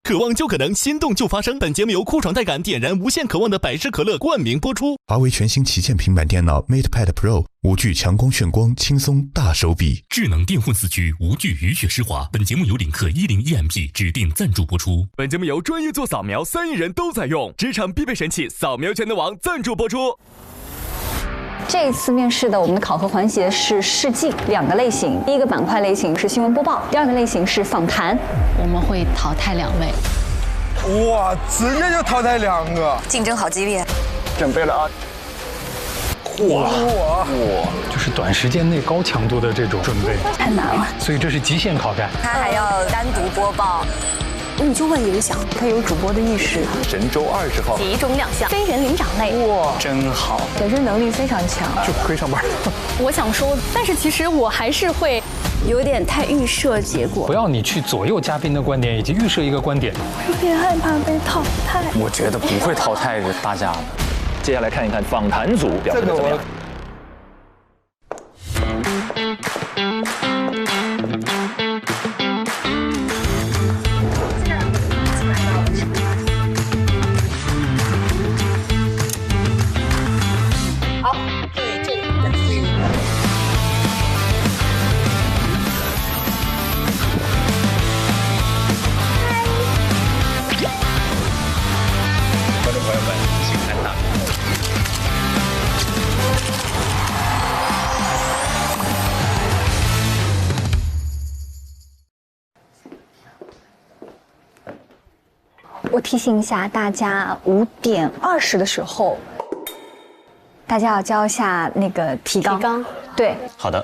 渴望就可能，心动就发生。本节目由酷爽带感点燃无限渴望的百事可乐冠名播出。华为全新旗舰平板电脑 MatePad Pro 5G 强光炫光，轻松大手笔。智能电混4驱，无惧雨雪湿滑。本节目由领克101MP 指定赞助播出。本节目由专业做扫描3亿人都在用，职场必备神器扫描全能王赞助播出。这次面试的我们的考核环节是试镜2个类型，第一个板块类型是新闻播报，第二个类型是访谈。我们会淘汰2位。哇，直接就淘汰2个，竞争好激烈。准备了啊！哇，就是短时间内高强度的这种准备，太难了，所以这是极限考战。他还要单独播报。你就问影响，他有主播的意识。神舟20号集中亮相，非人灵长类。哇，真好，本身能力非常强，就可以上班。我想说，但是其实我还是会有点太预设结果。不要你去左右嘉宾的观点，以及预设一个观点。有点害怕被淘汰。我觉得不会淘汰大家的。接下来看一看访谈组表现的怎么样。我提醒一下大家，5点20的时候，大家要交一下那个提纲。对，好的。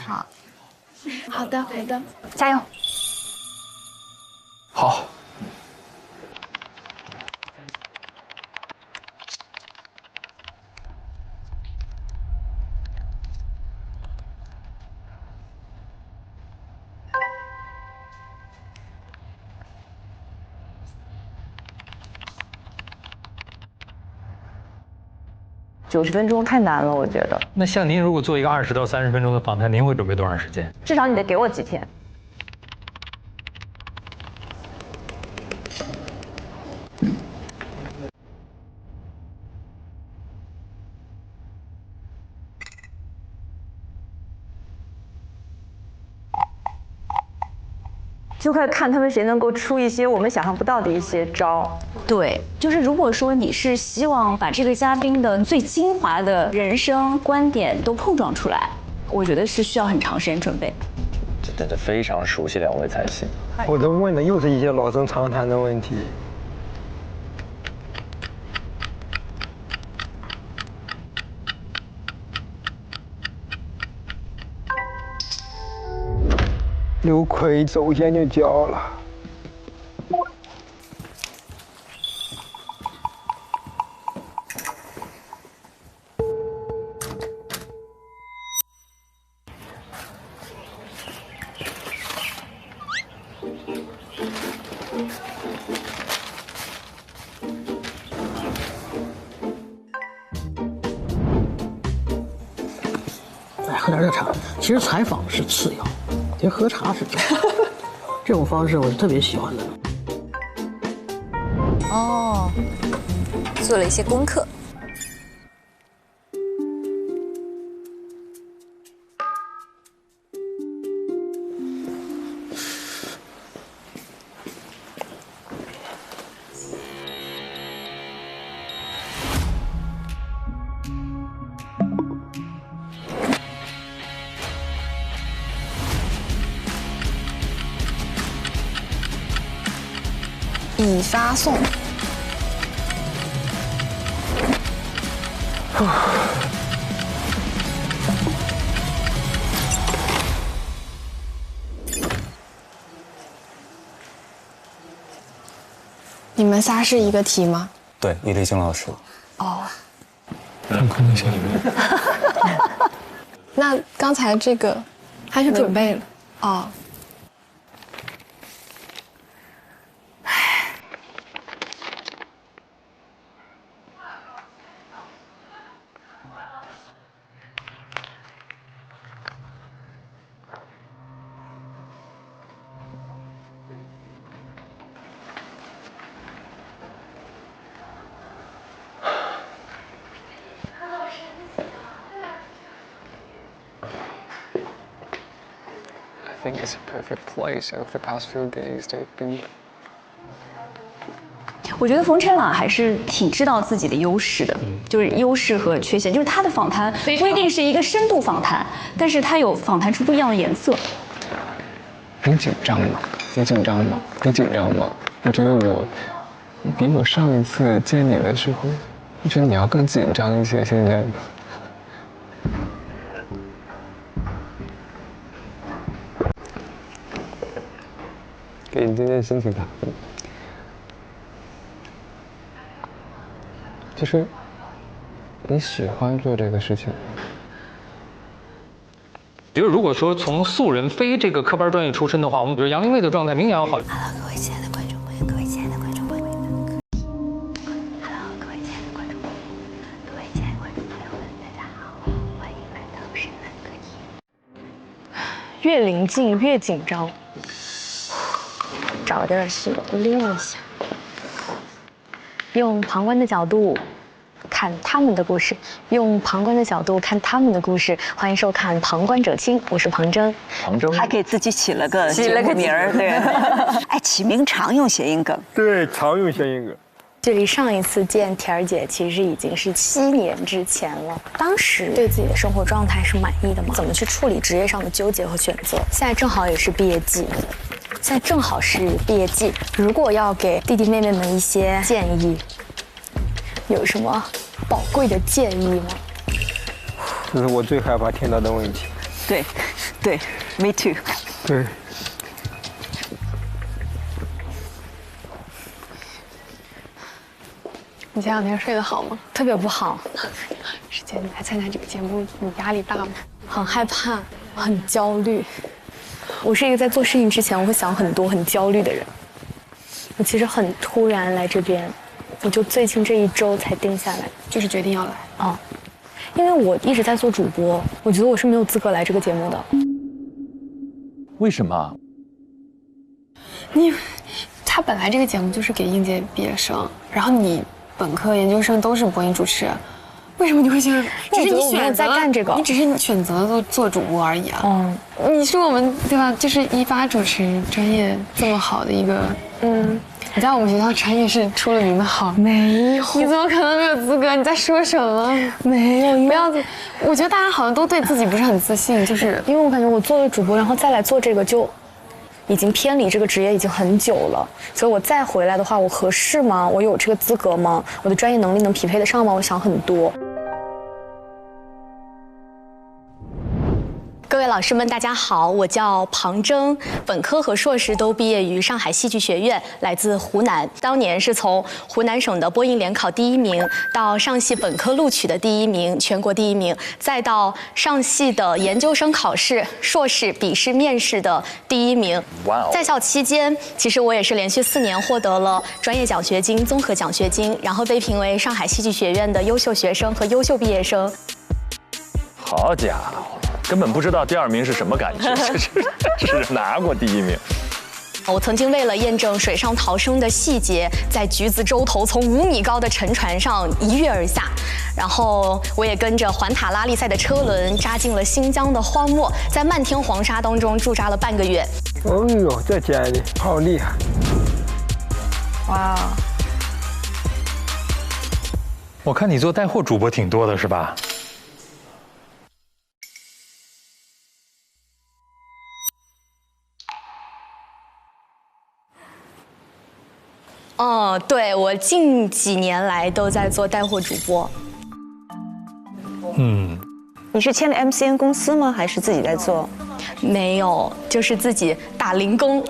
好，好的，加油。好。90分钟太难了，我觉得。那像您如果做一个20到30分钟的访谈，您会准备多长时间？至少你得给我几天。就快看他们谁能够出一些我们想象不到的一些招。对，就是如果说你是希望把这个嘉宾的最精华的人生观点都碰撞出来，我觉得是需要很长时间准备。这真的非常熟悉2位才行。我都问的又是一些老生常谈的问题。刘奎首先就交了。来喝点热茶。其实采访是次要，其实喝茶是重要。这种方式我是特别喜欢的。哦，做了一些功课。已发送。你们仨是一个题吗？对，李立新老师。哦。很空的小里面。那刚才这个还是准备了哦。think it's a perfect place over the past few days they've been. 我觉得冯晨朗还是挺知道自己的优势的，就是优势和缺陷，就是他的访谈不一定是一个深度访谈，但是他有访谈出不一样的颜色。你紧张吗？你紧张吗？你紧张吗？我觉得我比我上一次见你的时候，我觉得你要更紧张一些。现在。给你今天心情打分。就是你喜欢做这个事情。就是如果说从素人非这个科班专业出身的话，我们觉得杨利卫的状态明显要好。Hello， 各位亲爱的观众朋友，各位亲爱的观众朋友们 ，Hello， 各位亲爱的观众朋友，各位亲爱的观众朋友们，大家好，欢迎来到深蓝歌厅。越临近越紧张，找点事练一下。用旁观的角度看他们的故事，用旁观的角度看他们的故事。欢迎收看《旁观者清》，我是庞真。庞真还给自己起了个名儿，对。哎，起名常用谐音梗。对，常用谐音梗。距离上一次见田儿姐，其实已经是7年之前了。当时对自己的生活状态是满意的吗？怎么去处理职业上的纠结和选择？现在正好也是毕业季。如果要给弟弟妹妹们一些建议，有什么宝贵的建议吗？这是我最害怕听到的问题。对 ，me too。对。你前2天睡得好吗？特别不好。师姐，你来参加这个节目，你压力大吗？很害怕，很焦虑。我是一个在做事情之前我会想很多、很焦虑的人。我其实很突然来这边，我就最近这1周才定下来，就是决定要来啊。因为我一直在做主播，我觉得我是没有资格来这个节目的。为什么？他本来这个节目就是给应届毕业生，然后你本科、研究生都是播音主持。为什么你会想？只是你选择在干这个，你只是选择做主播而已啊。你是我们对吧？就是18主持专业这么好的一个，你在我们学校专业是出了名的好。没有，你怎么可能没有资格？你在说什么？没有，不要。我觉得大家好像都对自己不是很自信，就是因为我感觉我做了主播，然后再来做这个就已经偏离这个职业已经很久了，所以我再回来的话，我合适吗？我有这个资格吗？我的专业能力能匹配得上吗？我想很多。各位老师们，大家好，我叫庞真，本科和硕士都毕业于上海戏剧学院，来自湖南。当年是从湖南省的播音联考第1名，到上戏本科录取的第1名，全国第1名，再到上戏的研究生考试、硕士笔试面试的第1名。哇哦！在校期间，其实我也是连续4年获得了专业奖学金、综合奖学金，然后被评为上海戏剧学院的优秀学生和优秀毕业生。好家伙！根本不知道第2名是什么感觉，是拿过第1名。我曾经为了验证水上逃生的细节，在橘子洲头从5米高的沉船上一跃而下，然后我也跟着环塔拉力赛的车轮扎进了新疆的荒漠，在漫天黄沙当中驻扎了半个月。哦呦，在家里好厉害！哇！我看你做带货主播挺多的是吧？对，我近几年来都在做带货主播。你是签的 MCN 公司吗？还是自己在做？没有，就是自己打零工。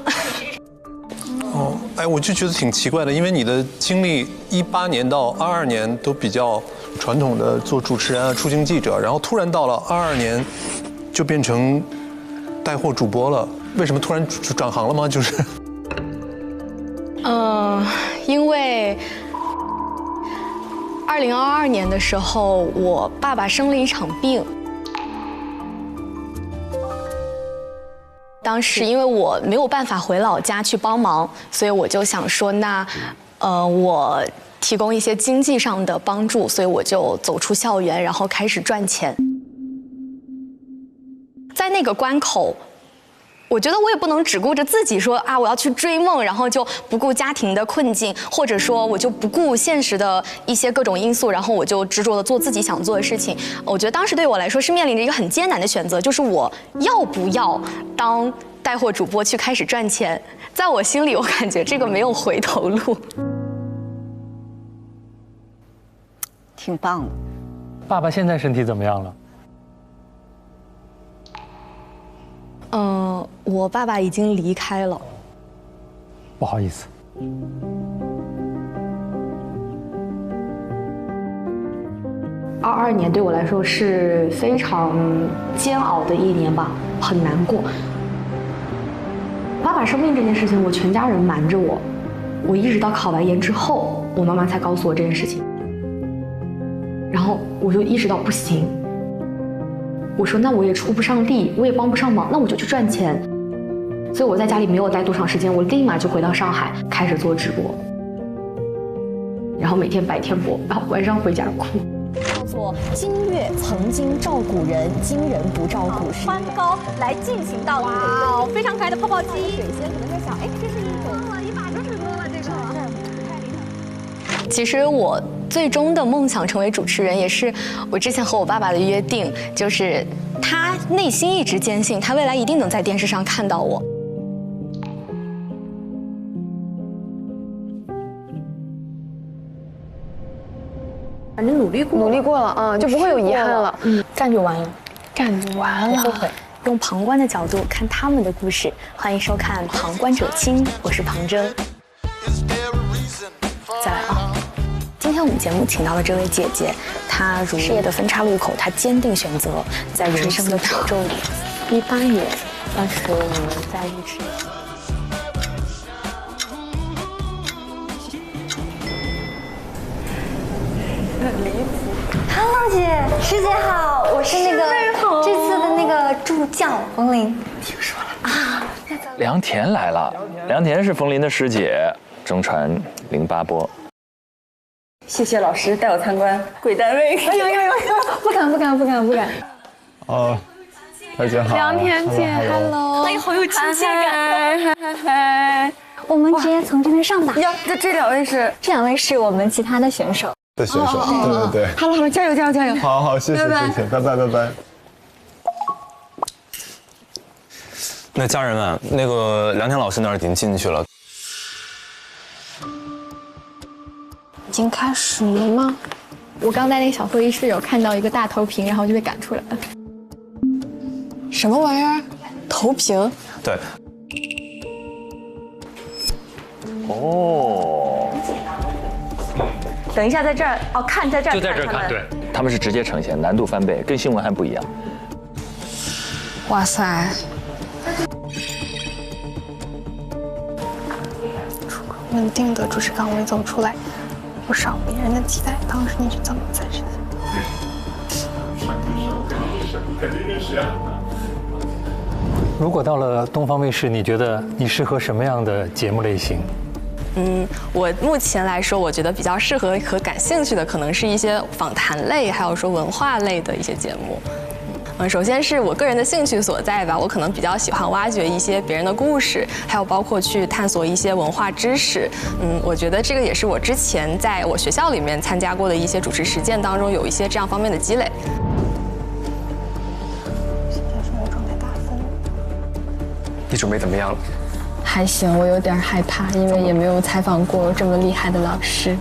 我就觉得挺奇怪的，因为你的经历18年到22年都比较传统的做主持人啊、出镜记者，然后突然到了22年就变成带货主播了，为什么突然转行了吗？就是。因为2022年的时候，我爸爸生了一场病。当时因为我没有办法回老家去帮忙，所以我就想说，那我提供一些经济上的帮助，所以我就走出校园，然后开始赚钱。在那个关口，我觉得我也不能只顾着自己说啊，我要去追梦，然后就不顾家庭的困境，或者说我就不顾现实的一些各种因素，然后我就执着的做自己想做的事情。我觉得当时对我来说是面临着一个很艰难的选择，就是我要不要当带货主播去开始赚钱。在我心里，我感觉这个没有回头路。挺棒的。爸爸现在身体怎么样了？我爸爸已经离开了。不好意思。22年对我来说是非常煎熬的一年吧，很难过。爸爸生病这件事情，我全家人瞒着我，我一直到考完研之后，我妈妈才告诉我这件事情。然后我就意识到不行，我说那我也出不上力，我也帮不上忙，那我就去赚钱。所以我在家里没有待多长时间，我立马就回到上海开始做直播，然后每天白天播，然后晚上回家哭。叫做今月曾经照顾人，今人不照顾时。宽高来进行到哇哦，非常可爱的泡泡机。水仙可能在想，哎，这是一种1把这么多了，这个太厉害了。其实我最终的梦想成为主持人，也是我之前和我爸爸的约定，就是他内心一直坚信，他未来一定能在电视上看到我。反正努力过了啊，就不会有遗憾了。干就完了，干就完了。不后悔。用旁观的角度看他们的故事，欢迎收看《旁观者清》，我是庞征。再来啊！今天我们节目请到了这位姐姐，她如事业的分岔路口，她坚定选择在人生的褶皱里。18年，当时我们在一起。很离谱。Hello， 姐，师姐好，我是那个这次的那个助教冯琳。听说了啊？梁田来了，梁田是冯琳的师姐，中传08播。谢谢老师带我参观贵单位。哎呦，不敢。哦，大家好。梁田姐 ，Hello， 哎，好有亲切感。嗨。我们直接从这边上吧。呀，这两位是？这两位是我们其他的选手。的选手，对。好了，加油！好，谢谢，拜。那家人们，那个梁田老师那儿已经进去了。已经开始了吗？我刚在那个小会议室有看到一个大投屏，然后就被赶出来了。什么玩意儿？投屏？对。哦。等一下，在这儿哦，看在这儿，就在这儿看，对。他们是直接呈现，难度翻倍，跟新闻还不一样。哇塞！出个稳定的主持岗位走出来，不少别人的期待。当时你是怎么在实现？肯定是啊。如果到了东方卫视，你觉得你适合什么样的节目类型？我目前来说，我觉得比较适合和感兴趣的，可能是一些访谈类，还有说文化类的一些节目。首先是我个人的兴趣所在吧，我可能比较喜欢挖掘一些别人的故事，还有包括去探索一些文化知识。我觉得这个也是我之前在我学校里面参加过的一些主持实践当中有一些这样方面的积累。现在生活状态大分。你准备怎么样了？还行，我有点害怕，因为也没有采访过这么厉害的老师。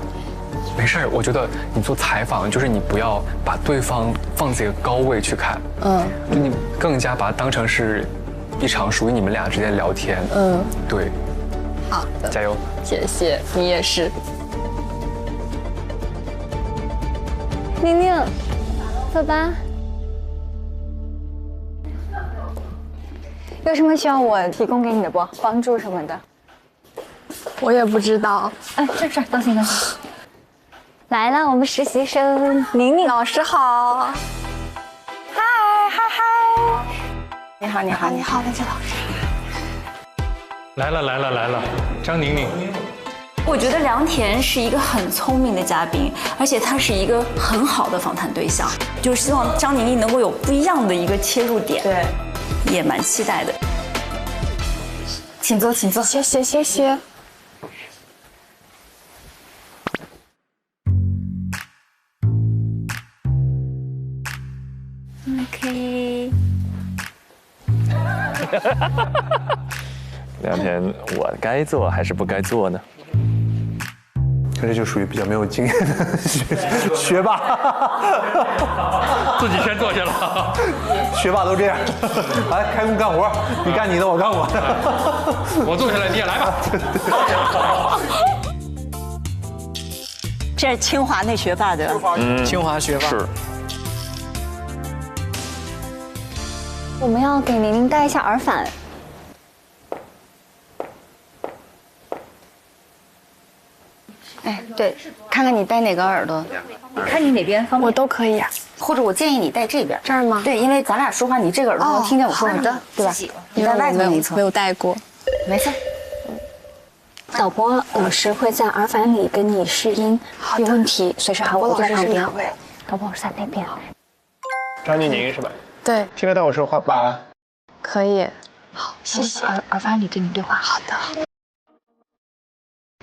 没事儿，我觉得你做采访就是你不要把对方放在一个高位去看，就你更加把它当成是一场属于你们俩之间的聊天。对。好的，加油！谢谢，你也是。宁宁，走吧。有什么需要我提供给你的不？帮助什么的？我也不知道。哎，这等等。来了，我们实习生宁宁老师好。嗨。你好，梁姐老师。来了，张宁宁。我觉得梁田是一个很聪明的嘉宾，而且他是一个很好的访谈对象，就是希望张宁宁能够有不一样的一个切入点。对。也蛮期待的。请坐，请坐。谢谢，谢谢。OK。梁田，我该做还是不该做呢？这就属于比较没有经验的学霸，自己先坐下了。学霸都这样，来开工干活，你干你的，我干我的。我坐下来，你也来吧。这是清华那学霸的，清华学霸是。我们要给宁宁戴一下耳返。哎，对，看看你戴哪个耳朵，看你哪边方便，我都可以啊。或者我建议你戴这边，这儿吗？对，因为咱俩说话，你这个耳朵能听见我说话，对吧？你戴外头那一侧，没有戴过，没事。导播老师会在耳返里跟你试音，有问题随时喊我，在旁边。导播老师在那边。张静宁是吧？对。听得到我说话吧？可以。好，谢谢。耳返里跟你对话。好的。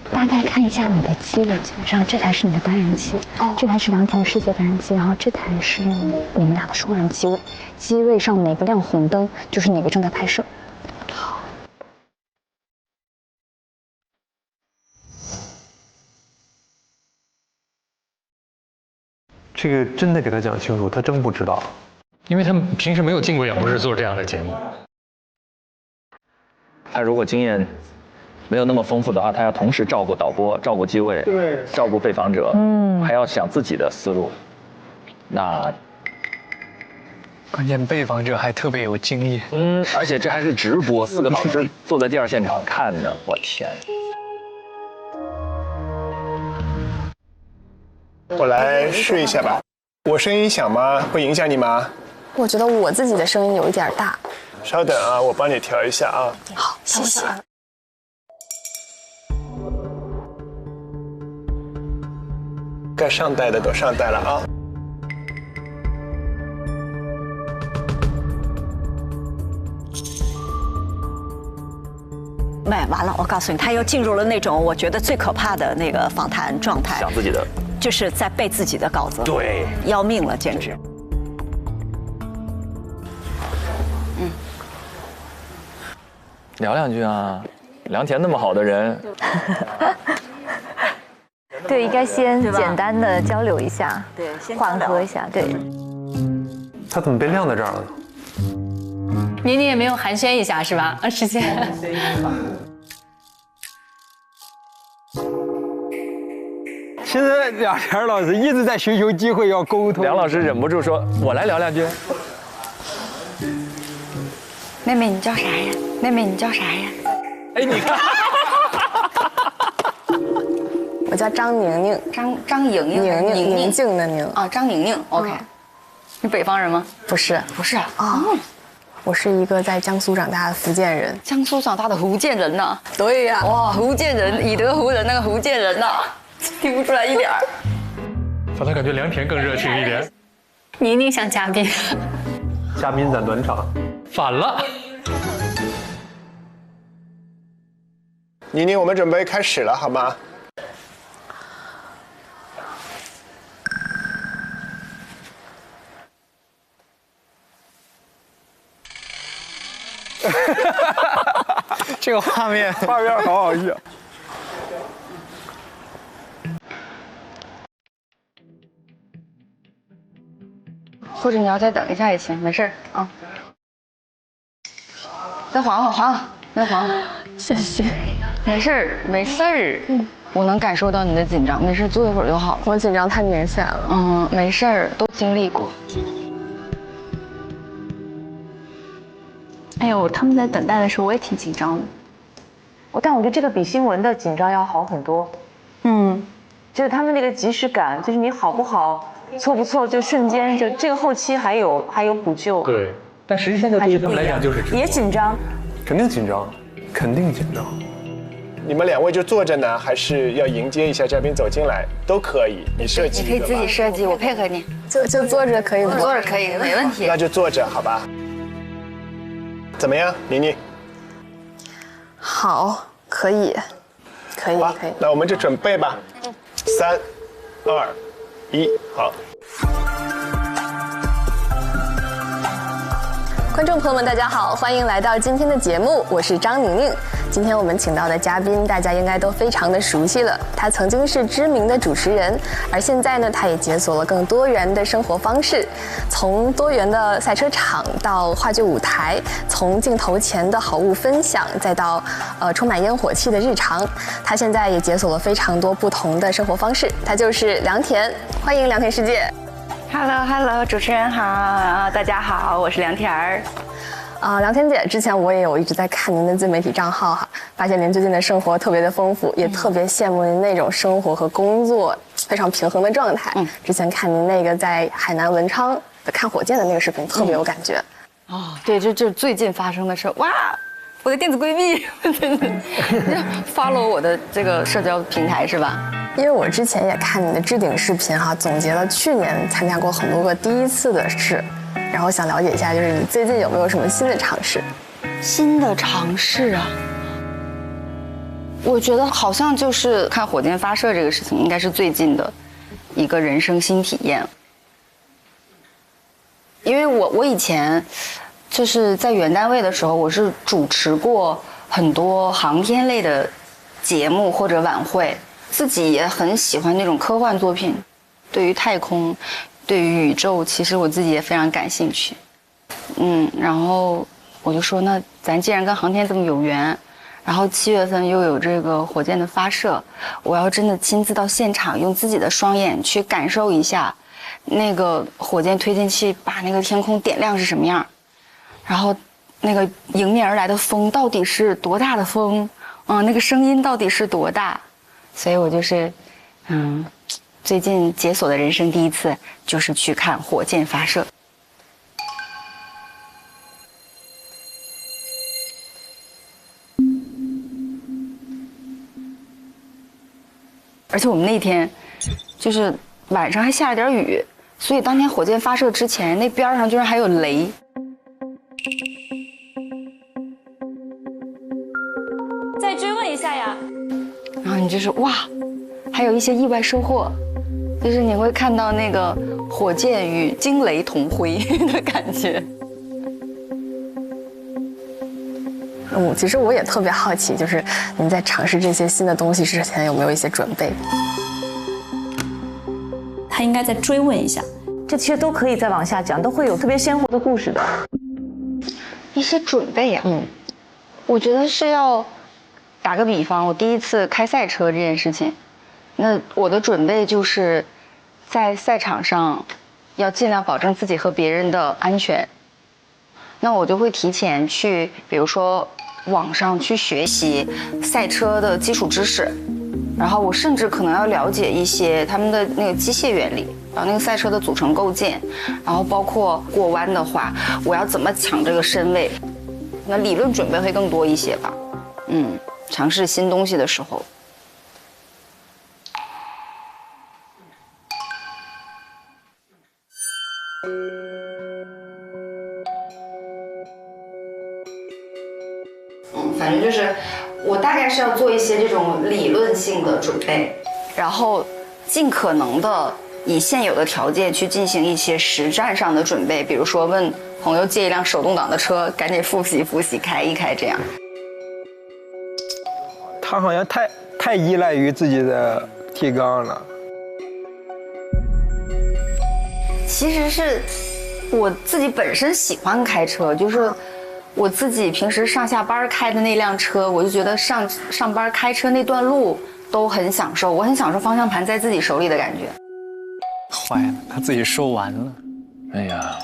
大概看一下你的机位，基本上这台是你的单人机，这台是梁田世界单人机，然后这台是你们俩的双人机位，机位上哪个亮红灯就是哪个正在拍摄。好。这个真的给他讲清楚，他真不知道，因为他们平时没有进过演播室做这样的节目。他如果经验没有那么丰富的话，他要同时照顾导播、照顾机位、对，照顾被访者，还要想自己的思路。那关键被访者还特别有经验，而且这还是直播，4个导师坐在第二现场看着，我天！我来试一下吧。我声音响吗？会影响你吗？我觉得我自己的声音有一点大。稍等啊，我帮你调一下啊。好，谢谢。该上带的都上带了啊。完了，我告诉你，他又进入了那种我觉得最可怕的那个访谈状态，讲自己的，就是在背自己的稿子，对，要命了，简直。聊两句啊，梁田那么好的人。对，应该先简单的交流一下，对，缓和一下，对。他怎么被晾在这儿了呢？宁宁也没有寒暄一下是吧？时间。其实梁田老师一直在寻求机会要沟通。梁老师忍不住说：“我来聊两句。”妹妹，你叫啥呀？妹妹，你叫啥呀？哎，你看。我叫张宁宁，张莹莹，宁静的宁啊，张宁宁 ，OK。你北方人吗？不是，不是啊。我是一个在江苏长大的福建人。江苏长大的福建人呐？对呀。哇，福建人，以德服人那个福建人呐，听不出来一点儿。反倒感觉梁田更热情一点。宁宁像嘉宾。嘉宾在暖场。反了。宁宁，我们准备开始了，好吗？这个画面好好笑。或者你要再等一下也行，没事啊。再缓缓，再缓缓。谢谢。没事没事。我能感受到你的紧张，没事，坐一会儿就好了。我紧张太明显了。没事，都经历过。哎呦，他们在等待的时候，我也挺紧张的。但我觉得这个比新闻的紧张要好很多。就是他们那个即时感，就是你好不好，错不错，就瞬间就这个后期还有补救。对，但实际现在对于他们来讲就是也紧张，肯定紧张，肯定紧张。你们2位就坐着呢，还是要迎接一下嘉宾走进来？都可以，你设计。你可以自己设计，我配合你。就坐着可以吗？坐着可以，没问题。那就坐着，好吧？怎么样，宁宁？好，可以。那我们就准备吧，3、2、1，好。观众朋友们，大家好，欢迎来到今天的节目，我是张宁宁。今天我们请到的嘉宾，大家应该都非常的熟悉了。他曾经是知名的主持人，而现在呢，他也解锁了更多元的生活方式，从多元的赛车场到话剧舞台，从镜头前的好物分享，再到充满烟火气的日常。他现在也解锁了非常多不同的生活方式。他就是梁田，欢迎梁田世界。Hello， 主持人好，大家好，我是梁田儿。梁田姐，之前我也有一直在看您的自媒体账号哈，发现您最近的生活特别的丰富，也特别羡慕您那种生活和工作非常平衡的状态。之前看您那个在海南文昌的看火箭的那个视频，特别有感觉。对，就最近发生的事，哇，我的电子闺蜜follow 我的这个社交平台是吧？因为我之前也看你的置顶视频哈，总结了去年参加过很多个第一次的事，然后想了解一下，就是你最近有没有什么新的尝试？新的尝试啊，我觉得好像就是看火箭发射这个事情，应该是最近的一个人生新体验。因为我以前就是在原单位的时候，我是主持过很多航天类的节目或者晚会。自己也很喜欢那种科幻作品，对于太空，对于宇宙，其实我自己也非常感兴趣。然后我就说，那咱既然跟航天这么有缘，然后7月份又有这个火箭的发射，我要真的亲自到现场，用自己的双眼去感受一下，那个火箭推进器把那个天空点亮是什么样，然后那个迎面而来的风到底是多大的风，那个声音到底是多大。所以我就是，最近解锁的人生第一次就是去看火箭发射。而且我们那天就是晚上还下了点雨，所以当天火箭发射之前，那边上居然还有雷。再追问一下呀。然后你就是哇，还有一些意外收获，就是你会看到那个火箭与惊雷同辉的感觉。其实我也特别好奇，就是您在尝试这些新的东西之前有没有一些准备？他应该再追问一下，这其实都可以再往下讲，都会有特别鲜活的故事的。一些准备呀，我觉得是要。打个比方，我第一次开赛车这件事情，那我的准备就是在赛场上要尽量保证自己和别人的安全。那我就会提前去，比如说网上去学习赛车的基础知识，然后我甚至可能要了解一些他们的那个机械原理，然后那个赛车的组成构建，然后包括过弯的话，我要怎么抢这个身位。那理论准备会更多一些吧，尝试新东西的时候，反正就是我大概是要做一些这种理论性的准备，然后尽可能的以现有的条件去进行一些实战上的准备，比如说问朋友借一辆手动挡的车，赶紧复习复习，开一开这样。他好像太依赖于自己的提纲了。其实是我自己本身喜欢开车，就是我自己平时上下班开的那辆车，我就觉得上班开车那段路都很享受，我很享受方向盘在自己手里的感觉。坏了，他自己说完了。哎呀，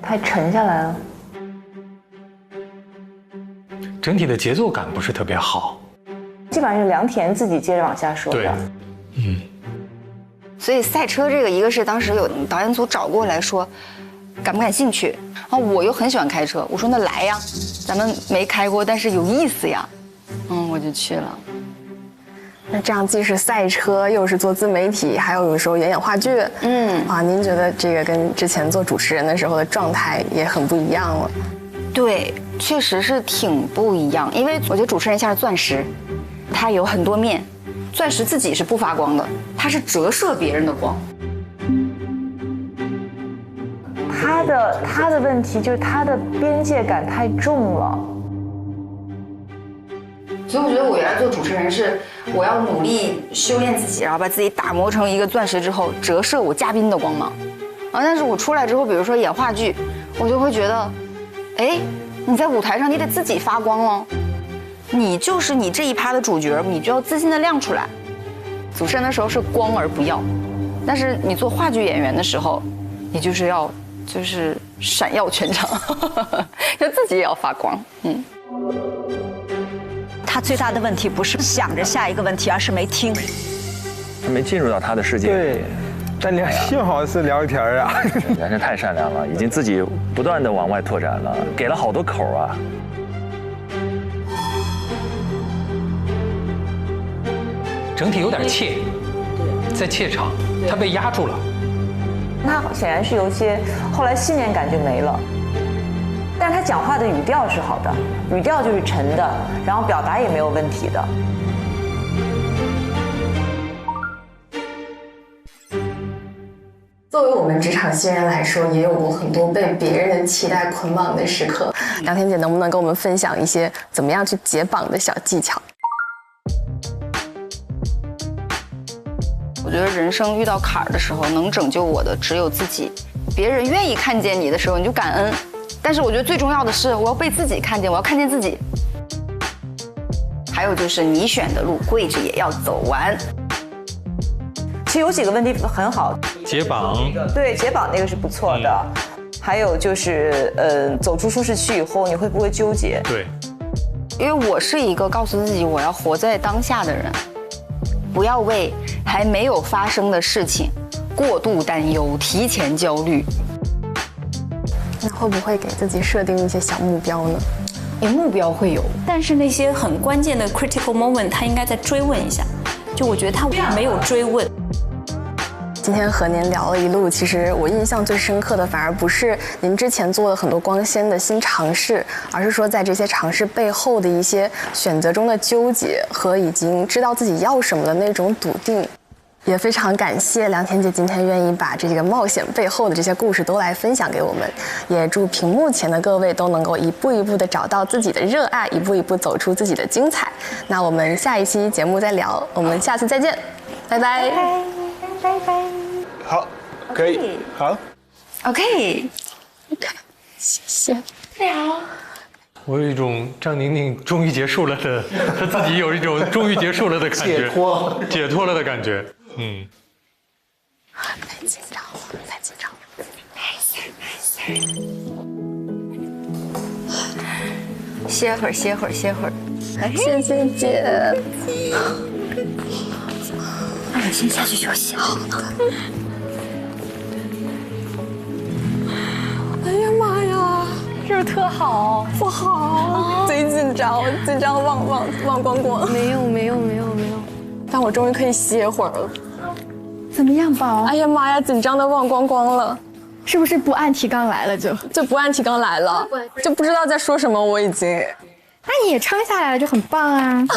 太沉下来了。整体的节奏感不是特别好，基本上是梁田自己接着往下说的。对，所以赛车这个，一个是当时有导演组找过来说，感不感兴趣？然后我又很喜欢开车，我说那来呀，咱们没开过，但是有意思呀，我就去了。那这样既是赛车，又是做自媒体，还有时候演话剧，您觉得这个跟之前做主持人的时候的状态也很不一样了？对，确实是挺不一样。因为我觉得主持人像是钻石，它有很多面，钻石自己是不发光的，它是折射别人的光。他的问题就是他的边界感太重了。所以我觉得我原来做主持人是，我要努力修炼自己，然后把自己打磨成一个钻石之后，折射我嘉宾的光芒。但是我出来之后，比如说演话剧，我就会觉得，哎，你在舞台上你得自己发光哦，你就是你这一趴的主角，你就要自信的亮出来。主持人的时候是光而不耀，但是你做话剧演员的时候，你就是要闪耀全场，就自己也要发光。他最大的问题不是想着下一个问题，而是没听。他没进入到他的世界。对，但幸好是聊天啊。人家太善良了，已经自己不断的往外拓展了，给了好多口啊。整体有点怯，在怯场，他被压住了。他显然是有一些后来信念感就没了。但是他讲话的语调是好的，语调就是沉的，然后表达也没有问题的。作为我们职场新人来说，也有过很多被别人的期待捆绑的时刻。梁天姐能不能跟我们分享一些怎么样去解绑的小技巧？我觉得人生遇到坎儿的时候，能拯救我的只有自己。别人愿意看见你的时候，你就感恩。但是我觉得最重要的是，我要被自己看见，我要看见自己。还有就是你选的路，跪着也要走完。其实有几个问题很好，解绑，对，解绑那个是不错的。还有就是，走出舒适区以后，你会不会纠结？对，因为我是一个告诉自己我要活在当下的人，不要为还没有发生的事情过度担忧、提前焦虑。那会不会给自己设定一些小目标呢？目标会有，但是那些很关键的 critical moment， 他应该再追问一下。就我觉得他没有追问。今天和您聊了一路，其实我印象最深刻的反而不是您之前做了很多光鲜的新尝试，而是说在这些尝试背后的一些选择中的纠结和已经知道自己要什么的那种笃定。也非常感谢梁天姐今天愿意把这个冒险背后的这些故事都来分享给我们，也祝屏幕前的各位都能够一步一步的找到自己的热爱，一步一步走出自己的精彩。那我们下一期节目再聊，我们下次再见，拜拜，拜拜。好，可以，好 ，OK， 谢谢。聊。我有一种张宁宁终于结束了的，她自己有一种终于结束了的感觉，解脱了的感觉。太紧张了，太紧张了。歇会儿，歇会儿，歇会儿。谢谢姐。那我先下去休息好了。哎呀妈呀！是不是特好？不好，贼紧张，紧张忘光光。没有。但我终于可以歇会儿了。怎么样，宝？哎呀妈呀，紧张的忘光光了。是不是不按提纲来了就不按提纲来了，就不知道在说什么。我已经，那你也撑下来了，就很棒啊！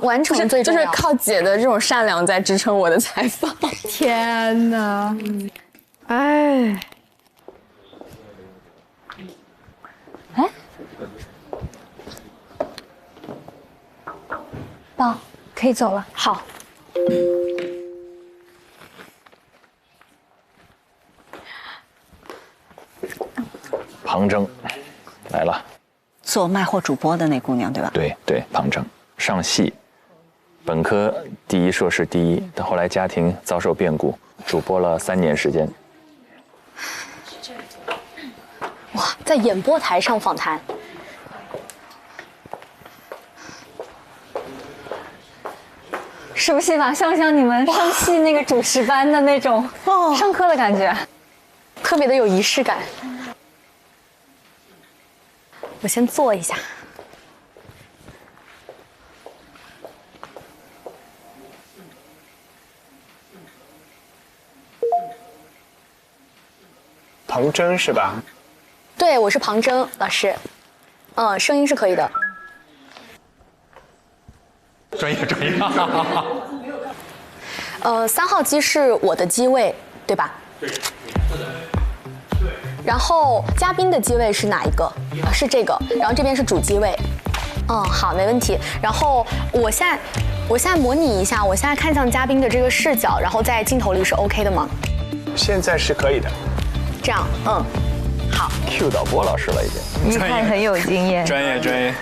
完成最重要，就是靠姐的这种善良在支撑我的采访。天哪，哎。宝，可以走了。好。庞征来了，做卖货主播的那姑娘对吧？对，庞征上戏，本科第一，硕士第一，但后来家庭遭受变故，主播了3年时间。哇，在演播台上访谈。是不是吧？像不像你们上戏那个主持班的那种上课的感觉？特别的有仪式感。我先坐一下。庞征是吧？对，我是庞征老师。声音是可以的。专业。3号机是我的机位，对吧？对。然后嘉宾的机位是哪一个？是这个。然后这边是主机位。好，没问题。然后我现在模拟一下，我现在看向嘉宾的这个视角，然后在镜头里是 OK 的吗？现在是可以的。这样，好。Q 导播老师了已经。一看很有经验。专业。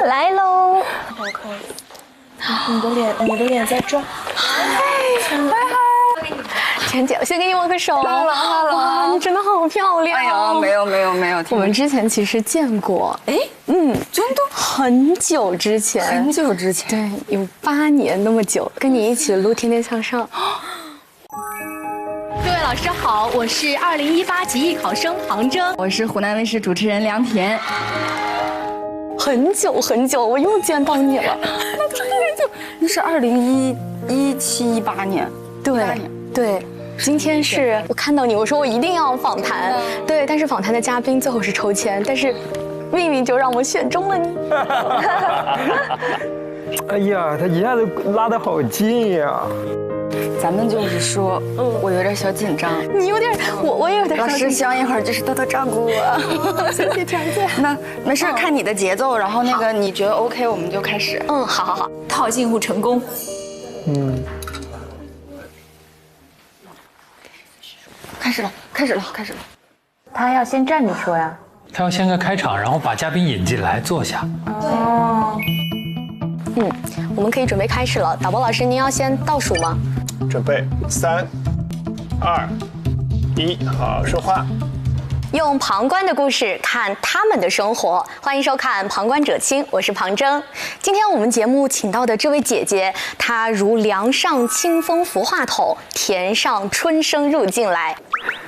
来喽！你的脸在转。田姐，我先给你握个手。哇，你真的好漂亮。哎呀，没有。我们之前其实见过。真的很久之前。对，有8年那么久，跟你一起录《天天向上》。各位老师好，我是2018级艺考生庞征，我是湖南卫视主持人梁田。很久，我又见到你了。那是2017、18年。对。今天是我看到你，我说我一定要访谈，对，但是访谈的嘉宾最后是抽签，但是命运就让我选中了你。哎呀，他一下子拉得好近呀！咱们就是说，我有点小紧张，你有点，我也有点。老师，希望一会儿就是多多照顾我。谢谢田姐。那没事，看你的节奏，然后那个你觉得 OK， 我们就开始。好。套近乎成功。开始了。他要先站着说呀。他要先个开场，然后把嘉宾引进来坐下。我们可以准备开始了。导播老师，您要先倒数吗？准备，3、2、1，好，说话。用旁观的故事看他们的生活，欢迎收看《旁观者清》，我是庞征。今天我们节目请到的这位姐姐，她如梁上清风拂话筒，田上春生入境来。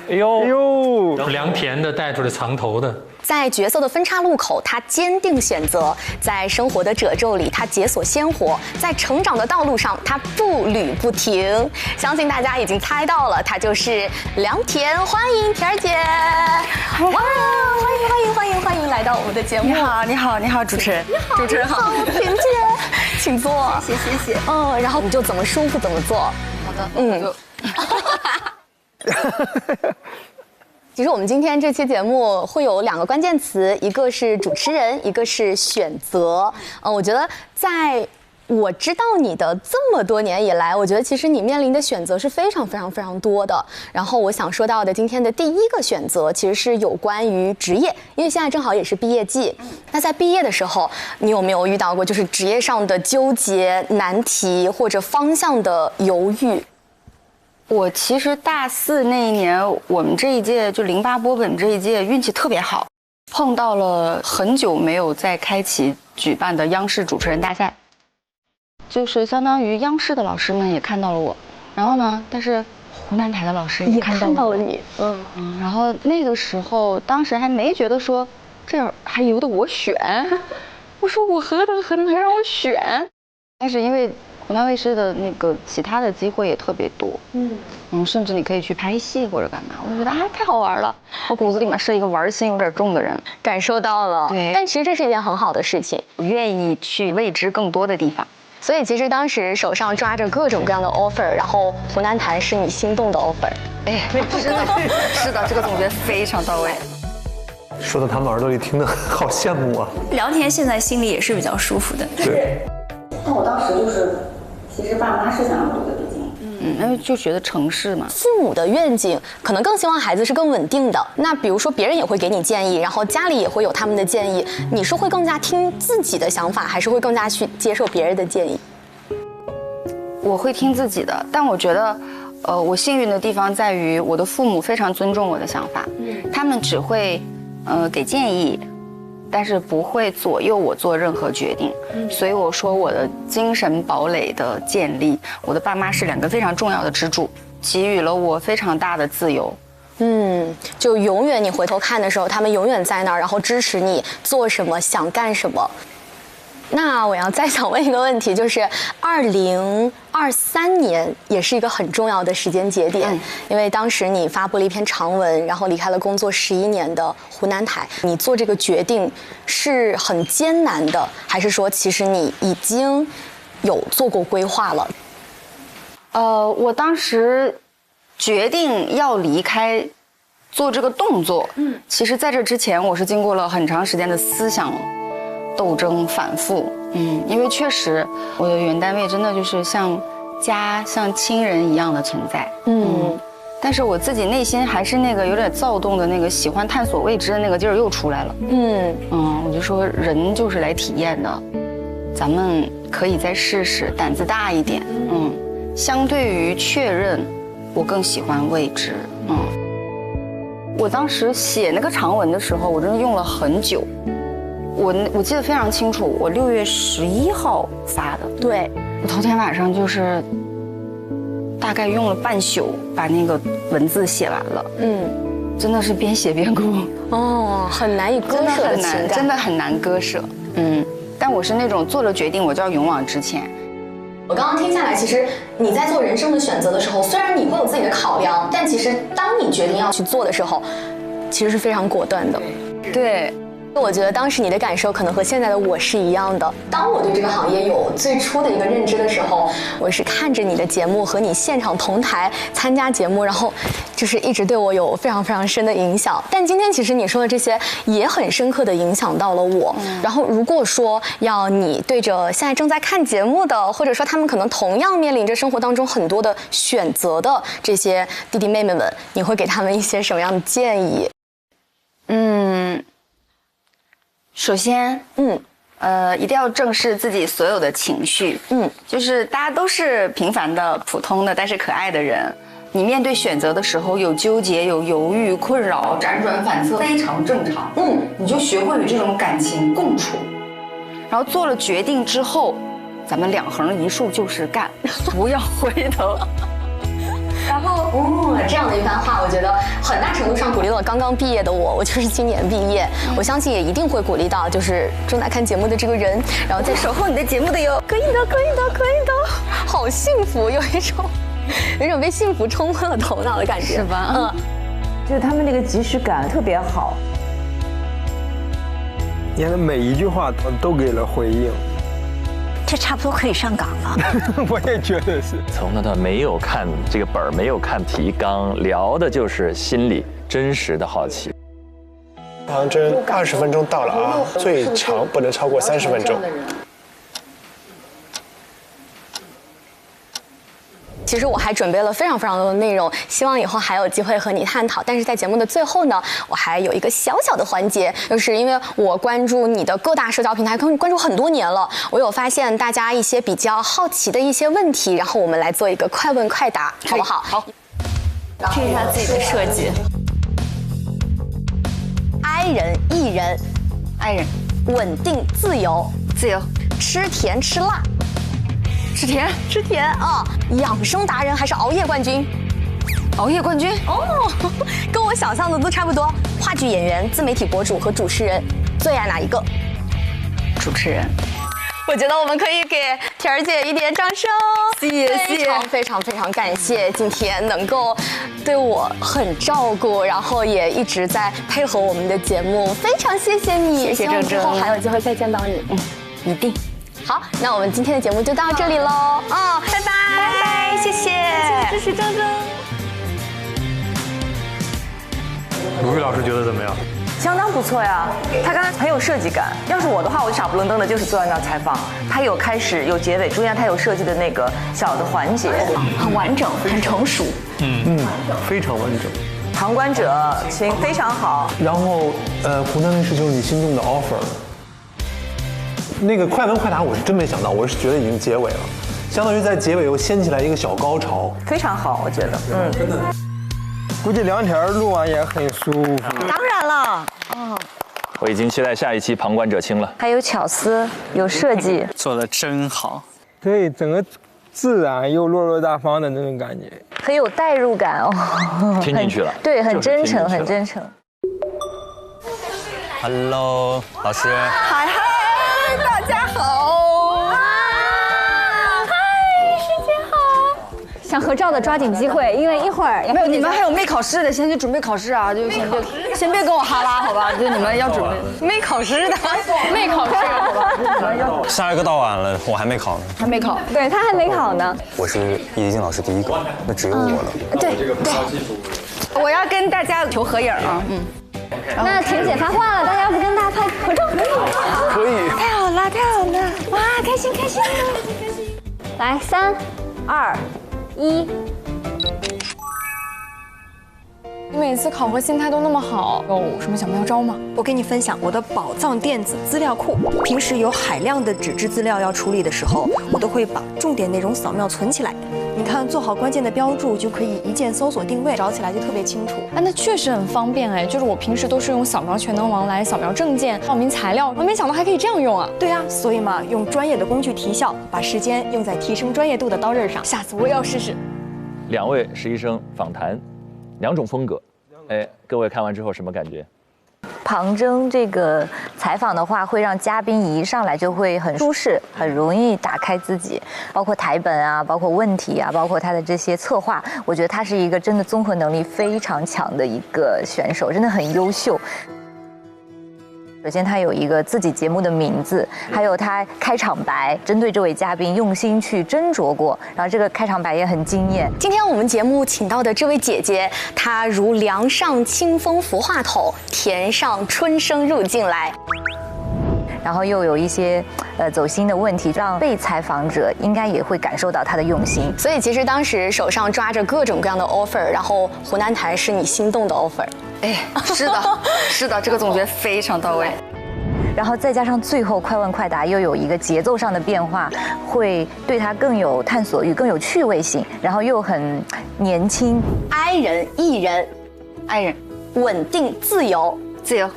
哎呦，良田的带出来藏头的。在角色的分岔路口，她坚定选择；在生活的褶皱里，她解锁鲜活；在成长的道路上，她步履不停。相信大家已经猜到了，她就是良田。欢迎田儿姐！哇，欢迎来到我们的节目。你好，主持人。主持人好，田姐，请坐。谢谢。然后你就怎么舒服怎么做。好的。其实我们今天这期节目会有2个关键词，一个是主持人，一个是选择。我觉得在我知道你的这么多年以来，我觉得其实你面临的选择是非常多的。然后我想说到的今天的第1个选择，其实是有关于职业，因为现在正好也是毕业季。那在毕业的时候，你有没有遇到过就是职业上的纠结、难题或者方向的犹豫？我其实大4那一年，我们这一届就08播本这一届运气特别好，碰到了很久没有再开启举办的央视主持人大赛，就是相当于央视的老师们也看到了我，然后呢，但是湖南台的老师也看到了你，然后那个时候当时还没觉得说这样还由得我选，我说我何德何能还让我选，但是因为湖南卫视的那个其他的机会也特别多，甚至你可以去拍戏或者干嘛，我就觉得太好玩了。我骨子里面是一个玩心有点重的人，感受到了。对，但其实这是一件很好的事情，我愿意去未知更多的地方。所以其实当时手上抓着各种各样的 offer， 然后湖南台是你心动的 offer。是的，这个总结非常到位。说到他们耳朵里听得好羡慕啊。聊天现在心里也是比较舒服的。对。但我当时就是。其实爸妈是想让我读的北京，因为就觉得城市嘛，父母的愿景可能更希望孩子是更稳定的。那比如说别人也会给你建议，然后家里也会有他们的建议，你是会更加听自己的想法，还是会更加去接受别人的建议？我会听自己的，但我觉得，我幸运的地方在于我的父母非常尊重我的想法，他们只会，给建议。但是不会左右我做任何决定，所以我说我的精神堡垒的建立，我的爸妈是2个非常重要的支柱，给予了我非常大的自由。就永远你回头看的时候，他们永远在那儿，然后支持你做什么，想干什么。那我要再想问一个问题，就是2023年也是一个很重要的时间节点，因为当时你发布了一篇长文，然后离开了工作11年的湖南台，你做这个决定是很艰难的，还是说其实你已经有做过规划了？我当时决定要离开，做这个动作，其实在这之前我是经过了很长时间的思想斗争反复，因为确实我的原单位真的就是像家、像亲人一样的存在，但是我自己内心还是那个有点躁动的那个喜欢探索未知的那个劲儿又出来了，我就说人就是来体验的，咱们可以再试试，胆子大一点，相对于确认，我更喜欢未知，我当时写那个长文的时候，我真的用了很久。我记得非常清楚，我6月11号发的。对，我头天晚上就是大概用了半宿把那个文字写完了。真的是边写边哭。很难以割舍的情感，真的很难割舍。但我是那种做了决定我就要勇往直前。我刚刚听下来，其实你在做人生的选择的时候，虽然你会有自己的考量，但其实当你决定要去做的时候，其实是非常果断的。对。我觉得当时你的感受可能和现在的我是一样的。当我对这个行业有最初的一个认知的时候，我是看着你的节目和你现场同台参加节目，然后就是一直对我有非常非常深的影响。但今天其实你说的这些也很深刻的影响到了我。然后如果说要你对着现在正在看节目的，或者说他们可能同样面临着生活当中很多的选择的这些弟弟妹妹们，你会给他们一些什么样的建议？首先，一定要正视自己所有的情绪。就是大家都是平凡的、普通的，但是可爱的人。你面对选择的时候，有纠结、有犹豫、困扰、辗转反侧，非常正常。你就学会与这种感情共处。然后做了决定之后，咱们2横一竖就是干，不要回头。然后，这样的一番话，我觉得很大程度上鼓励了刚刚毕业的我。我就是今年毕业，我相信也一定会鼓励到就是正在看节目的这个人，然后在守候你的节目的有，可以的，可以的，可以的，好幸福，有一种被幸福冲昏了头脑的感觉，是吧？就是他们那个即时感特别好，你看他每一句话都给了回应。这差不多可以上岗了。我也觉得是。从他没有看这个本儿，没有看提纲，聊的就是心里真实的好奇。唐真20分钟到了啊，最长不能超过30分钟。其实我还准备了非常非常多的内容，希望以后还有机会和你探讨。但是在节目的最后呢，我还有一个小小的环节，就是因为我关注你的各大社交平台，关注很多年了，我有发现大家一些比较好奇的一些问题，然后我们来做一个快问快答，好不好？好。这是他自己的设计。I 人、E 人、I 人，稳定、自由、自由，吃甜吃辣。吃甜，吃甜啊！养生达人还是熬夜冠军？熬夜冠军跟我想象的都差不多。话剧演员、自媒体博主和主持人，最爱哪一个？主持人。我觉得我们可以给田儿姐一点掌声。谢谢，非常非常非常感谢今天能够对我很照顾，然后也一直在配合我们的节目，非常谢谢你。谢谢郑郑，之后还有机会再见到你。一定。好，那我们今天的节目就到这里喽。拜拜，拜拜，谢谢，支持郑郑。卢玉老师觉得怎么样？相当不错呀，他刚才很有设计感。要是我的话，我就傻不愣登的，就是做那采访。他有开始有结尾，中间他有设计的那个小的环节，很完整，很成熟。非常完整。旁观者请非常好。然后湖南卫视就是你心中的 offer。那个快问快答我是真没想到，我是觉得已经结尾了，相当于在结尾又掀起来一个小高潮，非常好，我觉得，真的。估计2天录完也很舒服。当然了，我已经期待下一期旁观者清了。还有巧思，有设计，做得真好。对，整个自然又落落大方的那种感觉，很有代入感哦，听进去了。对，很真诚，很真诚。Hello， 老师。嗨，大家家好。嗨，师姐好。想合照的抓紧机会，因为一会儿没有，你们还有没考试的，先去准备考试啊！就先别跟我哈拉，好吧？就你们要准备没考试的，没考试，好吧？下一个到晚了，我还没考呢。还没考，对他还没考呢。我是易经老师第一个，那只有我了。对对，我要跟大家求合影啊，那婷姐发话了，大家要不跟大家拍合照？可以。太好了，太好了！哇，开心开心！来，3、2、1。你每次考核心态都那么好，有什么小妙招吗？我给你分享我的宝藏电子资料库。平时有海量的纸质资料要处理的时候，我都会把重点内容扫描存起来。你看，做好关键的标注，就可以一键搜索定位，找起来就特别清楚。哎，那确实很方便哎，就是我平时都是用扫描全能王来扫描证件、报名材料，我没想到还可以这样用啊。对啊，所以嘛，用专业的工具提效，把时间用在提升专业度的刀刃上。下次我也要试试。2位实习生访谈，2种风格，哎，各位看完之后什么感觉？旁征这个采访的话，会让嘉宾一上来就会很舒适，很容易打开自己，包括台本啊，包括问题啊，包括他的这些策划，我觉得他是一个真的综合能力非常强的一个选手，真的很优秀。首先，他有一个自己节目的名字，还有他开场白，针对这位嘉宾用心去斟酌过，然后这个开场白也很惊艳。今天我们节目请到的这位姐姐，她如梁上清风拂话筒，田上春生入境来。然后又有一些走心的问题，让被采访者应该也会感受到他的用心。所以其实当时手上抓着各种各样的 offer， 然后湖南台是你心动的 offer。哎，是的，是的，这个总结非常到位。然后再加上最后快问快答又有一个节奏上的变化，会对他更有探索欲，更有趣味性，然后又很年轻。I 人、E 人、爱人，稳定、自由、自由。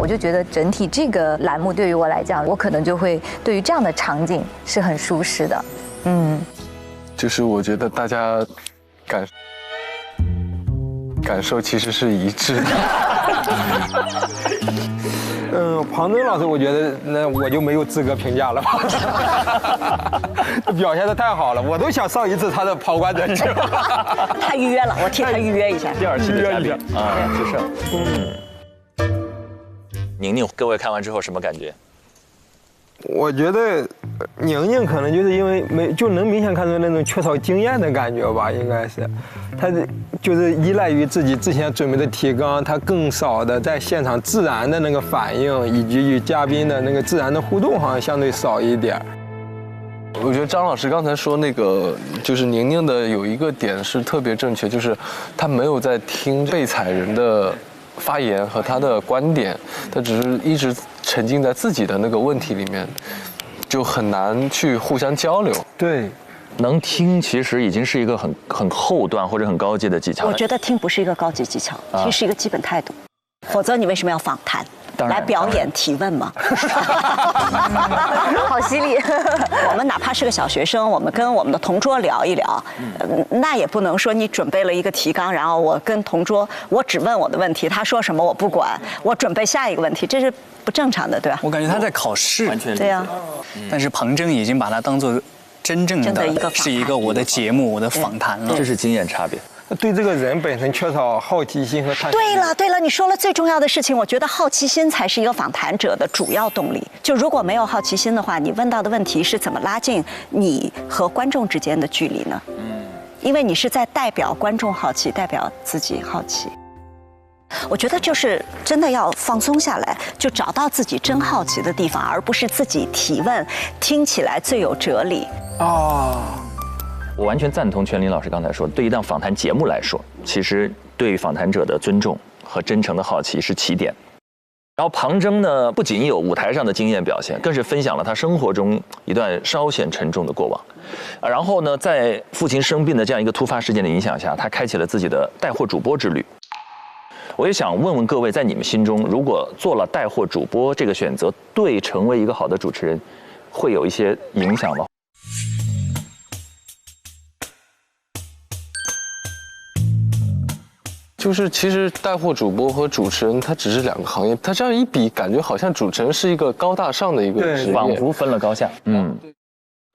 我就觉得整体这个栏目对于我来讲，我可能就会对于这样的场景是很舒适的。就是我觉得大家感受其实是一致的。庞征老师，我觉得那我就没有资格评价了吧。表现得太好了，我都想上一次他的旁观者去。他预约了，我替他预约一下。第2期的嘉宾啊，志胜。宁宁，各位看完之后什么感觉？我觉得宁宁可能就是因为能明显看出那种缺少经验的感觉吧，应该是，她就是依赖于自己之前准备的提纲，她更少的在现场自然的那个反应，以及与嘉宾的那个自然的互动，好像相对少一点。我觉得张老师刚才说那个，就是宁宁的有一个点是特别正确，就是她没有在听被采人的发言和他的观点，他只是一直沉浸在自己的那个问题里面，就很难去互相交流。对，能听其实已经是一个很后段或者很高级的技巧了。我觉得听不是一个高级技巧，听是一个基本态度。否则你为什么要访谈？来表演提问吗？好犀利！我们哪怕是个小学生，我们跟我们的同桌聊一聊，那也不能说你准备了一个提纲，然后我跟同桌我只问我的问题，他说什么我不管，我准备下一个问题，这是不正常的，对吧？我感觉他在考试，完全对呀。但是庞征已经把它当做真正的是一个我的节目，我的访谈了，这是经验差别。对这个人本身缺少好奇心和探索。对了，你说了最重要的事情，我觉得好奇心才是一个访谈者的主要动力。就如果没有好奇心的话，你问到的问题是怎么拉近你和观众之间的距离呢？因为你是在代表观众好奇，代表自己好奇。我觉得就是真的要放松下来，就找到自己真好奇的地方，而不是自己提问，听起来最有哲理。我完全赞同全林老师刚才说，对一档访谈节目来说，其实对访谈者的尊重和真诚的好奇是起点。然后庞征呢，不仅有舞台上的经验表现，更是分享了他生活中一段稍显沉重的过往。然后呢，在父亲生病的这样一个突发事件的影响下，他开启了自己的带货主播之旅。我也想问问各位，在你们心中，如果做了带货主播这个选择，对成为一个好的主持人，会有一些影响吗？就是其实带货主播和主持人，他只是两个行业，他这样一比，感觉好像主持人是一个高大上的一个职业，仿佛分了高下。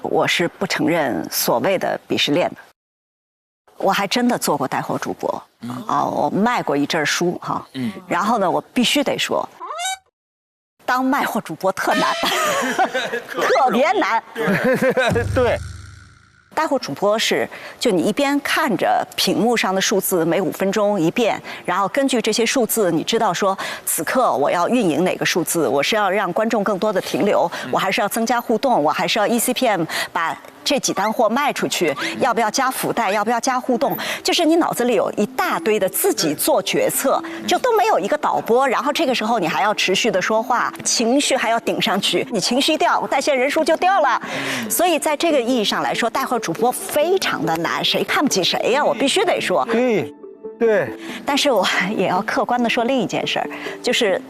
我是不承认所谓的鄙视链的。我还真的做过带货主播，我卖过一阵书哈，然后呢，我必须得说，当卖货主播特难，特别难。对。带货主播是，就你一边看着屏幕上的数字，每5分钟一变，然后根据这些数字，你知道说此刻我要运营哪个数字，我是要让观众更多的停留，我还是要增加互动，我还是要 ECPM 把这几单货卖出去，要不要加附带，要不要加互动，就是你脑子里有一大堆的自己做决策，就都没有一个导播，然后这个时候你还要持续的说话，情绪还要顶上去，你情绪掉，带线人数就掉了。所以在这个意义上来说，带货主播非常的难，谁看不起谁呀？我必须得说。对。但是我也要客观的说另一件事儿，就是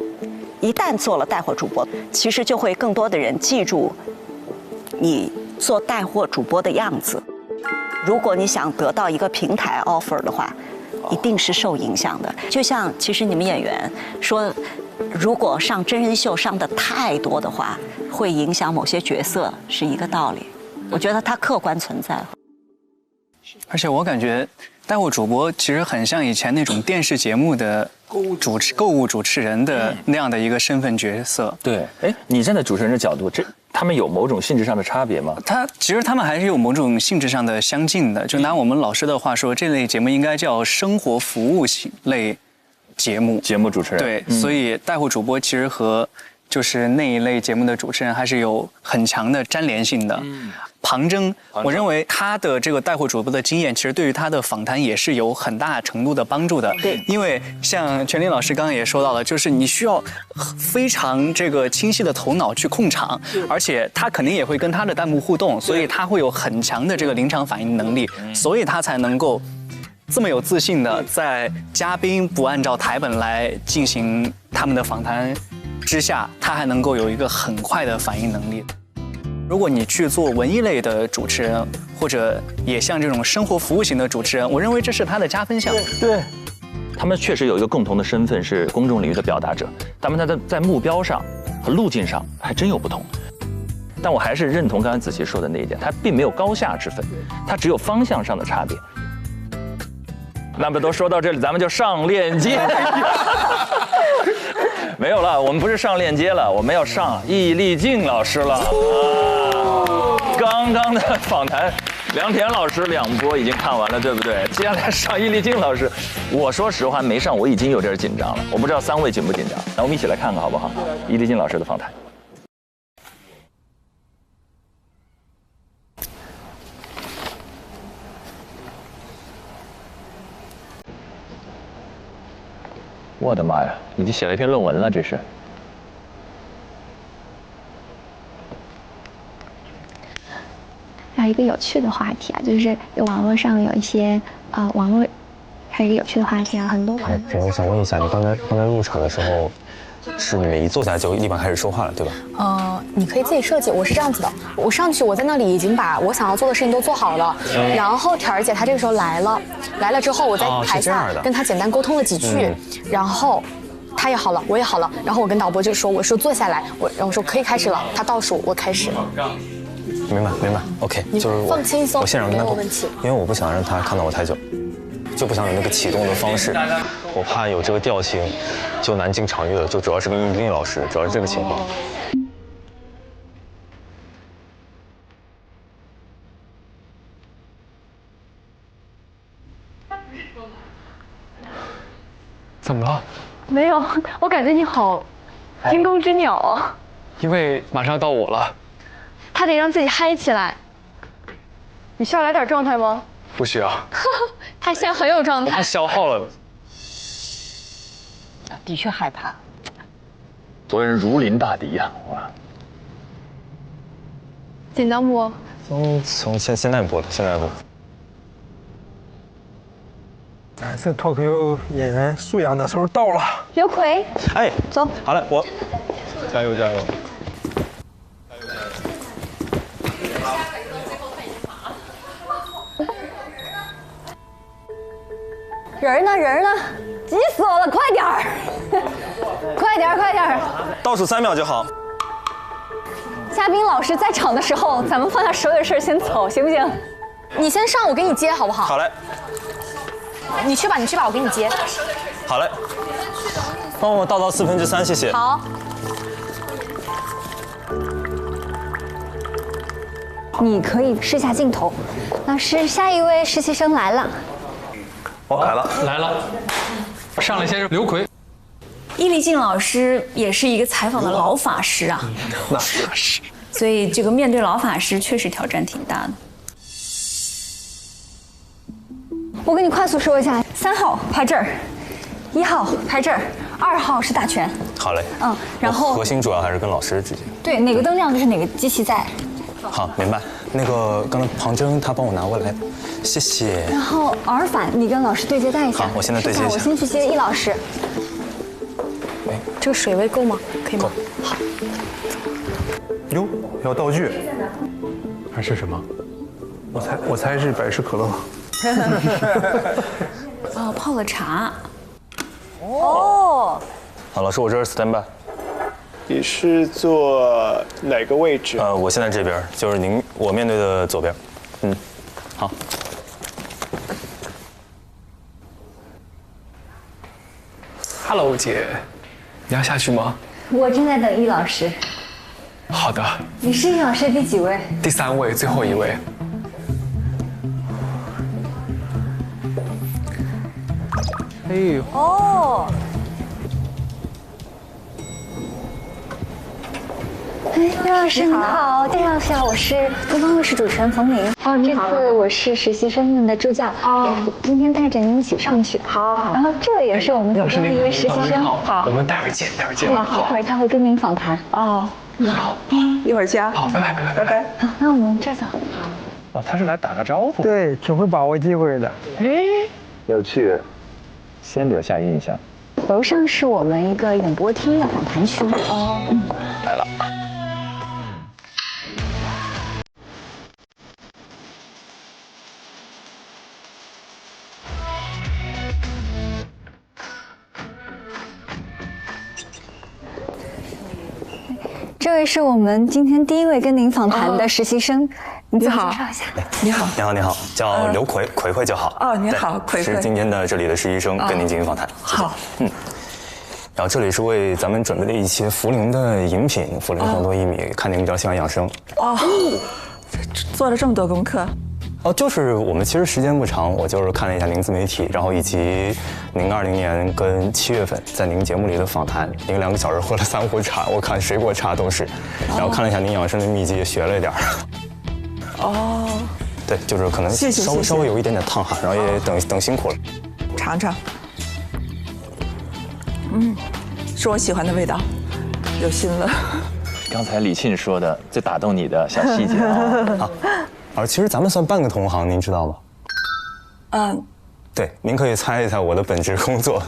一旦做了带货主播，其实就会更多的人记住你做带货主播的样子。如果你想得到一个平台 offer 的话，一定是受影响的。就像其实你们演员说，如果上真人秀上的太多的话，会影响某些角色，是一个道理。我觉得它客观存在。而且我感觉带货主播其实很像以前那种电视节目的购物主持人的那样的一个身份角色。对，哎，你站在主持人的角度，他们有某种性质上的差别吗？其实他们还是有某种性质上的相近的。就拿我们老师的话说，这类节目应该叫生活服务类节目主持人。对，所以带货主播其实和就是那一类节目的主持人还是有很强的粘连性的。庞征，我认为他的这个带货主播的经验，其实对于他的访谈也是有很大程度的帮助的。对，因为像全林老师刚刚也说到了，就是你需要非常这个清晰的头脑去控场，而且他肯定也会跟他的弹幕互动，所以他会有很强的这个临场反应能力，所以他才能够这么有自信的在嘉宾不按照台本来进行他们的访谈之下，他还能够有一个很快的反应能力。如果你去做文艺类的主持人，或者也像这种生活服务型的主持人，我认为这是他的加分项。对，他们确实有一个共同的身份是公众领域的表达者，他们在目标上和路径上还真有不同。但我还是认同刚才子琪说的那一点，它并没有高下之分，它只有方向上的差别。那么都说到这里，咱们就上链接。没有了，我们不是上链接了，我们要上易立竞老师了。刚刚的访谈，梁田老师2波已经看完了，对不对？接下来上易立竞老师，我说实话没上，我已经有点紧张了。我不知道3位紧不紧张，那我们一起来看看好不好？易立竞老师的访谈。我的妈呀，已经写了一篇论文了，这是。还有一个有趣的话题啊，就是网络上有一些网络还有一个有趣的话题啊，很多。我想问一下，你刚才入场的时候，是你们一坐下就立马开始说话了，对吧？你可以自己设计。我是这样子的，我上去，我在那里已经把我想要做的事情都做好了，然后挑儿姐她这个时候来了之后，我在台下跟她简单沟通了几句，然后她也好了，我也好了，然后我跟导播就说，我说坐下来，然后我说可以开始了，她倒数，我开始。明白 ，OK， 就是我放轻松，我现场跟他没有问题，因为我不想让他看到我太久，就不想有那个启动的方式，我怕有这个调性就难进场域了，就主要是跟易立竞老师，主要是这个情况。怎么了？没有，我感觉你好惊弓之鸟啊。因为马上到我了。他得让自己嗨起来。你需要来点状态吗？不需要。他现在很有状态。他消耗了。的确害怕。昨日如临大敌呀！哇。紧张不？从现在播的，现在播。这脱口秀演员素养的时候到了。刘奎，哎，走，好嘞，我加油加油。人呢？人呢？急死我了！快点儿，快点儿，快点儿！倒数3秒就好。嘉宾老师在场的时候，咱们放下手里的事先走，行不行？你先上，我给你接，好不好？好嘞。你去吧，你去吧，我给你接。好嘞。帮我倒到3/4，谢谢。好。你可以试下镜头。老师，下一位实习生来了。来了。上来先是刘奎。易立竞老师也是一个采访的老法师啊，那是。所以这个面对老法师确实挑战挺大的。我跟你快速说一下，3号拍这儿，1号拍这儿，2号是打拳。好嘞。然后核心主要还是跟老师之间。对，哪个灯亮就是哪个机器在。好，明白。那个刚才庞征他帮我拿过来，谢谢。然后耳返，你跟老师对接带一下。好，我现在对接一下。我先去接易老师。这个水位够吗？可以吗？好。哟，要道具。还是什么？我猜是百事可乐。哦，泡了茶。好，老师，我这是 stand by。你是坐哪个位置？我现在这边，就是我面对的左边。好。Hello， 姐，你要下去吗？我正在等易老师。好的。你是易老师第几位？第3位，最后一位。哎呦。哦。易老师你好，介绍一下，我是东方卫视主持人冯琳。这次我是实习生们的助教，今天带着您一起上去。好。然后这也是我们其中的一位实习生。好，我们待会儿见。一会儿他会跟您访谈。哦。好，一会儿见。好，拜拜。好，那我们这走。他是来打个招呼。对，挺会把握机会的。有趣，先留下印象。楼上是我们一个演播厅的访谈区。来了。这位是我们今天第1位跟您访谈的实习生，你自我介绍一下。你好，叫刘奎，奎就好。哦，你好，奎。是今天的这里的实习生，跟您进行访谈。好。然后这里是为咱们准备了一些茯苓的饮品，茯苓红多薏米，看您比较喜欢养生。做了这么多功课。就是我们其实时间不长，我就是看了一下您自媒体，然后以及您20年跟7月份在您节目里的访谈，您2个小时喝了3壶茶，我看水果茶都是，然后看了一下您养生的秘籍，也学了一点。对，就是可能稍微有一点烫哈，然后也等辛苦了。尝尝。是我喜欢的味道，有心了。刚才李沁说的最打动你的小细节其实咱们算半个同行，您知道吗？对，您可以猜一猜我的本职工作。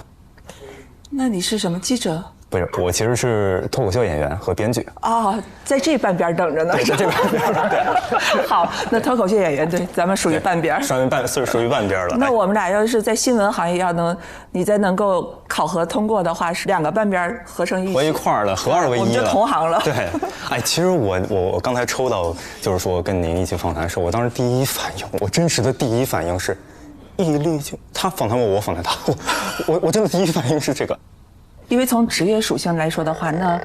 那你是什么记者？不是，我其实是脱口秀演员和编剧。在这半边等着呢。对，在这半边。对。好，那脱口秀演员对，咱们属于半边。属于半边了。那我们俩要是在新闻行业你再能够考核通过的话，是2个半边合成一起。合一块儿了，合2为1了。我们就同行了。对，其实我刚才抽到就是说跟您一起访谈的时候，我当时第一反应，我真实的第一反应是，易立竞他访谈我访谈他，我真的第一反应是这个。因为从职业属性来说的话，那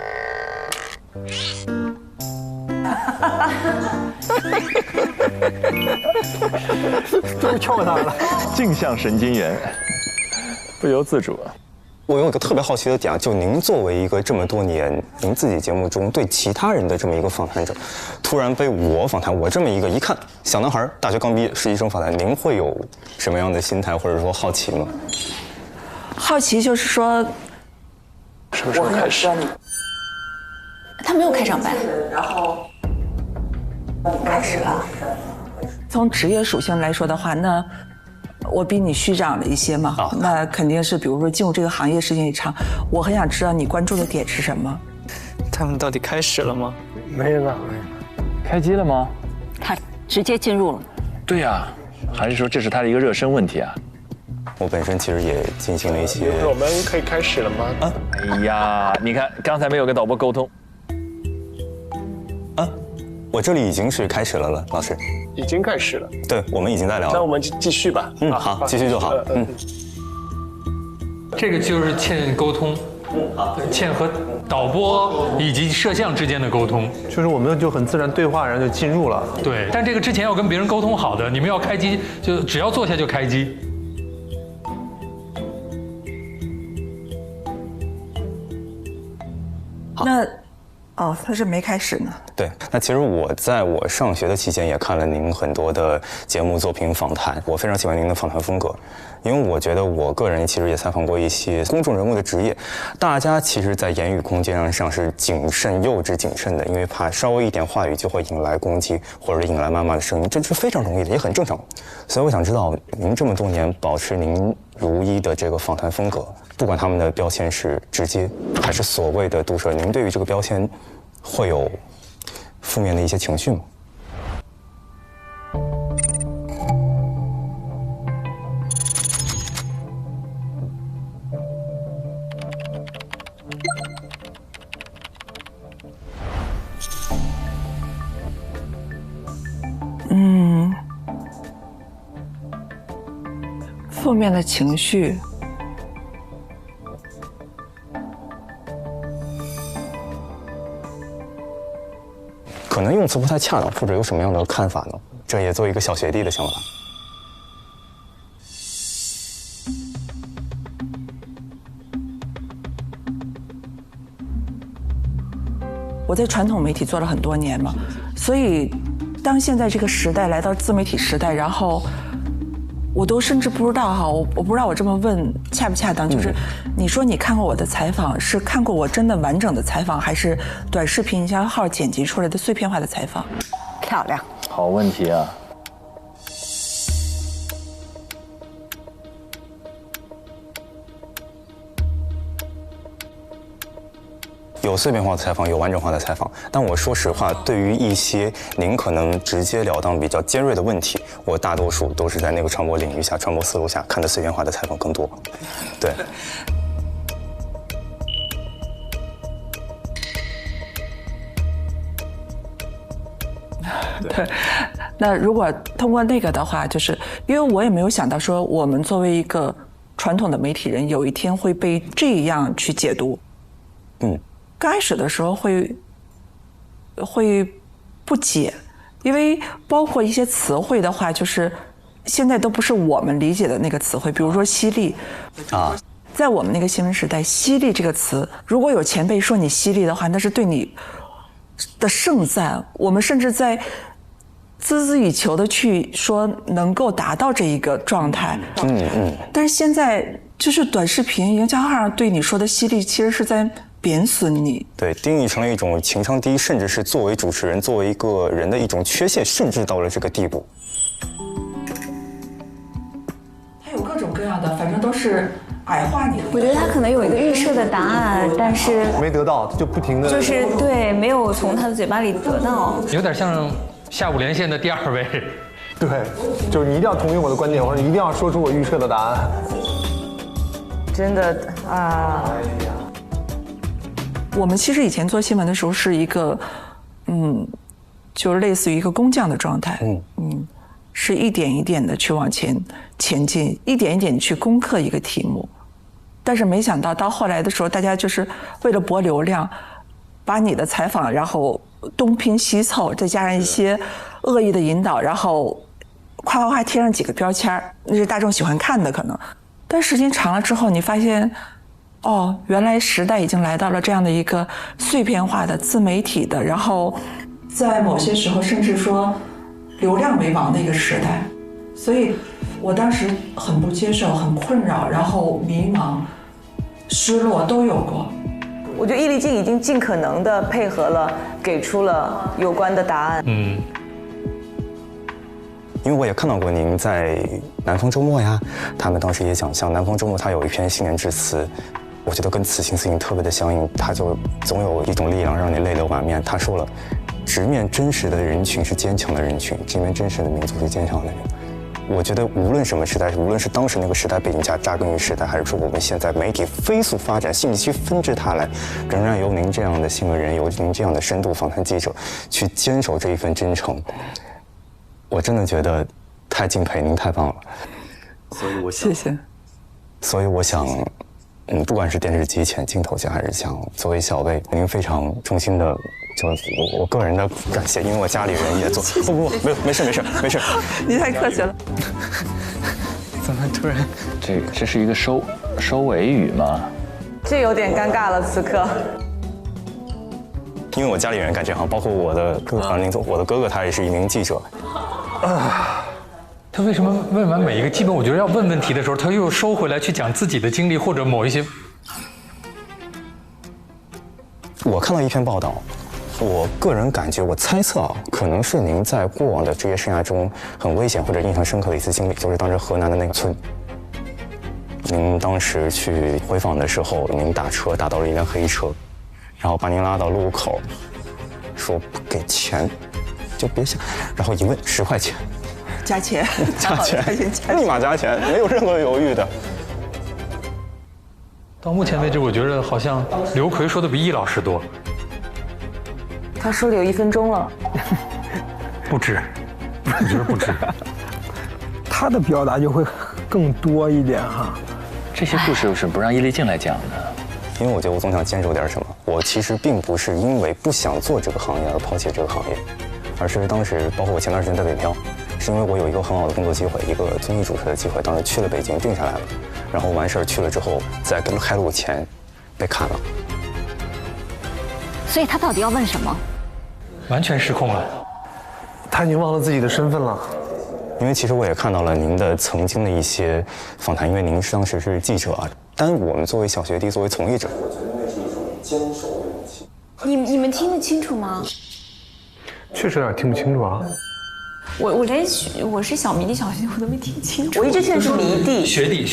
都戳他了，镜像神经元，不由自主。我有一个特别好奇的点，就您作为一个这么多年您自己节目中对其他人的这么一个访谈者，突然被我访谈，我这么一个一看小男孩，大学刚毕业，实习生访谈，您会有什么样的心态或者说好奇吗？好奇就是说。什么时候开始？他没有开场白，然后开始了。从职业属性来说的话，那我比你虚长了一些嘛，那肯定是，比如说进入这个行业时间也长，我很想知道你关注的点是什么。他们到底开始了吗？没了。开机了吗？他直接进入了。对呀，还是说这是他的一个热身问题啊？我本身其实也进行了一些。我们可以开始了吗？啊，哎呀，你看刚才没有跟导播沟通。啊，我这里已经是开始了，老师。已经开始了。对，我们已经在聊了。那我们继续吧。好，继续就好。这个就是欠沟通，欠和导播以及摄像之间的沟通，就是我们就很自然对话，然后就进入了。对，但这个之前要跟别人沟通好的，你们要开机就只要坐下就开机。那，哦，他是没开始呢。对，那其实我在我上学的期间也看了您很多的节目作品访谈，我非常喜欢您的访谈风格。因为我觉得我个人其实也采访过一些公众人物的职业，大家其实在言语空间上是谨慎、幼稚谨慎的，因为怕稍微一点话语就会引来攻击或者引来谩骂的声音，这是非常容易的，也很正常。所以我想知道，您这么多年保持您如一的这个访谈风格，不管他们的标签是直接还是所谓的毒舌，您对于这个标签会有负面的一些情绪吗？负面的情绪，可能用词不太恰当，或者有什么样的看法呢？这也做一个小学弟的想法。我在传统媒体做了很多年嘛，所以当现在这个时代来到自媒体时代，然后我都甚至不知道哈，我不知道我这么问恰不恰当，就是你说你看过我的采访，是看过我真的完整的采访，还是短视频营销号剪辑出来的碎片化的采访？漂亮，好问题啊。有碎片化的采访，有完整化的采访，但我说实话，对于一些您可能直截了当、比较尖锐的问题，我大多数都是在那个传播领域下、传播思路下看的碎片化的采访更多。对。对，那如果通过那个的话，就是因为我也没有想到说，我们作为一个传统的媒体人，有一天会被这样去解读。刚开始的时候会不解，因为包括一些词汇的话，就是现在都不是我们理解的那个词汇，比如说犀利啊，在我们那个新闻时代，犀利这个词，如果有前辈说你犀利的话，那是对你的盛赞，我们甚至在孜孜以求的去说能够达到这一个状态。但是现在就是短视频营销号上对你说的犀利，其实是在贬损你，对，定义成了一种情商低，甚至是作为主持人、作为一个人的一种缺陷，甚至到了这个地步。它有各种各样的，反正都是矮化你。我觉得他可能有一个预设的答案，但是没得到，就不停的，就是对，没有从他的嘴巴里得到。有点像下午连线的第二位。对，就是你一定要同意我的观点，或者一定要说出我预设的答案。真的啊。我们其实以前做新闻的时候是一个，就是类似于一个工匠的状态，是一点一点的去往前进，一点一点去攻克一个题目。但是没想到到后来的时候，大家就是为了博流量，把你的采访然后东拼西凑，再加上一些恶意的引导，然后夸夸夸贴上几个标签，那是大众喜欢看的可能。但时间长了之后，你发现。原来时代已经来到了这样的一个碎片化的自媒体的，然后在某些时候甚至说流量为王的一个时代，所以我当时很不接受，很困扰，然后迷茫、失落都有过。我觉得易立竞已经尽可能的配合了，给出了有关的答案。因为我也看到过您在南方周末呀，他们当时也讲，像南方周末他有一篇新年致辞。我觉得跟此情此景特别的相应，他就总有一种力量让你泪流满面。他说了，直面真实的人群是坚强的人群，直面真实的民族是坚强的人。我觉得无论什么时代，无论是当时那个时代背景下扎根于时代，还是说我们现在媒体飞速发展，信息纷至沓来，仍然由您这样的新闻人，由您这样的深度访谈记者去坚守这一份真诚，我真的觉得太敬佩您，太棒了。所以我想，谢谢。所以我想，不管是电视机前、镜头前，还是想作为小魏，您非常衷心的，就我个人的感谢，因为我家里人也做。不，没有，没事。你太客气了。怎么突然？这是一个收尾语吗？这有点尴尬了，此刻。因为我家里人干这行，包括我的哥哥，他也是一名记者。他为什么问完每一个基本我觉得要问问题的时候，他又收回来去讲自己的经历或者某一些？我看到一篇报道，我个人感觉，我猜测啊，可能是您在过往的职业生涯中很危险或者印象深刻的一次经历，就是当时河南的那个村。您当时去回访的时候，您打车打到了一辆黑车，然后把您拉到路口，说不给钱就别想，然后一问10块钱。加钱，立马加钱，没有任何犹豫的。到目前为止，我觉得好像刘奎说的比易老师多。他说了有1分钟了，不止，我觉得不止。他的表达就会更多一点哈。这些故事是不让伊丽静来讲的，因为我觉得我总想坚守点什么。我其实并不是因为不想做这个行业而抛弃这个行业，而是当时包括我前段时间在北漂。是因为我有一个很好的工作机会，一个综艺主持的机会，当时去了北京，定下来了，然后完事儿去了之后，在跟开录前被砍了。所以他到底要问什么？完全失控了，他已经忘了自己的身份了。因为其实我也看到了您的曾经的一些访谈，因为您当时是记者啊，但我们作为小学弟，作为从业者，我觉得那是一种坚守的勇气。你们听得清楚吗？确实有点听不清楚啊。我是小迷弟小学弟，我都没听清楚。我一直听的是迷弟、学弟。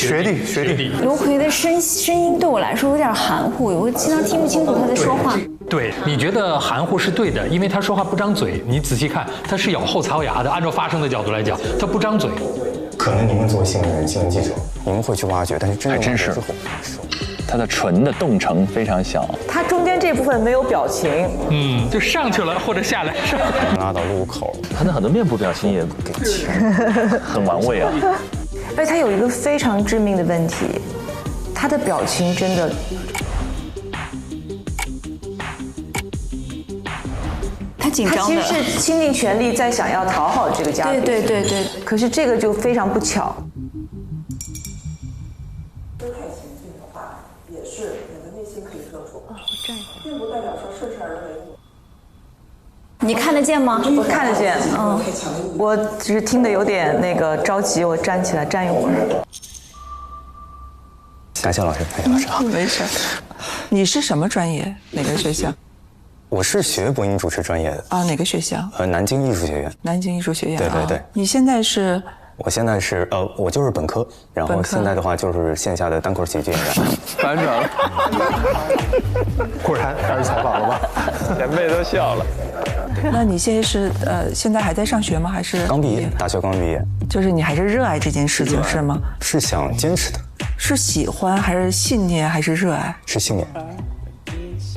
刘奎的声音对我来说有点含糊，我经常听不清楚他在说话。对，你觉得含糊是对的，因为他说话不张嘴。你仔细看，他是咬后槽牙的。按照发声的角度来讲，他不张嘴。可能你们作为新闻人、新闻记者，你们会去挖掘，但是真正挖掘之后，他的唇的动程非常小，他中间这部分没有表情，就上去了或者下来，拉到路口，他的很多面部表情也很玩味啊。而且他有一个非常致命的问题，他的表情真的，他紧张的，他其实是倾尽全力在想要讨好这个嘉宾，对。可是这个就非常不巧。并不代表说顺势而为。你看得见吗？我看得见，我只是听得有点那个着急，我站起来站一会儿。感谢老师，好，没事。你是什么专业？哪个学校？我是学播音主持专业的。啊，哪个学校？南京艺术学院。南京艺术学院。对。你现在是？我现在是我就是本科，然后现在的话就是线下的单口喜剧演员。反转了，果然开始采访了吧？前辈都笑了。那你现在是现在还在上学吗？还是刚毕业？大学刚毕业。就是你还是热爱这件事情是吗？是想坚持的。是喜欢还是信念还是热爱？是信念。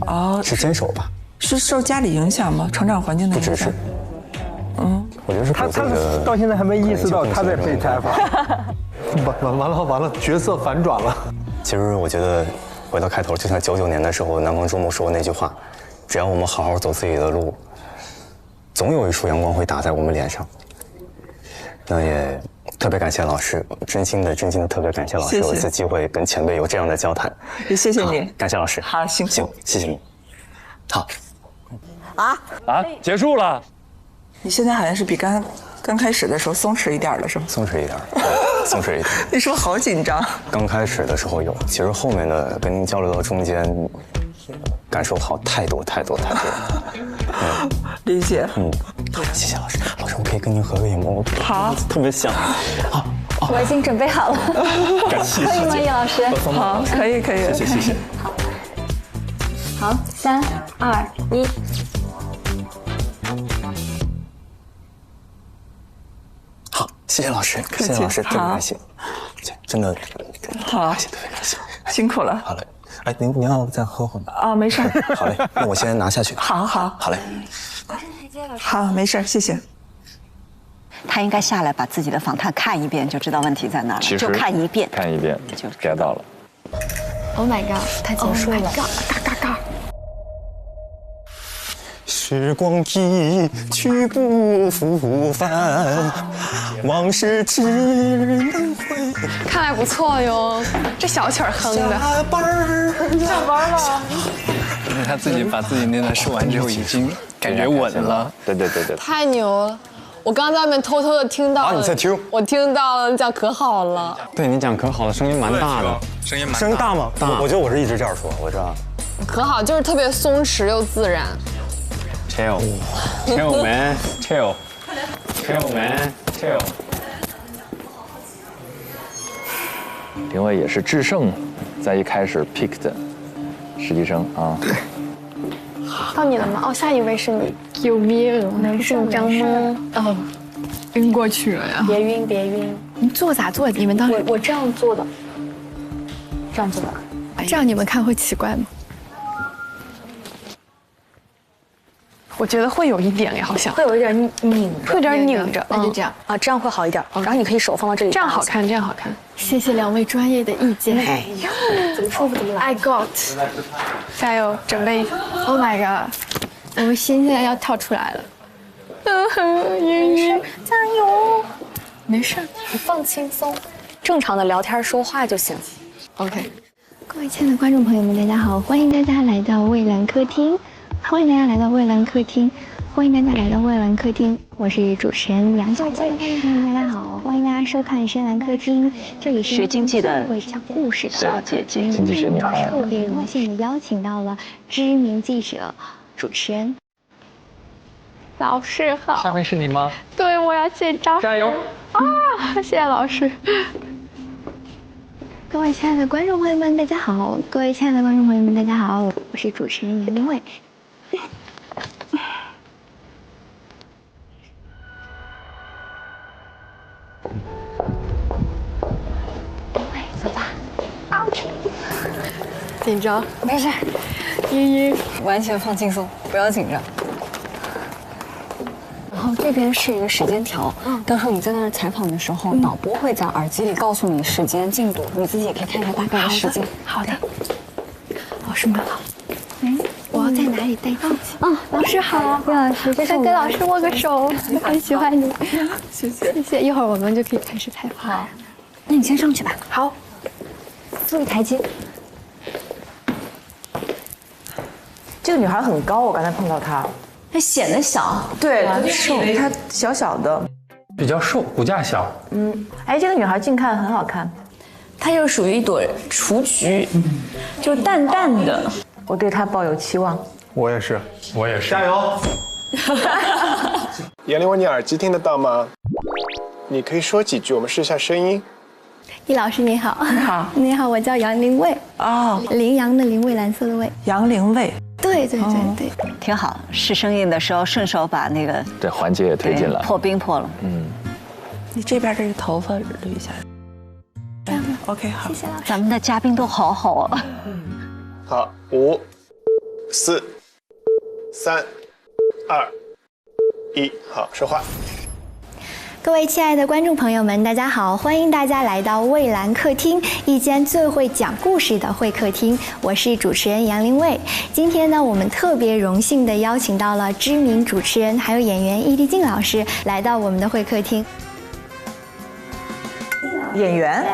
哦。是坚守吧？是受家里影响吗？成长环境的影响？不只是。我觉得是他到现在还没意识到他在被采访。完了，角色反转了。其实我觉得回到开头，就像99年的时候南方周末说的那句话，只要我们好好走自己的路，总有一束阳光会打在我们脸上。那也特别感谢老师，真心的特别感谢老师，有一次机会跟前辈有这样的交谈。也谢谢你，感谢老师。好，辛苦，谢谢你。好。结束了。你现在好像是比刚开始的时候松弛一点了，是吗？松弛一点。你是不是好紧张？刚开始的时候有，其实后面的跟您交流到中间，感受好太多。理解。谢谢老师。老师，我可以跟您合个影吗？好，特别想。好，我已经准备好了。可以吗，叶老师？好，可以。谢谢。好，3、2、1。谢谢老师，谢谢老师，特别感谢，真的，好，特别感谢，辛苦了。好嘞，哎，您要再喝会吗？啊，没事。好嘞，那我先拿下去。好。好嘞。好，没事，谢谢。他应该下来把自己的访谈看一遍，就知道问题在哪了。就看一遍就 get 到了。Oh my god， 他结束了。嘎。时光一去不复返，往事只能回。看来不错哟，这小曲儿哼的。下班了。因为他自己把自己那段说完之后，已经感觉稳了。对。太牛了！我刚刚在外面偷偷的听到了。你在听？我听到了，你讲可好了。对你讲可好了，声音蛮大的。声音大吗？大。我觉得我是一直这样说，我知道。可好，就是特别松弛又自然。Chill man, chill man, chill。林蔚也是智胜，在一开始 pick 的实习生啊。到你了吗？哦，下一位是你。救命！能紧张吗？哦，晕过去了呀。别晕。你坐咋坐？你们当时我这样坐的，这样坐的。这样你们看会奇怪吗？我觉得会有一点哎，好像会有一点拧着，会有点拧着，那就这样啊，这样会好一点。然后你可以手放到这里，这样好看，这样好看。谢谢2位专业的意见。哎呀，怎么舒服怎么来。I got， 加油，准备。Oh my god， 我们心现在要跳出来了。没事，加油。没事，你放轻松，正常的聊天说话就行。OK。各位亲爱的观众朋友们，大家好，欢迎大家来到蔚蓝客厅。欢迎大家来到蔚蓝客厅，我是主持人杨小慧。大家好，欢迎大家收看深蓝客厅，这里是学经济的会讲故事的小姐姐。经济学你好。特别荣幸的邀请到了知名记者、主持人。老师好。下面是你吗？对，我要写招。加油！啊，谢谢老师。各位亲爱的观众朋友们，大家好！各位亲爱的观众朋友们，大家好！我是主持人杨林蔚。走吧。紧张？没事。依依，完全放轻松，不要紧张。然后这边是一个时间条，到时候你在那儿采访的时候，导播会在耳机里告诉你时间进度，你自己也可以看一下大概的时间。好的。老师们好。我要在哪里待机？老师好，李老师，再跟老师握个手，很喜欢你，谢谢。一会儿我们就可以开始采访。好，那你先上去吧。好，坐一台阶。这个女孩很高，我刚才碰到她，她显得小，对，她小小的，比较瘦，骨架小。哎，这个女孩近看很好看，她就属于一朵雏菊，就淡淡的。我对她抱有期望。我也是，加油！杨林蔚，你耳机听得到吗？你可以说几句，我们试一下声音。易老师你好。你好。你好，我叫杨林蔚。哦。羚羊的羚，蔚蓝色的蔚。杨林蔚。对，挺好。试声音的时候顺手把那个对环节也推进了，破冰破了。你这边这个头发捋一下。这样 OK 好。谢谢老师。咱们的嘉宾都好好啊。好，5、4、3、2、1，好，说话。各位亲爱的观众朋友们，大家好！欢迎大家来到蔚蓝客厅，一间最会讲故事的会客厅。我是主持人杨林蔚。今天呢，我们特别荣幸的邀请到了知名主持人还有演员易立竞老师来到我们的会客厅。演员？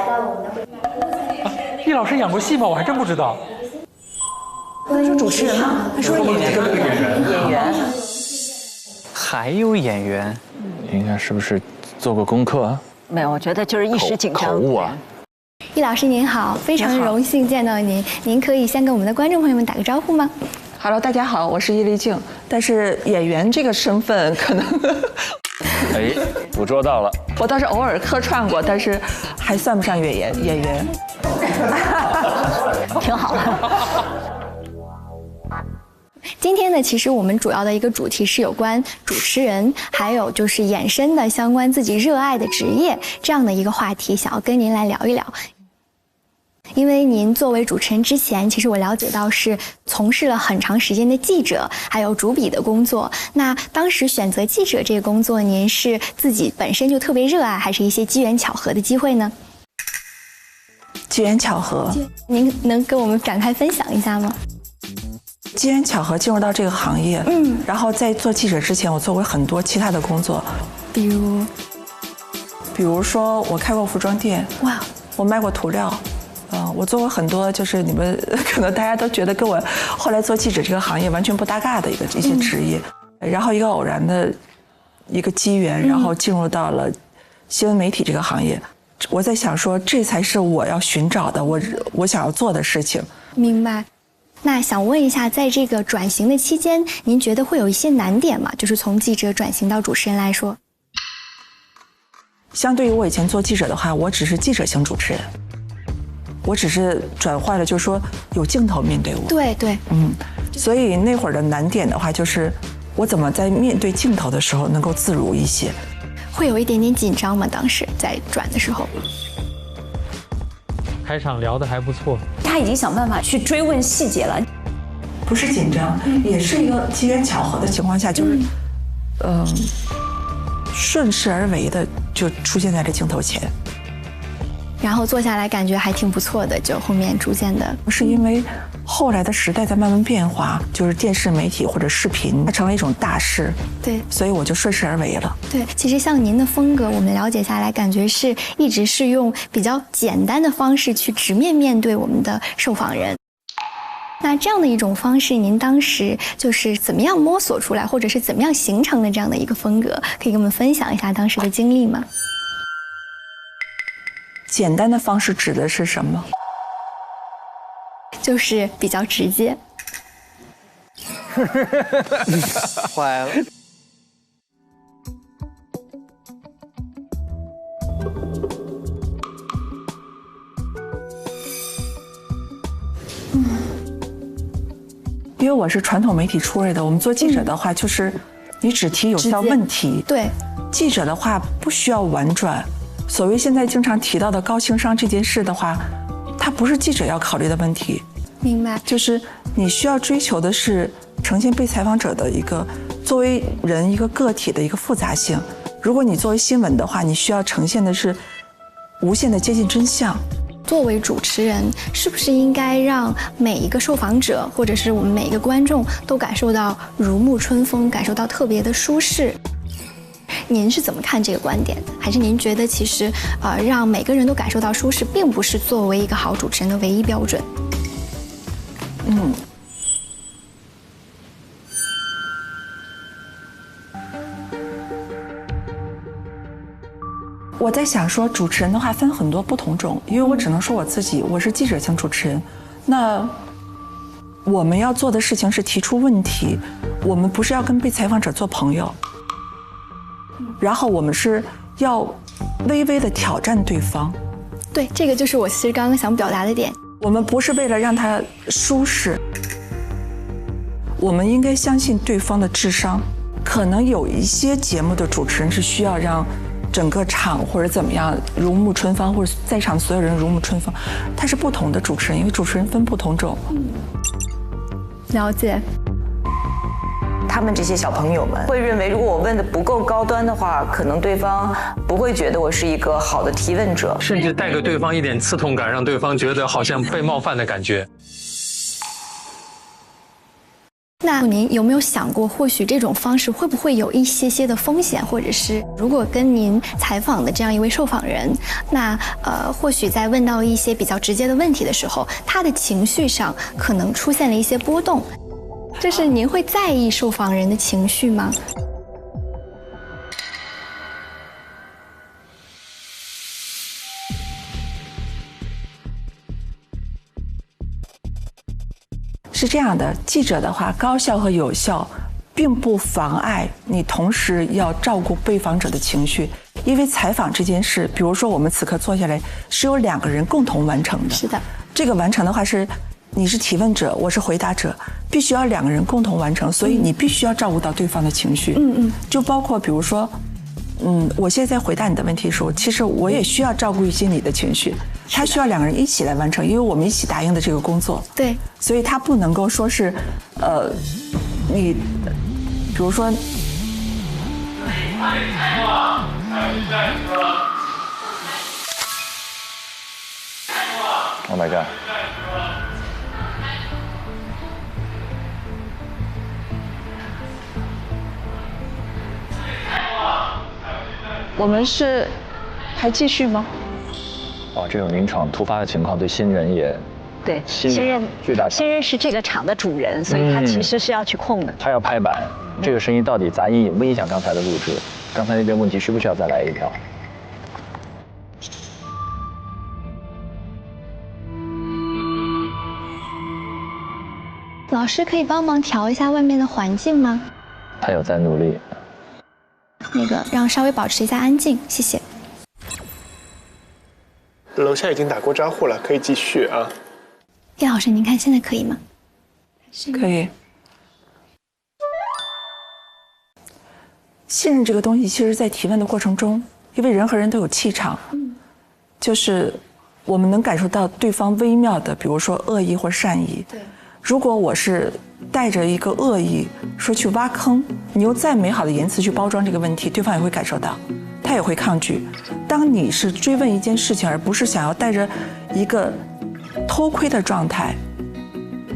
易老师演过戏吗？我还真不知道。他说主持人吗？他说演员。还有演员？应该是不是做过功课啊？没有，我觉得就是一时紧张。口误啊！易老师您好，非常荣幸见到您。您可以先跟我们的观众朋友们打个招呼吗 ？Hello， 大家好，我是易立竞，但是演员这个身份可能哎，捕捉到了。我倒是偶尔客串过，但是还算不上演员。挺好。今天呢，其实我们主要的一个主题是有关主持人，还有就是衍生的相关自己热爱的职业这样的一个话题，想要跟您来聊一聊。因为您作为主持人之前，其实我了解到是从事了很长时间的记者，还有主笔的工作。那当时选择记者这个工作，您是自己本身就特别热爱，还是一些机缘巧合的机会呢？机缘巧合，您能跟我们展开分享一下吗？机缘巧合进入到这个行业，然后在做记者之前，我做过很多其他的工作，比如说我开过服装店，哇，我卖过涂料，我做过很多，就是你们可能大家都觉得跟我后来做记者这个行业完全不搭嘎的一些职业，然后一个偶然的一个机缘，然后进入到了新闻媒体这个行业。我在想说，这才是我要寻找的，我想要做的事情。明白。那想问一下，在这个转型的期间，您觉得会有一些难点吗？就是从记者转型到主持人来说。相对于我以前做记者的话，我只是记者型主持人，我只是转换了，就是说有镜头面对我。对，所以那会儿的难点的话，就是我怎么在面对镜头的时候能够自如一些。会有一点点紧张吗？当时在转的时候。开场聊得还不错，他已经想办法去追问细节了，不是紧张，也是一个机缘巧合的情况下，就是顺势而为的就出现在这镜头前，然后坐下来感觉还挺不错的，就后面逐渐的。是因为后来的时代在慢慢变化，就是电视媒体或者视频它成为一种大势，对，所以我就顺势而为了。对，其实像您的风格，我们了解下来，感觉是一直是用比较简单的方式去直面对我们的受访人。那这样的一种方式，您当时就是怎么样摸索出来，或者是怎么样形成的这样的一个风格，可以跟我们分享一下当时的经历吗？简单的方式指的是什么？就是比较直接。坏了。因为我是传统媒体出来的，我们做记者的话，就是你只提有效问题。对，记者的话不需要婉转。所谓现在经常提到的高情商这件事的话，它不是记者要考虑的问题。明白。就是你需要追求的是呈现被采访者的一个作为人一个个体的一个复杂性。如果你作为新闻的话，你需要呈现的是无限的接近真相。作为主持人，是不是应该让每一个受访者，或者是我们每一个观众都感受到如沐春风，感受到特别的舒适？您是怎么看这个观点的？还是您觉得其实让每个人都感受到舒适，并不是作为一个好主持人的唯一标准？我在想说，主持人的话分很多不同种，因为我只能说我自己，我是记者型主持人。那我们要做的事情是提出问题，我们不是要跟被采访者做朋友，然后我们是要微微的挑战对方。对，这个就是我其实刚刚想表达的点。我们不是为了让他舒适，我们应该相信对方的智商。可能有一些节目的主持人是需要让整个场或者怎么样如沐春风，或者在场所有人如沐春风，他是不同的主持人，因为主持人分不同种。了解。他们这些小朋友们会认为，如果我问的不够高端的话，可能对方不会觉得我是一个好的提问者，甚至带给对方一点刺痛感，让对方觉得好像被冒犯的感觉。那您有没有想过，或许这种方式会不会有一些的风险，或者是如果跟您采访的这样一位受访人，那或许在问到一些比较直接的问题的时候，他的情绪上可能出现了一些波动，就是您会在意受访人的情绪吗？是这样的，记者的话，高效和有效，并不妨碍你同时要照顾被访者的情绪，因为采访这件事，比如说我们此刻坐下来，是由两个人共同完成的。是的，这个完成的话是，你是提问者，我是回答者，必须要2个人共同完成，所以你必须要照顾到对方的情绪。就包括比如说，我现在在回答你的问题的时候，其实我也需要照顾一些你的情绪，他需要2个人一起来完成，因为我们一起答应的这个工作。对，所以他不能够说是，你，比如说。Oh my god！ 我们是还继续吗？哦，这种临场突发的情况对新人也对，新人是这个场的主人，所以他其实是要去控的。他要拍板，这个声音到底杂音影不影响刚才的录制？刚才那边问题需不需要再来一条？老师可以帮忙调一下外面的环境吗？他有在努力。那个让稍微保持一下安静，谢谢。楼下已经打过招呼了，可以继续啊。叶老师，您看现在可以吗？可以。信任这个东西，其实在提问的过程中，因为人和人都有气场，就是我们能感受到对方微妙的，比如说恶意或善意。对。如果我是带着一个恶意说去挖坑，你用再美好的言辞去包装这个问题，对方也会感受到，他也会抗拒。当你是追问一件事情，而不是想要带着一个偷窥的状态，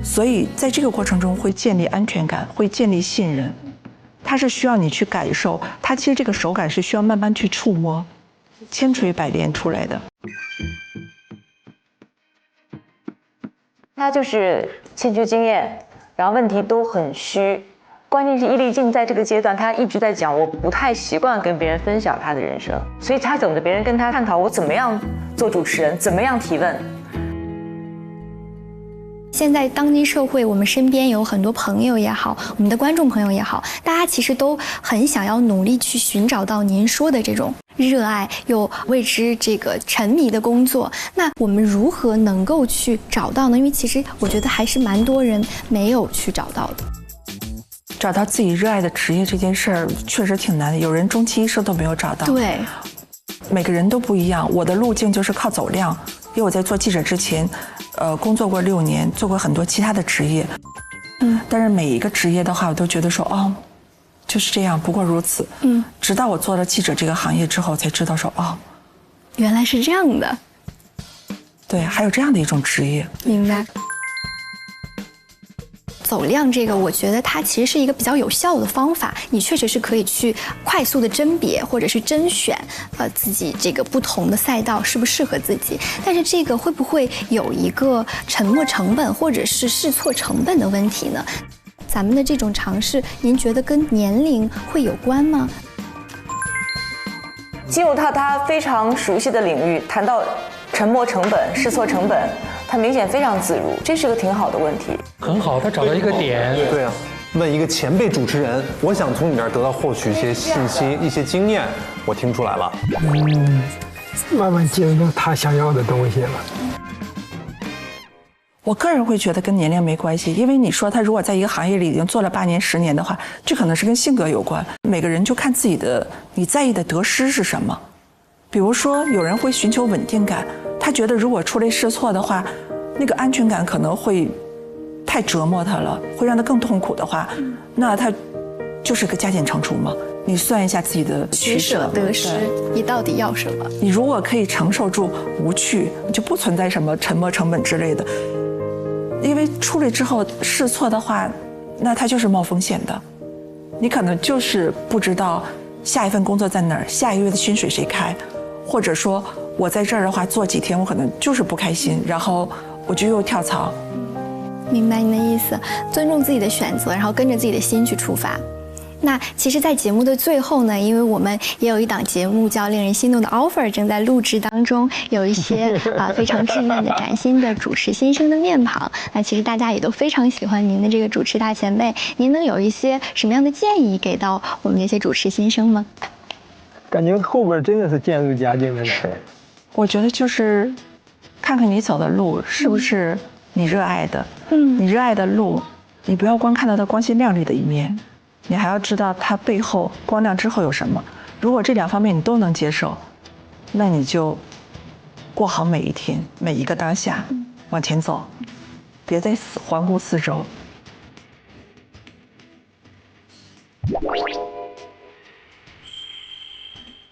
所以在这个过程中会建立安全感，会建立信任。它是需要你去感受，它其实这个手感是需要慢慢去触摸，千锤百炼出来的。他就是欠缺经验，然后问题都很虚。关键是伊丽静在这个阶段，他一直在讲，我不太习惯跟别人分享他的人生，所以他等着别人跟他探讨我怎么样做主持人，怎么样提问。现在当今社会，我们身边有很多朋友也好，我们的观众朋友也好，大家其实都很想要努力去寻找到您说的这种热爱又为之这个沉迷的工作。那我们如何能够去找到呢？因为其实我觉得还是蛮多人没有去找到的。找到自己热爱的职业这件事儿确实挺难的，有人终其一生都没有找到。对，每个人都不一样。我的路径就是靠走量，因为我在做记者之前，工作过6年，做过很多其他的职业。但是每一个职业的话，我都觉得说，哦，就是这样，不过如此。直到我做了记者这个行业之后，才知道说，哦，原来是这样的。对，还有这样的一种职业。明白。走量这个，我觉得它其实是一个比较有效的方法，你确实是可以去快速的甄别或者是甄选，自己这个不同的赛道适不适合自己。但是这个会不会有一个沉没成本或者是试错成本的问题呢？咱们的这种尝试，您觉得跟年龄会有关吗？进入到他非常熟悉的领域，谈到沉没成本、试错成本，他明显非常自如，这是个挺好的问题。很好，他找到一个点。对啊，问一个前辈主持人，我想从你那儿得到获取一些信息、一些经验，我听出来了。慢慢进入到他想要的东西了。我个人会觉得跟年龄没关系，因为你说他如果在一个行业里已经做了8年、10年的话，这可能是跟性格有关。每个人就看自己的，你在意的得失是什么。比如说，有人会寻求稳定感，他觉得如果出类试错的话，那个安全感可能会太折磨他了，会让他更痛苦的话，那他就是个加减乘除嘛。你算一下自己的取舍得失，你到底要什么？你如果可以承受住无趣，就不存在什么沉没成本之类的。因为出来之后试错的话，那它就是冒风险的，你可能就是不知道下一份工作在哪儿，下一个月的薪水谁开，或者说我在这儿的话做几天，我可能就是不开心，然后我就又跳槽。明白您的意思，尊重自己的选择，然后跟着自己的心去出发。那其实，在节目的最后呢，因为我们也有一档节目叫《令人心动的 offer》正在录制当中，有一些非常稚嫩的、崭新的主持新生的面庞。那其实大家也都非常喜欢您的这个主持大前辈，您能有一些什么样的建议给到我们这些主持新生吗？感觉后边真的是渐入佳境的人。我觉得就是看看你走的路是不是你热爱的，你热爱的路你不要光看到它光鲜亮丽的一面，你还要知道它背后光亮之后有什么。如果这2方面你都能接受，那你就过好每一天，每一个当下，往前走，别再环顾四周。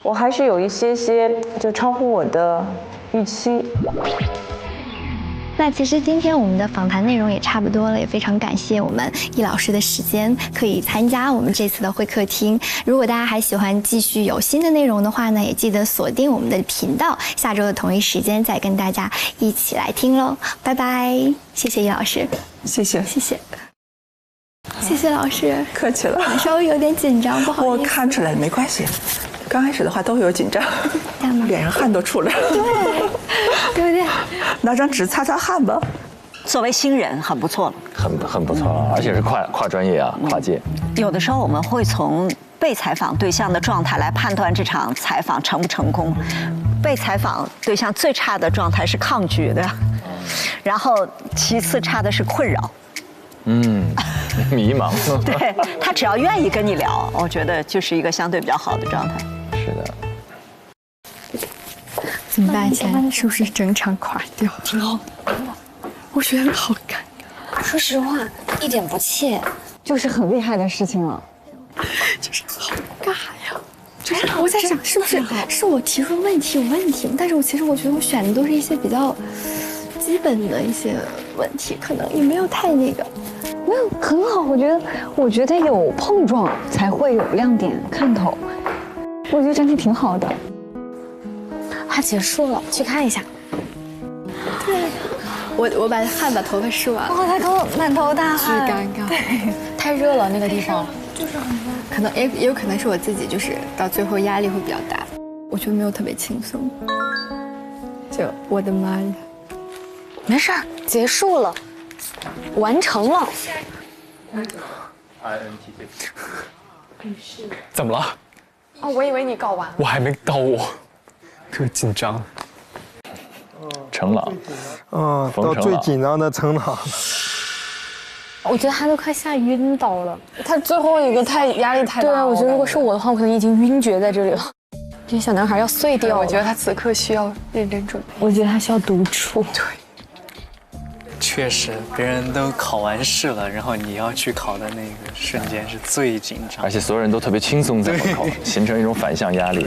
我还是有一些就超乎我的预期。那其实今天我们的访谈内容也差不多了，也非常感谢我们易老师的时间可以参加我们这次的会客厅。如果大家还喜欢继续有新的内容的话呢，也记得锁定我们的频道，下周的同一时间再跟大家一起来听喽。拜拜，谢谢易老师，谢谢，谢谢。谢谢老师，客气了。稍微有点紧张，不好意思。我看出来了，没关系。刚开始的话都会有紧张，脸上汗都出来了。对，有点。拿张纸擦擦汗吧。作为新人很不错了，很不错啊，而且是跨专业啊，跨界。有的时候我们会从被采访对象的状态来判断这场采访成不成功。被采访对象最差的状态是抗拒的，然后其次差的是困扰。迷茫。对，他只要愿意跟你聊，我觉得就是一个相对比较好的状态。是的。怎么办？现在是不是整场垮掉？我觉得好尴尬。说实话，一点不怯，就是很厉害的事情了。就是好尬呀！就是我在想，是不是是我提出问题有问题？但是我觉得我选的都是一些比较基本的一些问题，可能也没有太那个。没有很好，我觉得有碰撞才会有亮点看头，我觉得整体挺好的。它结束了，去看一下。对，我把头发梳完了。他满头大汗，巨尴尬。对，太热了那个地方，就是很热。可能也有可能是我自己，就是到最后压力会比较大。我觉得没有特别轻松。就我的妈呀！没事儿，结束了。完成了。怎么了？哦，我以为你搞完了。我还没到我，特别紧张。程朗，到最紧张的程朗。我觉得他都快吓晕倒了。他最后一个压力太大了。对啊，我觉得如果是我的话，我可能已经晕厥在这里了。这小男孩要碎掉了。我觉得他此刻需要认真准备。我觉得他需要独处。对。确实，别人都考完试了，然后你要去考的那个瞬间是最紧张，而且所有人都特别轻松在门口，形成一种反向压力。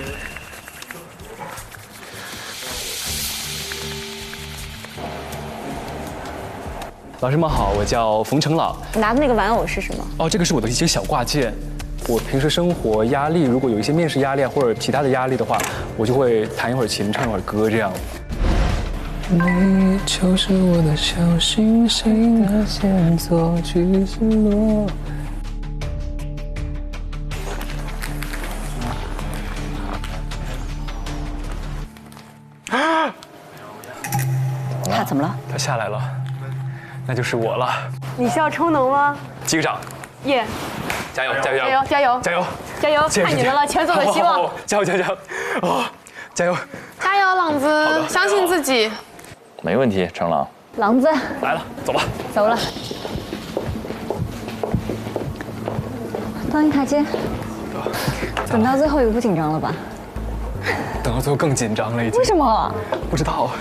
老师们好，我叫冯程朗。拿的那个玩偶是什么？哦，这个是我的一些小挂件。我平时生活压力，如果有一些面试压力或者其他的压力的话，我就会弹一会儿琴，唱一会儿歌这样。你就是我的小星星，那先做去日落。他怎么了？他下来了，那就是我了。你是要充能吗？击个掌。耶！加油！加油！加油！加油！加油！加油！看你们了，全组的希望！加油！加油！哦，加油！加油，朗子，相信自己。没问题，程朗。狼子来了，走吧。走了。放一台阶。等到最后一个不紧张了吧？等到最后更紧张了，已经。为什么？不知道。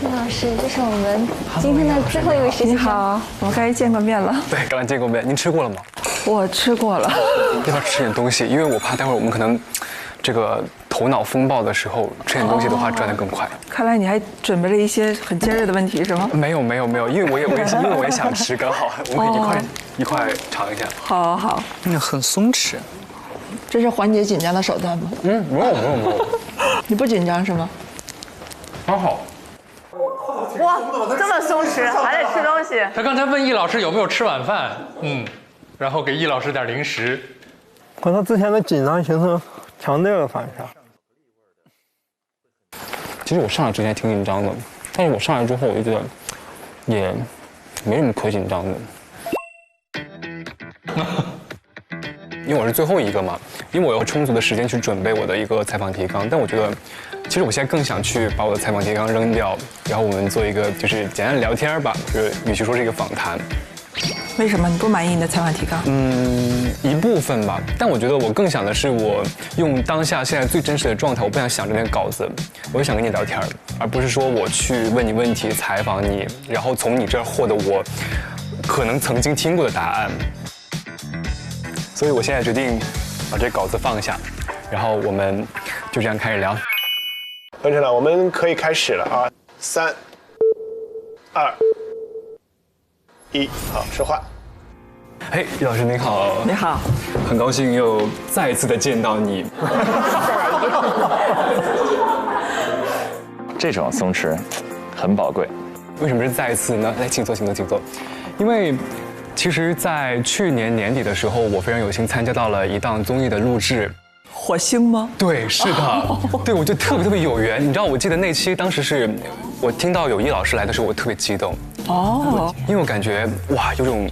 叶老师，这是我们今天的最后一位实习生。你好，我们刚才见过面了。对，刚才见过面。您吃过了吗？我吃过了。要不要吃点东西？因为我怕待会儿我们可能这个头脑风暴的时候吃点东西的话转得更快。看来你还准备了一些很尖锐的问题是吗？没有，因为我也想吃，刚好我们一块尝一下。好，很松弛。这是缓解紧张的手段吗？没有。你不紧张是吗？刚好。哇，这么松弛，还得吃东西。他刚才问易老师有没有吃晚饭，然后给易老师点零食。和他之前的紧张形成强烈的反差。其实我上来之前挺紧张的，但是我上来之后我就觉得也没什么可紧张的。因为我是最后一个嘛，因为我有充足的时间去准备我的一个采访提纲，但我觉得其实我现在更想去把我的采访提纲扔掉，然后我们做一个就是简单的聊天吧，就是与其说是一个访谈。为什么你不满意你的采访提纲？一部分吧，但我觉得我更想的是我用当下现在最真实的状态，我不想想着那个稿子，我就想跟你聊天，而不是说我去问你问题、采访你，然后从你这儿获得我可能曾经听过的答案。所以我现在决定把这稿子放下，然后我们就这样开始聊。完成了，我们可以开始了啊！3、2、1，好，说话。嘿，易老师您好。你好。很高兴又再一次的见到你。这种松弛很宝贵。为什么是再一次呢？来，请坐，请坐，请坐。因为其实，在去年年底的时候，我非常有幸参加到了一档综艺的录制。火星吗？对，是的，对，我就特别有缘。你知道，我记得那期当时是我听到有易老师来的时候，我特别激动。哦，因为我感觉哇，有种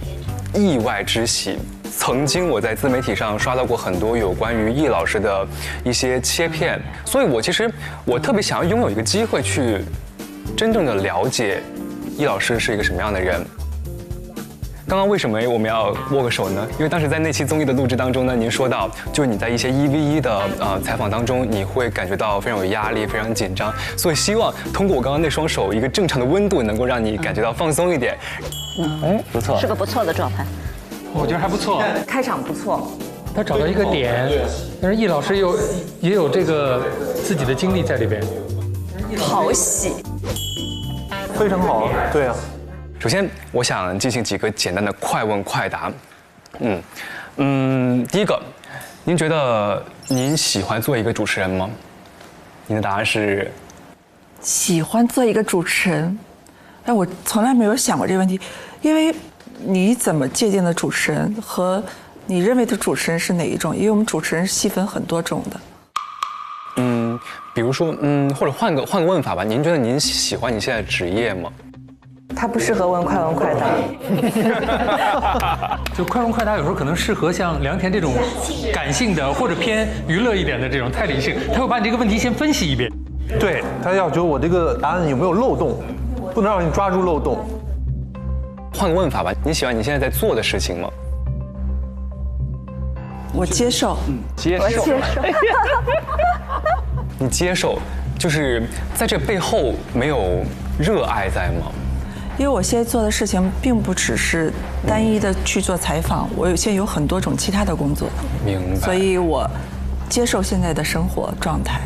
意外之喜。曾经我在自媒体上刷到过很多有关于易老师的一些切片，所以我特别想要拥有一个机会去真正的了解易老师是一个什么样的人。刚刚为什么我们要握个手呢？因为当时在那期综艺的录制当中呢，您说到，就是你在一些1v1的采访当中，你会感觉到非常有压力，非常紧张，所以希望通过我刚刚那双手一个正常的温度，能够让你感觉到放松一点。不错，是个不错的状态。我觉得还不错，开场不错。他找到一个点，但是易老师也有这个自己的经历在里边，讨喜，非常好，对啊。首先，我想进行几个简单的快问快答。第一个，您觉得您喜欢做一个主持人吗？您的答案是喜欢做一个主持人。哎，我从来没有想过这个问题，因为你怎么界定的主持人和你认为的主持人是哪一种？因为我们主持人细分很多种的。比如说，或者换个问法吧，您觉得您喜欢你现在的职业吗？他不适合问快问快答。就快问快答有时候可能适合像梁田这种感性的或者偏娱乐一点的这种太理性，他会把你这个问题先分析一遍。对，他要求我这个答案有没有漏洞，不能让你抓住漏洞。换个问法吧，你喜欢你现在在做的事情吗？我接受。接受。你接受，就是在这背后没有热爱在吗？因为我现在做的事情并不只是单一的去做采访，我现在有很多种其他的工作。明白。所以我接受现在的生活状态。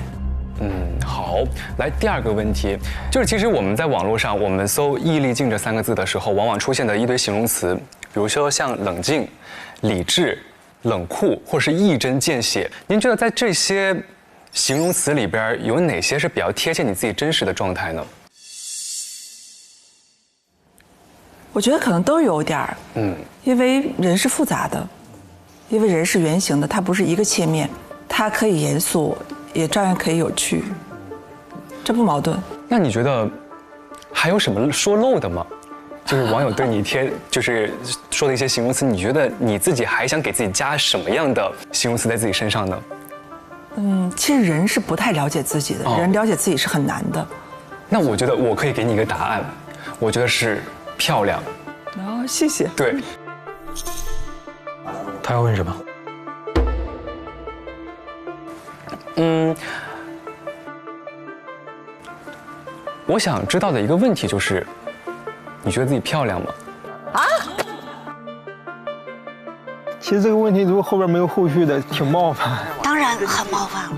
好，来第二个问题，就是其实我们在网络上，我们搜“易立竞”这3个字的时候，往往出现的一堆形容词，比如说像冷静、理智、冷酷，或是一针见血。您觉得在这些形容词里边，有哪些是比较贴切你自己真实的状态呢？我觉得可能都有点儿，因为人是复杂的，因为人是圆形的，它不是一个切面，它可以严肃，也照样可以有趣，这不矛盾。那你觉得还有什么说漏的吗？就是网友对你就是说的一些形容词，你觉得你自己还想给自己加什么样的形容词在自己身上呢？其实人是不太了解自己的，人了解自己是很难的。那我觉得我可以给你一个答案，我觉得是漂亮。谢谢。对。他要问什么？我想知道的一个问题就是，你觉得自己漂亮吗？其实这个问题如果后边没有后续的，挺冒犯。当然很冒犯了。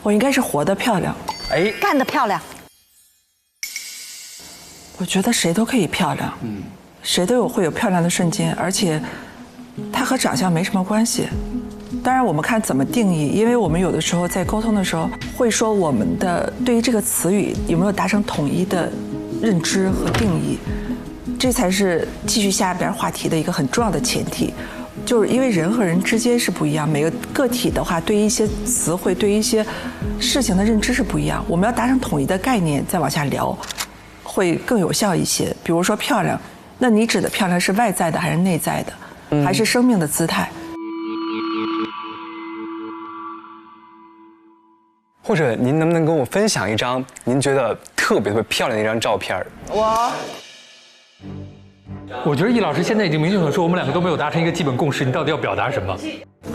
我应该是活得漂亮，干得漂亮。我觉得谁都可以漂亮，谁都会有漂亮的瞬间，而且它和长相没什么关系。当然，我们看怎么定义，因为我们有的时候在沟通的时候会说我们的对于这个词语有没有达成统一的认知和定义，这才是继续下边话题的一个很重要的前提。就是因为人和人之间是不一样，每个个体的话，对于一些词汇、对于一些事情的认知是不一样。我们要达成统一的概念，再往下聊，会更有效一些。比如说漂亮，那你指的漂亮是外在的还是内在的，还是生命的姿态？或者您能不能跟我分享一张您觉得特别漂亮的一张照片？我觉得易老师现在已经明确地说，我们两个都没有达成一个基本共识，你到底要表达什么？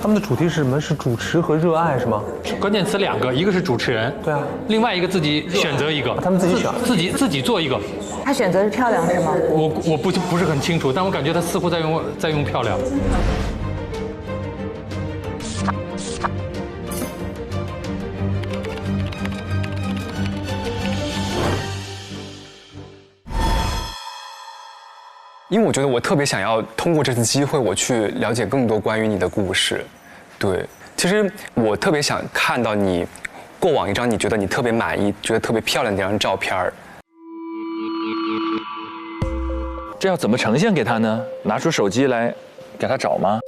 他们的主题是什么？是主持和热爱是吗？关键词2个，一个是主持人，对啊，另外一个自己选择一个，他们自己选，自己做一个。他选择是漂亮是吗？我不是很清楚，但我感觉他似乎在用漂亮。因为我觉得我特别想要通过这次机会，我去了解更多关于你的故事。对，其实我特别想看到你过往一张你觉得你特别满意、觉得特别漂亮的一张照片。这要怎么呈现给他呢？拿出手机来给他找吗？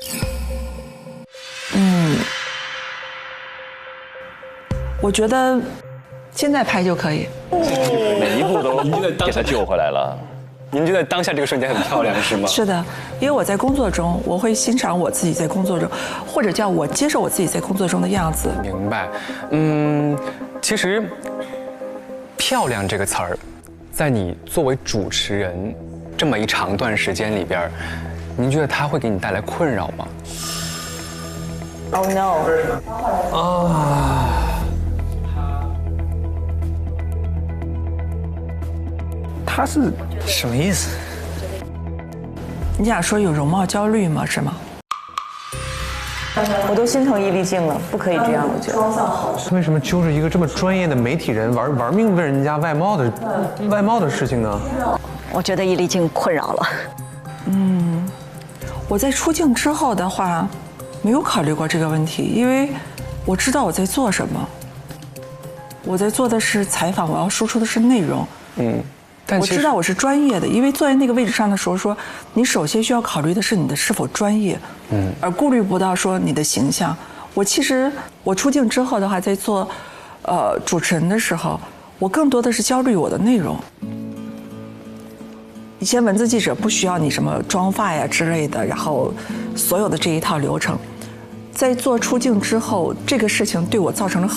我觉得现在拍就可以。每一步都给他救回来了。您觉得当下这个瞬间很漂亮是吗？是的，因为我在工作中，我会欣赏我自己在工作中，或者叫我接受我自己在工作中的样子。明白。其实“漂亮”这个词儿，在你作为主持人这么一长段时间里边，您觉得它会给你带来困扰吗 ？Oh no！ 他是什么意思？你想说有容貌焦虑吗？是吗？我都心疼易立竞了，不可以这样，我觉得。为什么揪着一个这么专业的媒体人玩命问人家外貌的事情呢？我觉得易立竞困扰了。我在出镜之后的话，没有考虑过这个问题，因为我知道我在做什么。我在做的是采访，我要输出的是内容。我知道我是专业的，因为坐在那个位置上的时候说，你首先需要考虑的是你的是否专业，而顾虑不到说你的形象。其实我出镜之后的话，在做主持人的时候，我更多的是焦虑我的内容。以前文字记者不需要你什么妆发呀之类的，然后所有的这一套流程，在做出镜之后，这个事情对我造成了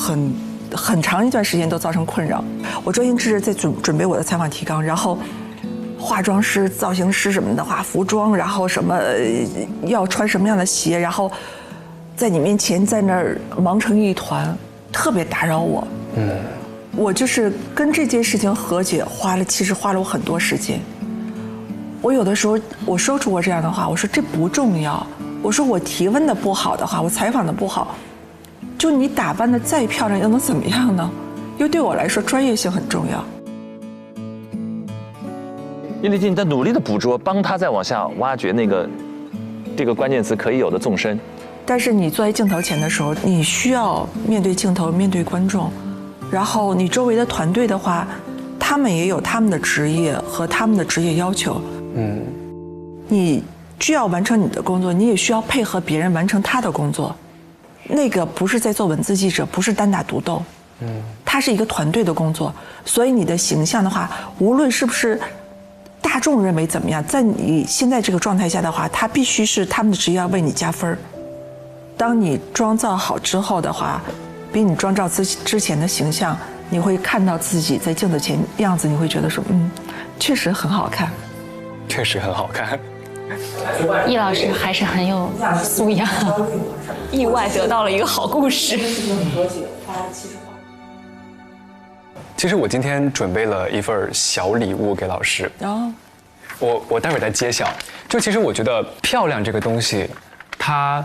很长一段时间都造成困扰。我专心致志在准备我的采访提纲，然后化妆师、造型师什么的话，服装，然后什么要穿什么样的鞋，然后在你面前在那儿忙成一团，特别打扰我。我就是跟这件事情和解，其实花了我很多时间。我有的时候我说出过这样的话，我说这不重要，我说我提问的不好的话，我采访的不好，就你打扮的再漂亮又能怎么样呢？因为对我来说专业性很重要。易立竞在努力的捕捉，帮他再往下挖掘这个关键词可以有的纵深。但是你坐在镜头前的时候，你需要面对镜头，面对观众，然后你周围的团队的话，他们也有他们的职业和他们的职业要求。你需要完成你的工作，你也需要配合别人完成他的工作。那个不是在做文字记者，不是单打独斗，它是一个团队的工作。所以你的形象的话，无论是不是大众认为怎么样，在你现在这个状态下的话，它必须是他们的职业要为你加分。当你妆造好之后的话，比你妆造之前的形象，你会看到自己在镜子前样子，你会觉得说，确实很好看，确实很好看。易老师还是很有素养，意外得到了一个好故事。其实我今天准备了一份小礼物给老师。我待会儿再揭晓。其实我觉得漂亮这个东西，它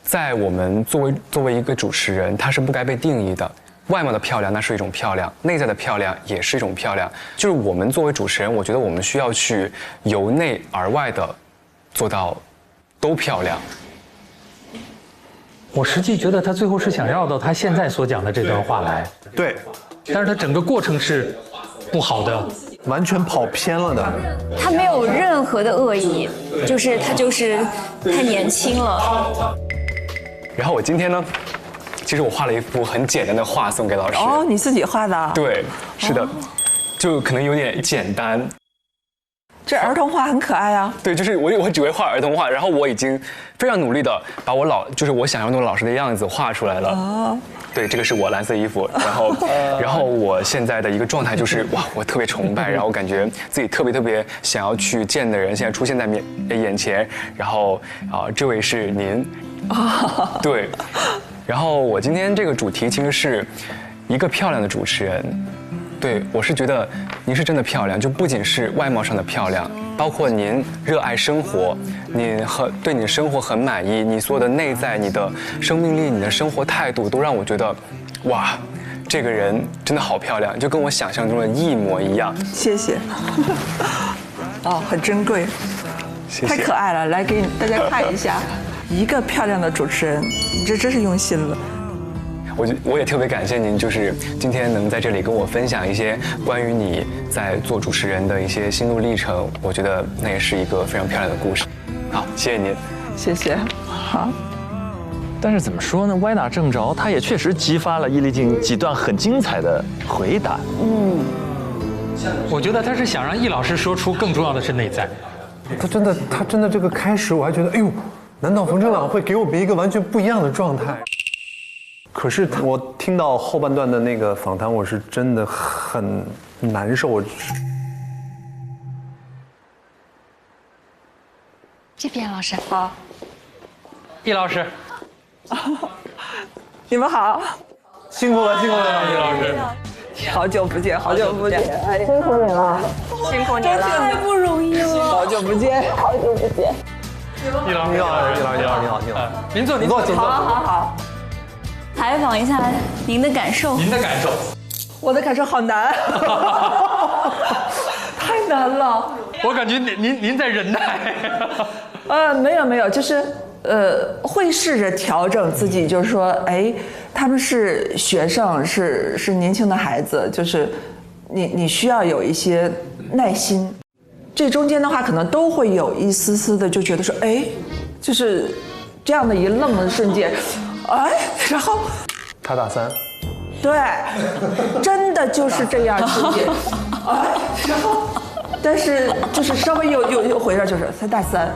在我们作为一个主持人，它是不该被定义的。外貌的漂亮那是一种漂亮，内在的漂亮也是一种漂亮。就是我们作为主持人，我觉得我们需要去由内而外的做到都漂亮。我实际觉得他最后是想绕到他现在所讲的这段话来。对，但是他整个过程是不好的，完全跑偏了的。他没有任何的恶意，他就是太年轻了。然后我今天呢，其实我画了一幅很简单的画送给老师。你自己画的？对，是的，就可能有点简单。这儿童画很可爱啊。对，就是我只会画儿童画，然后我已经非常努力的把我想要那种老师的样子画出来了。哦。对，这个是我蓝色衣服，然后我现在的一个状态就是哇，我特别崇拜，然后感觉自己特别想要去见的人现在出现在眼前，然后这位是您。对。然后我今天这个主题其实是一个漂亮的主持人。对，我是觉得您是真的漂亮，就不仅是外貌上的漂亮，包括您热爱生活，您对你的生活很满意，你所有的内在、你的生命力、你的生活态度，都让我觉得，哇，这个人真的好漂亮，就跟我想象中的一模一样。谢谢。哦，很珍贵，谢谢，太可爱了，来给大家看一下，一个漂亮的主持人，你这真是用心了。我也特别感谢您，就是今天能在这里跟我分享一些关于你在做主持人的一些心路历程，我觉得那也是一个非常漂亮的故事。好，谢谢您，谢谢。好，但是怎么说呢？歪打正着，他也确实激发了易立竞几段很精彩的回答。我觉得他是想让易老师说出更重要的是内在。他真的这个开始，我还觉得，哎呦，难道冯正朗会给我们一个完全不一样的状态？可是我听到后半段的那个访谈，我是真的很难受。这边老师好，易老师，你们好，辛苦了，易老师，好久不见，辛苦你了，太不容易了，好久不见。易老师，你好，您坐，请坐。好。采访一下您的感受。我的感受好难，太难了。我感觉您在忍耐。没有，就是会试着调整自己，就是说，哎，他们是学生，是年轻的孩子，就是你需要有一些耐心。这中间的话，可能都会有一丝丝的就觉得说，哎，就是这样的一愣的瞬间。哎，然后他大3，对，真的就是这样瞬间。哎，然后，但是就是稍微又回来，就是他大3，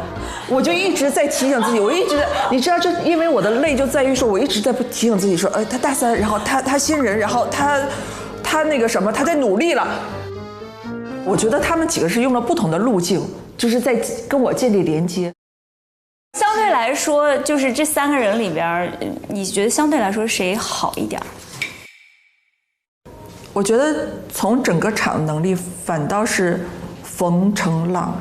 我就一直在提醒自己，我一直在，你知道，就因为我的累就在于说，我一直在提醒自己说，哎，他大3，然后他新人，然后他那个什么，他在努力了。我觉得他们几个是用了不同的路径，就是在跟我建立连接。相对来说，就是这3个人里边，你觉得相对来说谁好一点？我觉得从整个场能力，反倒是冯承朗。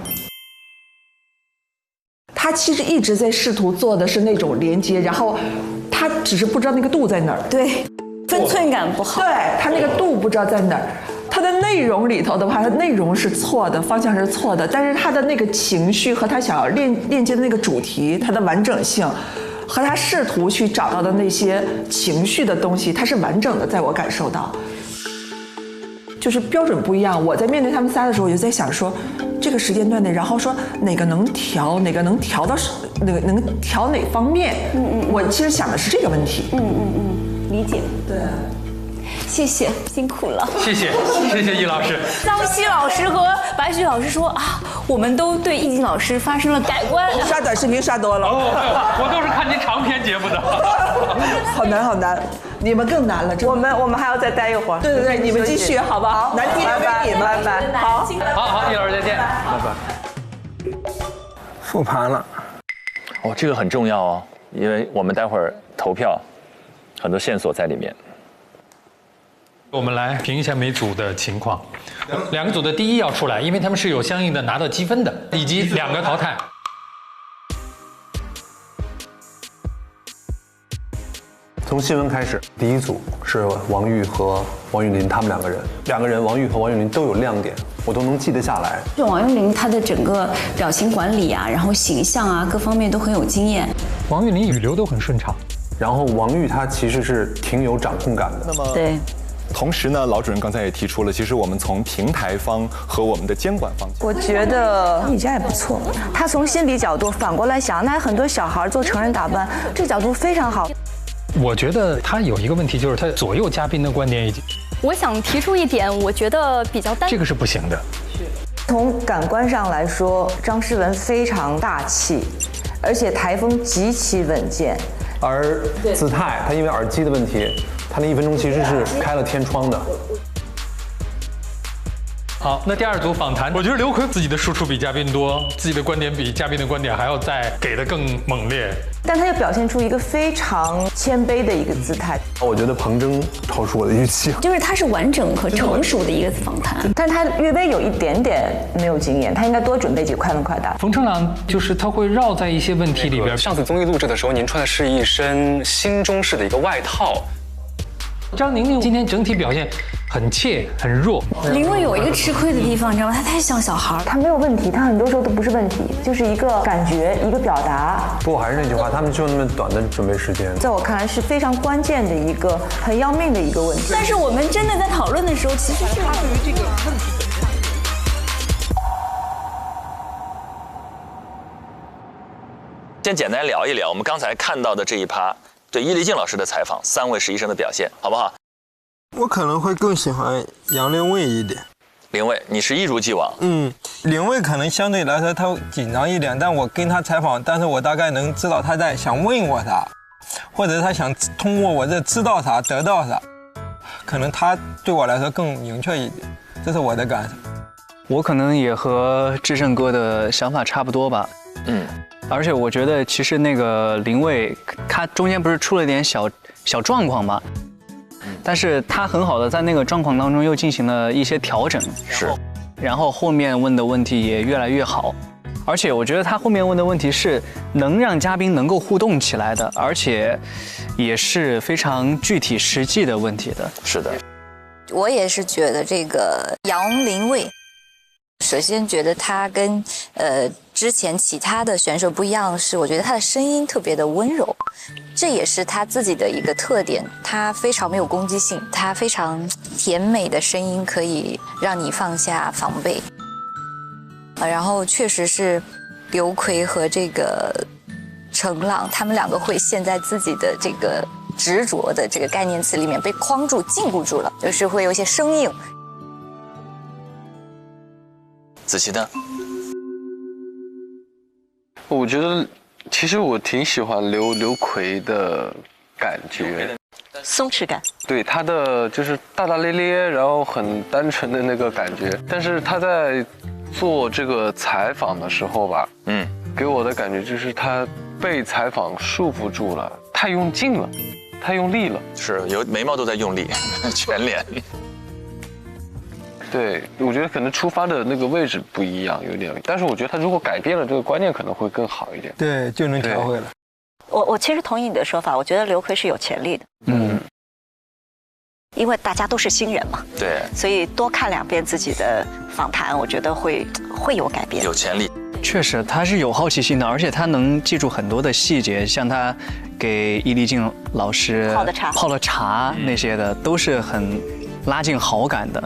他其实一直在试图做的是那种连接，然后他只是不知道那个度在哪儿。对，分寸感不好。对，他那个度不知道在哪儿。他的内容里头的话，他内容是错的，方向是错的，但是他的那个情绪和他想要链接的那个主题，它的完整性，和他试图去找到的那些情绪的东西，它是完整的，在我感受到，就是标准不一样。我在面对他们仨的时候，我就在想说，这个时间段内，然后说哪个能调，哪个能调到能调哪方面。我其实想的是这个问题。理解。对。谢谢，辛苦了。谢谢易老师。张希老师和白许老师说啊，我们都对易经老师发生了改观。刷短视频刷多了。我都是看您长篇节目的。好难，你们更难了。我们还要再待一会儿。对，你们继续好不好？难题留给你们。拜拜。好，易老师再见。拜拜。复盘了。这个很重要哦，因为我们待会儿投票，很多线索在里面。我们来评一下每组的情况。2个组的第一要出来，因为他们是有相应的拿到积分的，以及2个淘汰。从新闻开始，第一组是王玉和王韵林他们2个人，王玉和王韵林都有亮点，我都能记得下来。就王韵林她的整个表情管理啊，然后形象啊，各方面都很有经验。王韵林语流都很顺畅，然后王玉她其实是挺有掌控感的。那么对。同时呢，老主任刚才也提出了，其实我们从平台方和我们的监管方，我觉得易家也不错。他从心理角度反过来想，那很多小孩做成人打扮，这个角度非常好。我觉得他有一个问题，就是他左右嘉宾的观点已经。我想提出一点，我觉得比较单。这个是不行的。从感官上来说，张诗雯非常大气，而且台风极其稳健。而子泰他因为耳机的问题，他那1分钟其实是开了天窗的。好，那第2组访谈，我觉得刘奎自己的输出比嘉宾多，自己的观点比嘉宾的观点还要再给的更猛烈，但他又表现出一个非常谦卑的一个姿态。我觉得彭真超出我的预期，就是他是完整和成熟的一个访谈，但他略微有一点点没有经验，他应该多准备几个快问快答。冯程朗就是他会绕在一些问题里边。上次综艺录制的时候，您穿的是一身新中式的一个外套。张宁宁今天整体表现很怯很弱。林蔚有一个吃亏的地方，你知道吗？他太像小孩，他没有问题，他很多时候都不是问题，就是一个感觉，一个表达。不过还是那句话，他们就那么短的准备时间，在我看来是非常关键的一个很要命的一个问题。但是我们真的在讨论的时候，其实是他对于这个问题本身。先简单聊一聊我们刚才看到的这一趴对伊丽静老师的采访，3位实习生的表现，好不好？我可能会更喜欢杨凌卫一点。凌卫，你是一如既往。凌卫可能相对来说他紧张一点，但我跟他采访，但是我大概能知道他在想问我啥，或者他想通过我这知道啥得到啥，可能他对我来说更明确一点，这是我的感受。我可能也和志胜哥的想法差不多吧。而且我觉得其实那个凌卫他中间不是出了点小状况吗？但是他很好的在那个状况当中又进行了一些调整，然后后面问的问题也越来越好，而且我觉得他后面问的问题是能让嘉宾能够互动起来的，而且也是非常具体实际的问题的。是的，我也是觉得这个杨凌卫，首先觉得他跟之前其他的选手不一样，是我觉得他的声音特别的温柔，这也是他自己的一个特点，他非常没有攻击性，他非常甜美的声音可以让你放下防备。然后确实是刘奎和这个程朗，他们2个会陷在自己的这个执着的这个概念词里面被框住禁锢住了，就是会有一些生硬。子琪呢？我觉得其实我挺喜欢刘奎的感觉，松弛感。对，他的就是大大咧咧，然后很单纯的那个感觉。但是他在做这个采访的时候吧，给我的感觉就是他被采访束缚住了，太用劲了，太用力了，是有眉毛都在用力，全脸。对，我觉得可能出发的那个位置不一样，有点。但是我觉得他如果改变了这个观念，可能会更好一点。对，就能调回来。我其实同意你的说法，我觉得刘奎是有潜力的。因为大家都是新人嘛。对。所以多看2遍自己的访谈，我觉得会有改变。有潜力。确实，他是有好奇心的，而且他能记住很多的细节，像他给伊丽静老师泡了茶那些的，都是很拉近好感的。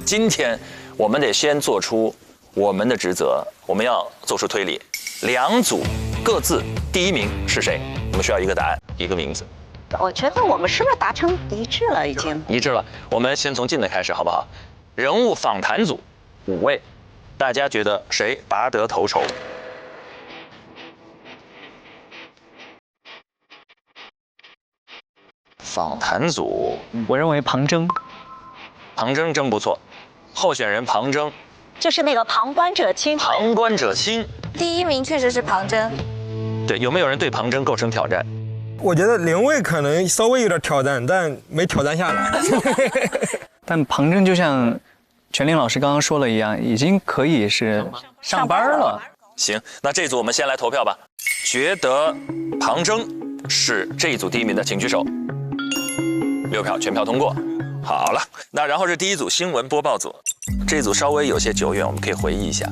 今天我们得先做出我们的职责，我们要做出推理，2组各自第1名是谁？我们需要一个答案，一个名字。我觉得我们是不是达成一致了？已经一致了。我们先从近的开始，好不好？人物访谈组5位，大家觉得谁拔得头筹？访谈组，我认为庞征。庞征真不错。候选人庞征，就是那个旁观者清。旁观者清，第1名确实是庞征。对，有没有人对庞征构成挑战？我觉得凌卫可能稍微有点挑战，但没挑战下来。但庞征就像全林老师刚刚说了一样，已经可以是上班了。行，那这组我们先来投票吧。觉得庞征是这一组第1名的，请举手。6票，全票通过。好了，那然后是第1组新闻播报组，这一组稍微有些久远，我们可以回忆一下。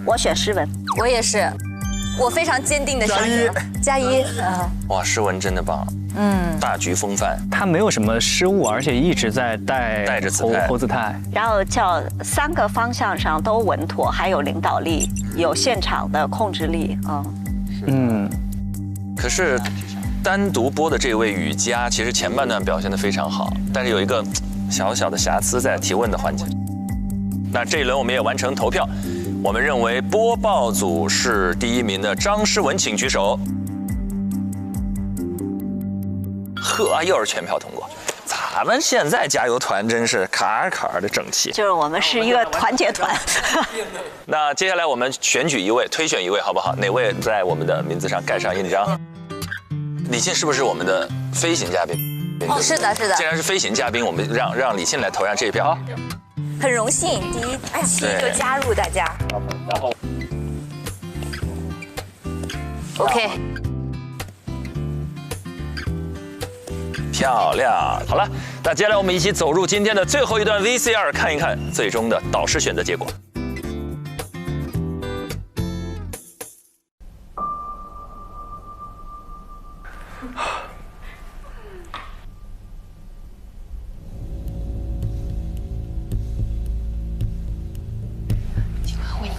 我选诗雯，我也是，我非常坚定的选择加一。哇，诗雯真的棒，大局风范，他没有什么失误，而且一直在带着猴子态，然后叫3个方向上都稳妥，还有领导力，有现场的控制力可是单独播的这位雨佳，其实前半段表现得非常好，但是有一个小小的瑕疵在提问的环节。那这一轮我们也完成投票，我们认为播报组是第1名的张诗雯，请举手。呵，又是全票通过。咱们现在加油团真是卡的整齐，就是我们是一个团结团。那接下来我们选举一位，推选一位，好不好？哪位在我们的名字上盖上印章？李沁是不是我们的飞行嘉宾？哦，是的，是的。既然是飞行嘉宾，我们让李沁来投上这一票。很荣幸第一期就加入大家。然后 ，OK。漂亮，好了，那接下来我们一起走入今天的最后一段 VCR， 看一看最终的导师选择结果。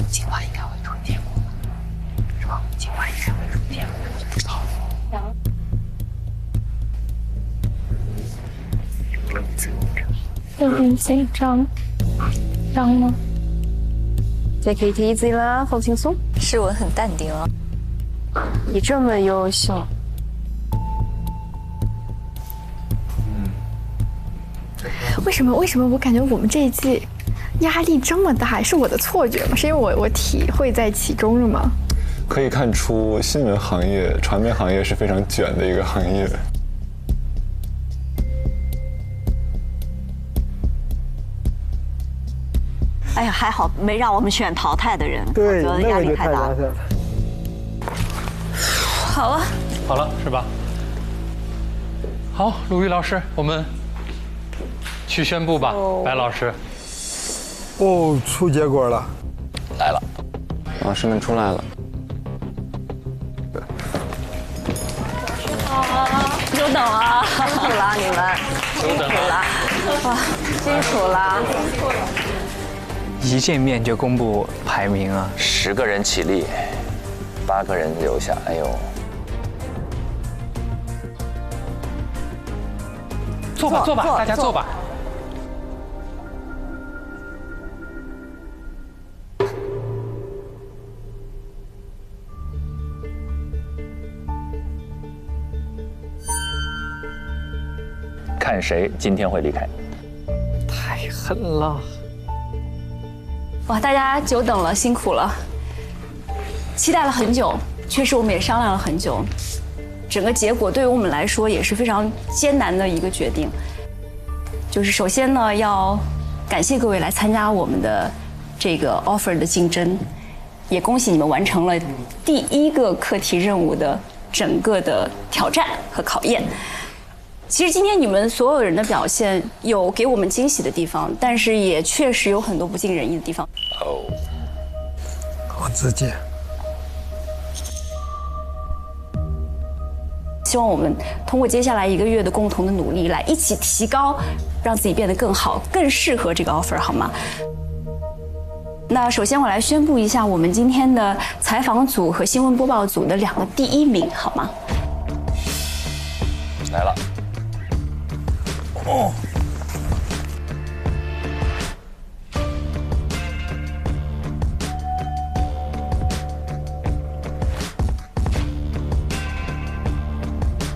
今晚应该会出结果，是吧？今晚应该会出结果，不知道。有点紧张，张吗 ？Take it easy 啦，放轻松。诗雯很淡定啊，你这么优秀。为什么我感觉我们这一季压力这么大？是我的错觉吗？是因为我体会在其中了吗？可以看出新闻行业、传媒行业是非常卷的一个行业。哎呀，还好没让我们选淘汰的人，对，我觉得压力太大。好了，好了，是吧？好，鲁豫老师，我们去宣布吧。白老师。哦，出结果了。来了，老师们出来了。好，久等了，辛苦了你们，辛苦了，哇，辛苦了。一见面就公布排名啊！10个人起立，8个人留下。哎呦，坐吧，坐吧，大家坐吧。看谁今天会离开？太狠了！哇，大家久等了，辛苦了，期待了很久，确实我们也商量了很久，整个结果对于我们来说也是非常艰难的一个决定。就是首先呢，要感谢各位来参加我们的这个 offer 的竞争，也恭喜你们完成了第1个课题任务的整个的挑战和考验。其实今天你们所有人的表现有给我们惊喜的地方，但是也确实有很多不尽人意的地方。哦，我自己。希望我们通过接下来1个月的共同的努力，来一起提高，让自己变得更好，更适合这个 offer， 好吗？那首先我来宣布一下我们今天的采访组和新闻播报组的2个第1名，好吗？来了。哦。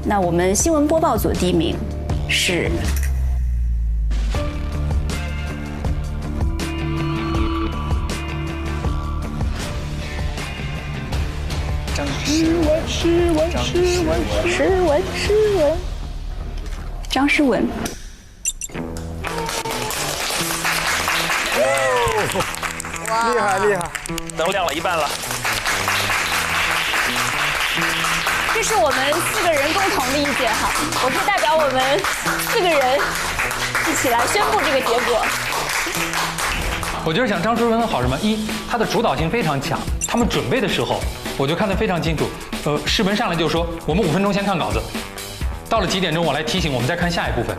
那我们新闻播报组第1名是张诗雯，张诗雯。哇，厉害厉害，灯亮了一半了。这是我们4个人共同的意见哈，我可以代表我们4个人一起来宣布这个结果。我觉得像张诗雯好什么？她的主导性非常强，他们准备的时候我就看得非常清楚。诗雯上来就说我们5分钟先看稿子，到了几点钟我来提醒我们再看下一部分。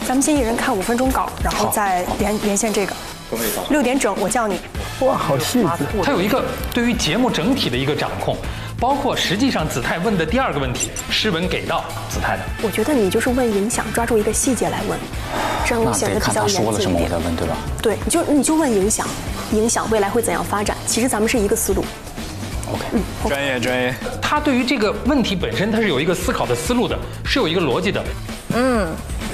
咱们先一人看5分钟稿，然后再连线这个。6点整我叫你。哇，好细致。他有一个对于节目整体的一个掌控。包括实际上子泰问的第2个问题，诗雯给到子泰的。我觉得你就是问影响，抓住一个细节来问。这样显得比较严肃一点。对吧？对，你就问影响未来会怎样发展？其实咱们是一个思路。OK，专业。他对于这个问题本身，他是有一个思考的思路的，是有一个逻辑的。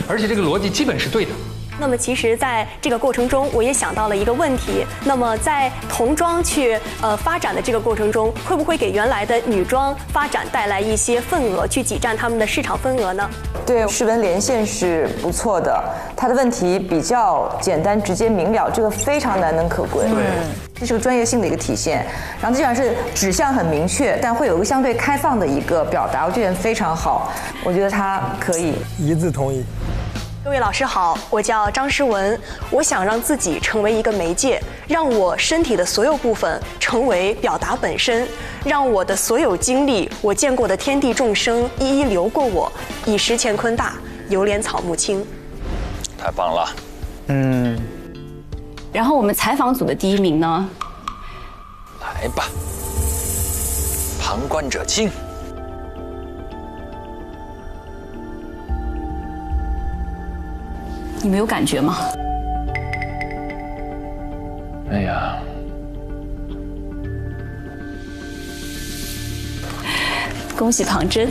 而且这个逻辑基本是对的。那么其实，在这个过程中，我也想到了一个问题。那么在童装去发展的这个过程中，会不会给原来的女装发展带来一些份额，去挤占他们的市场份额呢？对，世文连线是不错的，他的问题比较简单、直接、明了，这个非常难能可贵。对，这是个专业性的一个体现。然后基本上是指向很明确，但会有一个相对开放的一个表达，我觉得非常好。我觉得他可以一致同意。各位老师好，我叫张诗文，我想让自己成为一个媒介，让我身体的所有部分成为表达本身，让我的所有经历，我见过的天地众生一一流过我，以识乾坤大，犹怜草木青。太棒了。然后我们采访组的第1名呢？来吧，旁观者清。你们有感觉吗？哎呀，恭喜庞真，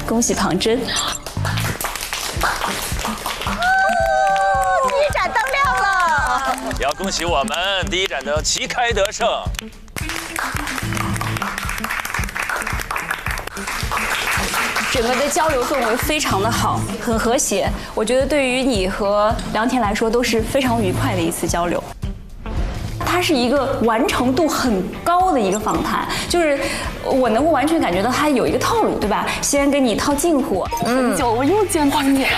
恭喜庞真！第一盏灯亮了，也要恭喜我们第1盏灯旗开得胜。整个的交流氛围非常的好，很和谐。我觉得对于你和梁田来说都是非常愉快的一次交流。它是一个完成度很高的一个访谈，就是我能够完全感觉到它有一个套路，对吧？先给你套近乎，很久我又见到你了，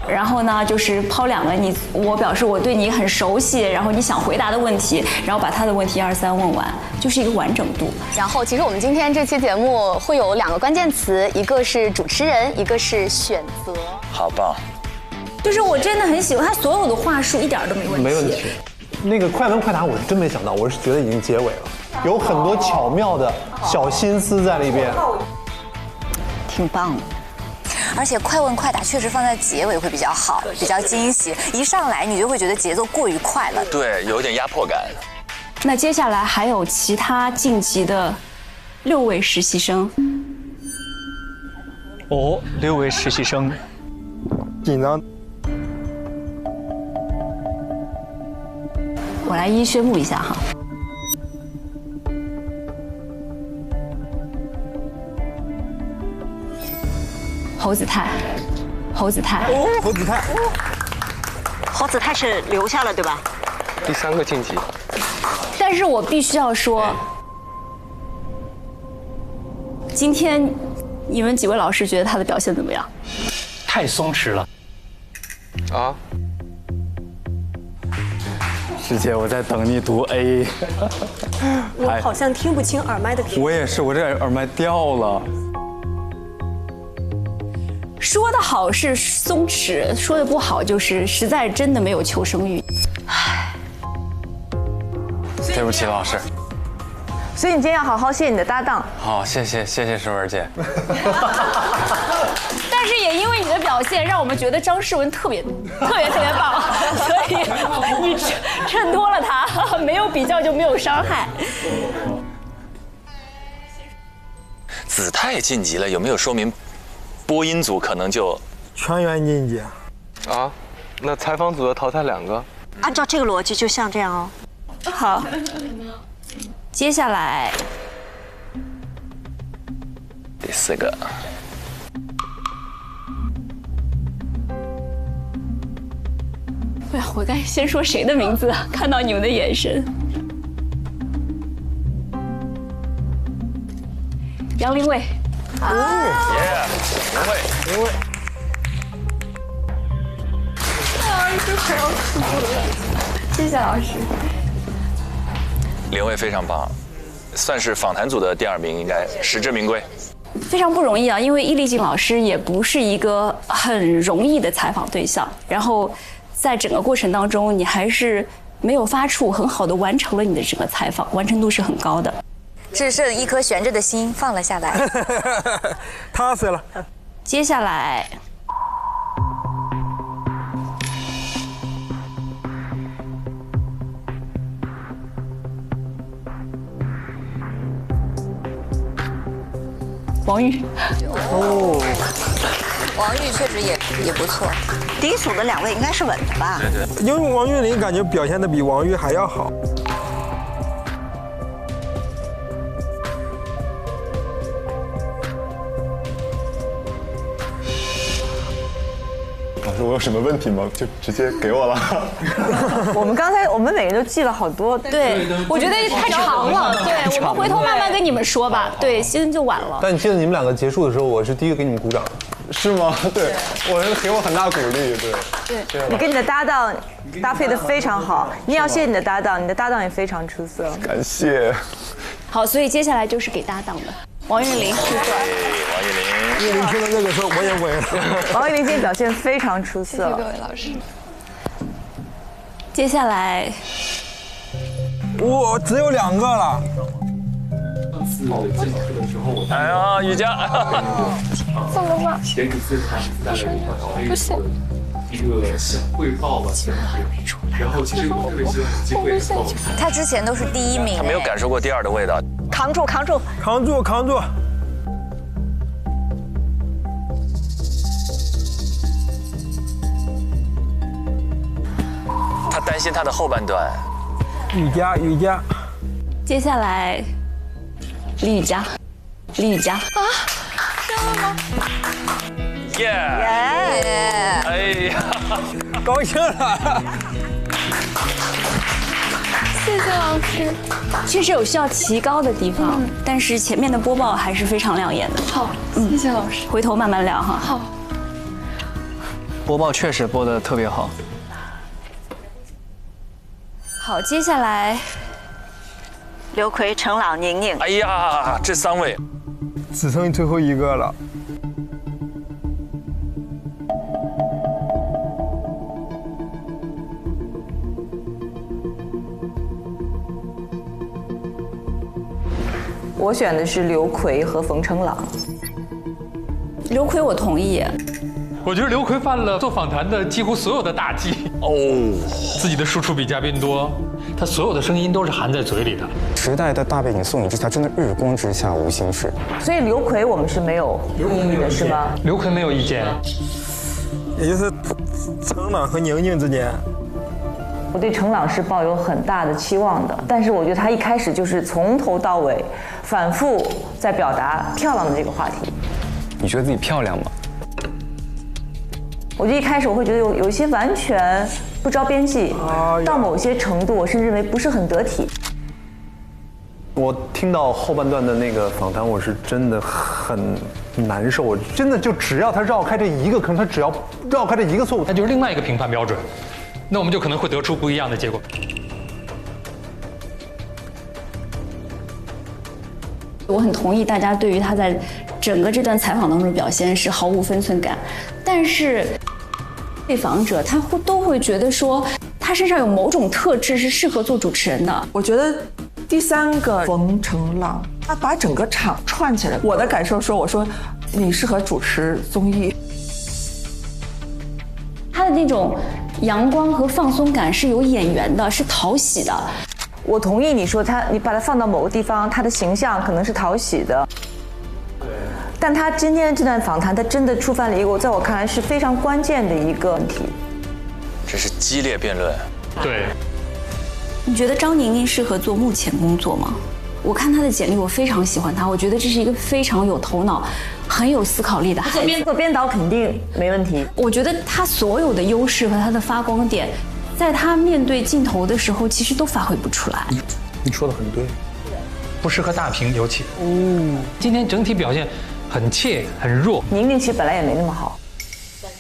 然后呢，就是抛2个我表示我对你很熟悉，然后你想回答的问题，然后把他的问题1、2、3问完，就是一个完整度。然后，其实我们今天这期节目会有2个关键词，一个是主持人，一个是选择。好棒！就是我真的很喜欢他所有的话术，一点都没问题。没问题。那个快问快答，我是真没想到，我是觉得已经结尾了，有很多巧妙的小心思在里边，挺棒的。而且快问快答确实放在结尾会比较好，比较惊喜。一上来你就会觉得节奏过于快了，对，有点压迫感。那接下来还有其他晋级的6位实习生。哦，6位实习生，紧张。我来一一宣布一下哈。侯子泰，侯子泰，侯子泰，侯子泰是留下了对吧？第3个晋级。但是我必须要说，今天你们几位老师觉得他的表现怎么样？太松弛了。啊？师姐，我在等你读 A。我好像听不清耳麦的频率。我也是，我这耳麦掉了。说的好是松弛，说的不好就是实在真的没有求生欲。对不起，老师。所以你今天要好好谢你的搭档。好，谢谢诗文姐。但是也因为你的表现，让我们觉得张诗文特别棒，所以你衬托了他，没有比较就没有伤害。子泰晋级了，有没有说明播音组可能就全员晋级？啊，那采访组要淘汰2个？按照这个逻辑，就像这样哦。好，接下来第4个。哎呀，我该先说谁的名字啊？看到你们的眼神。杨林卫。林卫。快要哭了。谢谢老师。林卫非常棒，算是访谈组的第2名，应该实至名归。非常不容易啊，因为易立竞老师也不是一个很容易的采访对象，然后在整个过程当中，你还是没有发怵，很好的完成了你的整个采访，完成度是很高的。只剩一颗悬着的心放了下来，踏实了。接下来王玉。哦，王玉确实也不错。第一组的2位应该是稳的吧？对对。因为王玉林感觉表现的比王玉还要好。老师，我有什么问题吗？就直接给我了。我们每个人都记了好多。对，我觉得太长了。对，我们回头慢慢跟你们说吧。对，现在就晚了。但你记得你们2个结束的时候，我是第一个给你们鼓掌，是吗？对，我给我很大鼓励。对，你跟你的搭档搭配的非常好，你也要谢谢你的搭档，你的搭档也非常出色。感谢。好，所以接下来就是给搭档的。王玉林，玉林听到这个时候，我也稳了。王玉林今天表现非常出色，谢谢各位老师。接下来，我只有2个了。上次见老师的时候，哎呀，瑜伽，送个话，前几次他带了不是一个小汇报吧，然后其实我特别希望有机会能够。他之前都是第1名，他没有感受过第2的味道。扛住，扛住，扛住，扛住！他担心他的后半段。瑜伽。接下来，李雨佳啊，真的吗？耶！哎呀，高兴了！谢谢老师。确实有需要提高的地方，但是前面的播报还是非常亮眼的。好，谢谢老师。回头慢慢聊哈。好。播报确实播得特别好。好，接下来，刘奎、程朗、宁宁。哎呀，这3位，只剩最后1个了。我选的是刘奎和冯程朗。刘奎，我同意。我觉得刘奎犯了做访谈的几乎所有的大忌哦，自己的输出比嘉宾多，他所有的声音都是含在嘴里的。时代的大背景送你之下，真的日光之下无心事。所以刘奎我们是没有异议的，是吗？刘奎没有意见，也就是程朗和宁宁之间。我对程朗是抱有很大的期望的，但是我觉得他一开始就是从头到尾反复在表达漂亮的这个话题。你觉得自己漂亮吗？我觉得一开始我会觉得有一些完全不着边际，到某些程度我甚至认为不是很得体。我听到后半段的那个访谈，我是真的很难受。我真的就只要他绕开这一个坑，他只要绕开这一个错误，那就是另外一个评判标准。那我们就可能会得出不一样的结果。我很同意大家对于他在整个这段采访当中的表现是毫无分寸感，但是被访者他都会觉得说他身上有某种特质是适合做主持人的。我觉得第3个冯程朗，他把整个场串起来。我的感受说，我说你适合主持综艺。他的那种阳光和放松感是有演员的，是讨喜的。我同意你说你把他放到某个地方，他的形象可能是讨喜的。但他今天这段访谈，他真的触犯了一个在我看来是非常关键的一个问题。这是激烈辩论。对。你觉得张宁宁适合做幕前工作吗？我看她的简历，我非常喜欢她。我觉得这是一个非常有头脑、很有思考力的孩子。做编导肯定没问题。我觉得她所有的优势和她的发光点，在她面对镜头的时候，其实都发挥不出来。你说的很对。不适合大屏，尤其。今天整体表现很怯，很弱。宁宁其实本来也没那么好。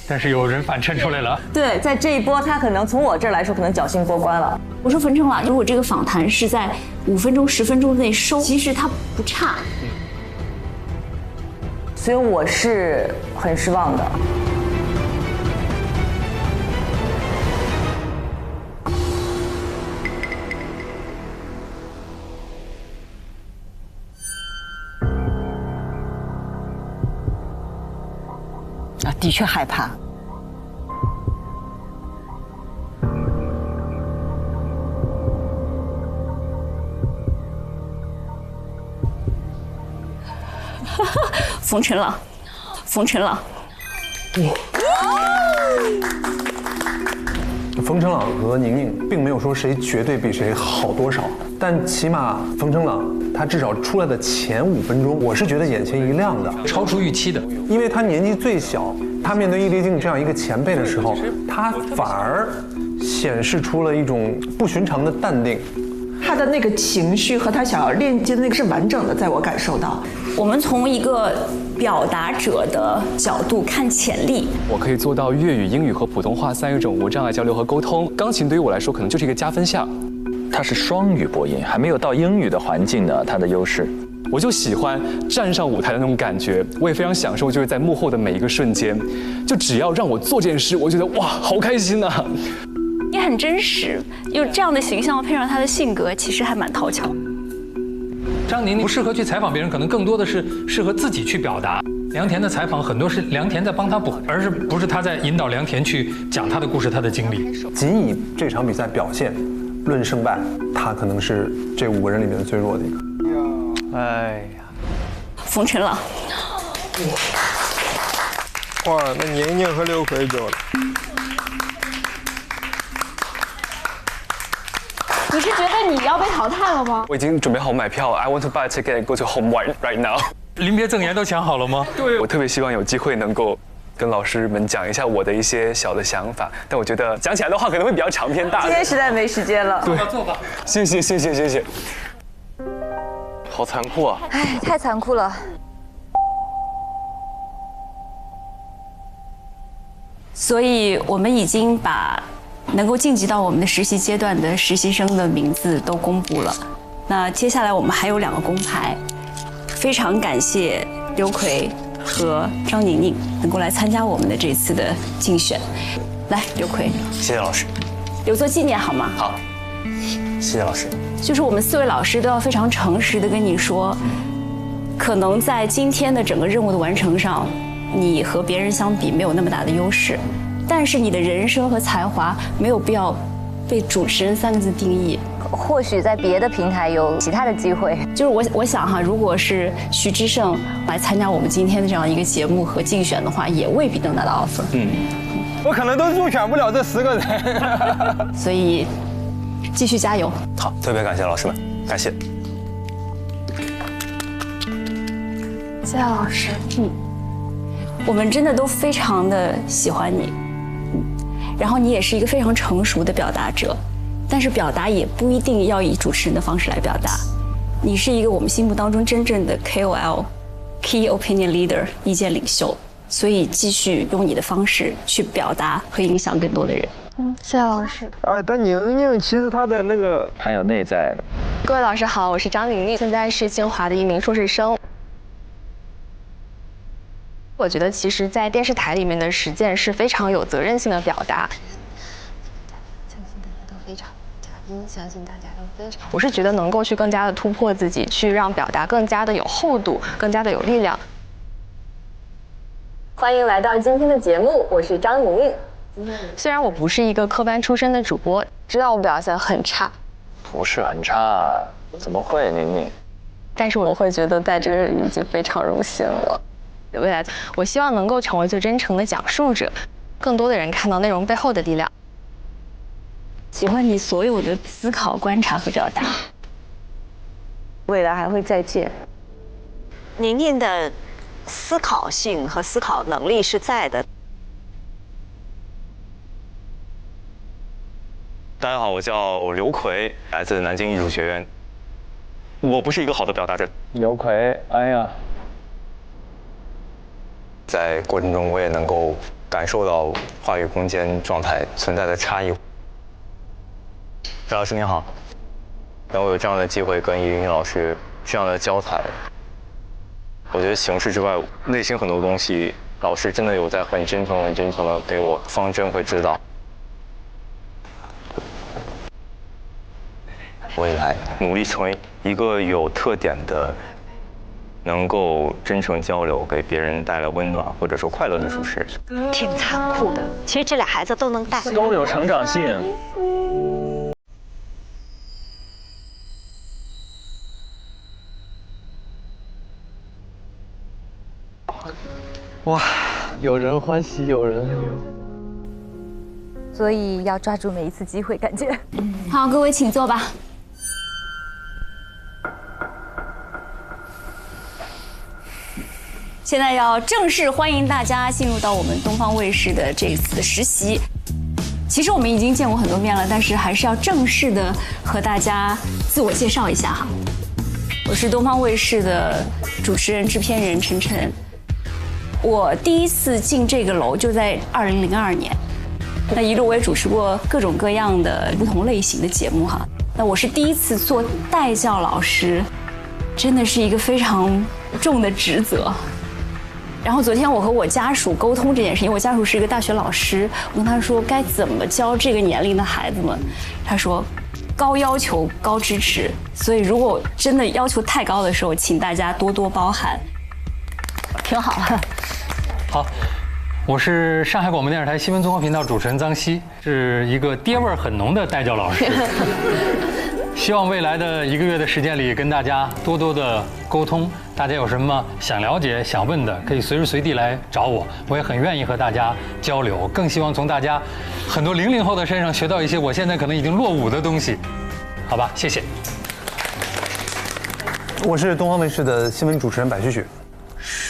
但是有人反衬出来了。对，在这一波，他可能从我这儿来说，可能侥幸过关了。我说冯程朗，如果这个访谈是在5分钟、10分钟内收，其实他不差。所以我是很失望的。的确害怕。冯晨朗，冯晨朗。冯晨朗和宁宁并没有说谁绝对比谁好多少，但起码冯晨朗他至少出来的前5分钟，我是觉得眼前一亮的，超出预期的。因为他年纪最小，他面对易立竞这样一个前辈的时候，他反而显示出了一种不寻常的淡定。他的那个情绪和他想要链接的那个是完整的，在我感受到。我们从一个表达者的角度看潜力，我可以做到粤语、英语和普通话3种无障碍交流和沟通。钢琴对于我来说可能就是一个加分项。它是双语播音，还没有到英语的环境呢，它的优势。我就喜欢站上舞台的那种感觉，我也非常享受，就是在幕后的每一个瞬间，就只要让我做件事，我觉得哇，好开心啊！也很真实，有这样的形象配上他的性格，其实还蛮讨巧。张宁宁不适合去采访别人，可能更多的是适合自己去表达。梁田的采访很多是梁田在帮他补，而不是他在引导梁田去讲他的故事、他的经历。仅以这场比赛表现论胜败，他可能是这5个人里面最弱的一个。哎呀，冯晨朗。哇，那宁宁和刘奎走了。你是觉得你要被淘汰了吗？我已经准备好买票了 ，I want to buy a ticket and go to home right now。临别赠言都想好了吗？对，我特别希望有机会能够跟老师们讲一下我的一些小的想法，但我觉得讲起来的话可能会比较长篇大论。今天实在没时间了。对，坐吧。谢谢谢谢谢谢。好残酷啊！哎，太残酷了。所以我们已经把能够晋级到我们的实习阶段的实习生的名字都公布了。那接下来我们还有2个公牌，非常感谢刘奎和张宁宁能够来参加我们的这次的竞选。来，刘奎，谢谢老师，留作纪念好吗？好，谢谢老师。就是我们4位老师都要非常诚实的跟你说，可能在今天的整个任务的完成上，你和别人相比没有那么大的优势，但是你的人生和才华没有必要被主持人3个字定义。或许在别的平台有其他的机会。就是我想哈，如果是徐志胜来参加我们今天的这样一个节目和竞选的话，也未必能拿到 offer。我可能都入选不了这10个人。所以继续加油。好，特别感谢老师们，感谢。谢谢老师。我们真的都非常的喜欢你。然后你也是一个非常成熟的表达者。但是表达也不一定要以主持人的方式来表达，你是一个我们心目当中真正的 KOL、Key Opinion Leader 意见领袖，所以继续用你的方式去表达和影响更多的人。谢谢老师。但宁宁其实她的那个还有内在的。各位老师好，我是张宁宁，现在是清华的一名硕士生。我觉得其实，在电视台里面的实践是非常有责任性的表达。相信大家都非常。我是觉得能够去更加的突破自己，去让表达更加的有厚度，更加的有力量。欢迎来到今天的节目，我是张宁宁。虽然我不是一个科班出身的主播，知道我表现很差，不是很差，怎么会宁宁？但是我会觉得在这里已经非常荣幸了。未来，我希望能够成为最真诚的讲述者，更多的人看到内容背后的力量。喜欢你所有的思考、观察和表达。未来还会再见。宁宁的思考性和思考能力是在的。大家好，我叫刘奎，来自南京艺术学院。我不是一个好的表达者。刘奎，哎呀，在过程中我也能够感受到话语空间状态存在的差异。赵老师您好，能我有这样的机会跟易林老师这样的交谈，我觉得形式之外，内心很多东西，老师真的有在很真诚、很真诚的给我方针和指导。未来努力成为一个有特点的、能够真诚交流、给别人带来温暖或者说快乐的主持人。挺残酷的，其实这俩孩子都能带，都有成长性。哇，有人欢喜有人忧，所以要抓住每一次机会，感觉。好，各位请坐吧。现在要正式欢迎大家进入到我们东方卫视的这次的实习。其实我们已经见过很多面了，但是还是要正式的和大家自我介绍一下哈。我是东方卫视的主持人、制片人陈晨。我第一次进这个楼就在2002年，那一路我也主持过各种各样的不同类型的节目哈。那我是第一次做带教老师，真的是一个非常重的职责。然后昨天我和我家属沟通这件事，因为我家属是一个大学老师，我跟他说该怎么教这个年龄的孩子们，他说高要求高支持，所以如果真的要求太高的时候，请大家多多包涵。挺好。好，我是上海广播电视台新闻综合频道主持人臧希，是一个爹味儿很浓的带教老师。希望未来的1个月的时间里，跟大家多多的沟通。大家有什么想了解、想问的，可以随时随地来找我，我也很愿意和大家交流。更希望从大家很多00后的身上学到一些我现在可能已经落伍的东西，好吧？谢谢。我是东方卫视的新闻主持人柏旭旭。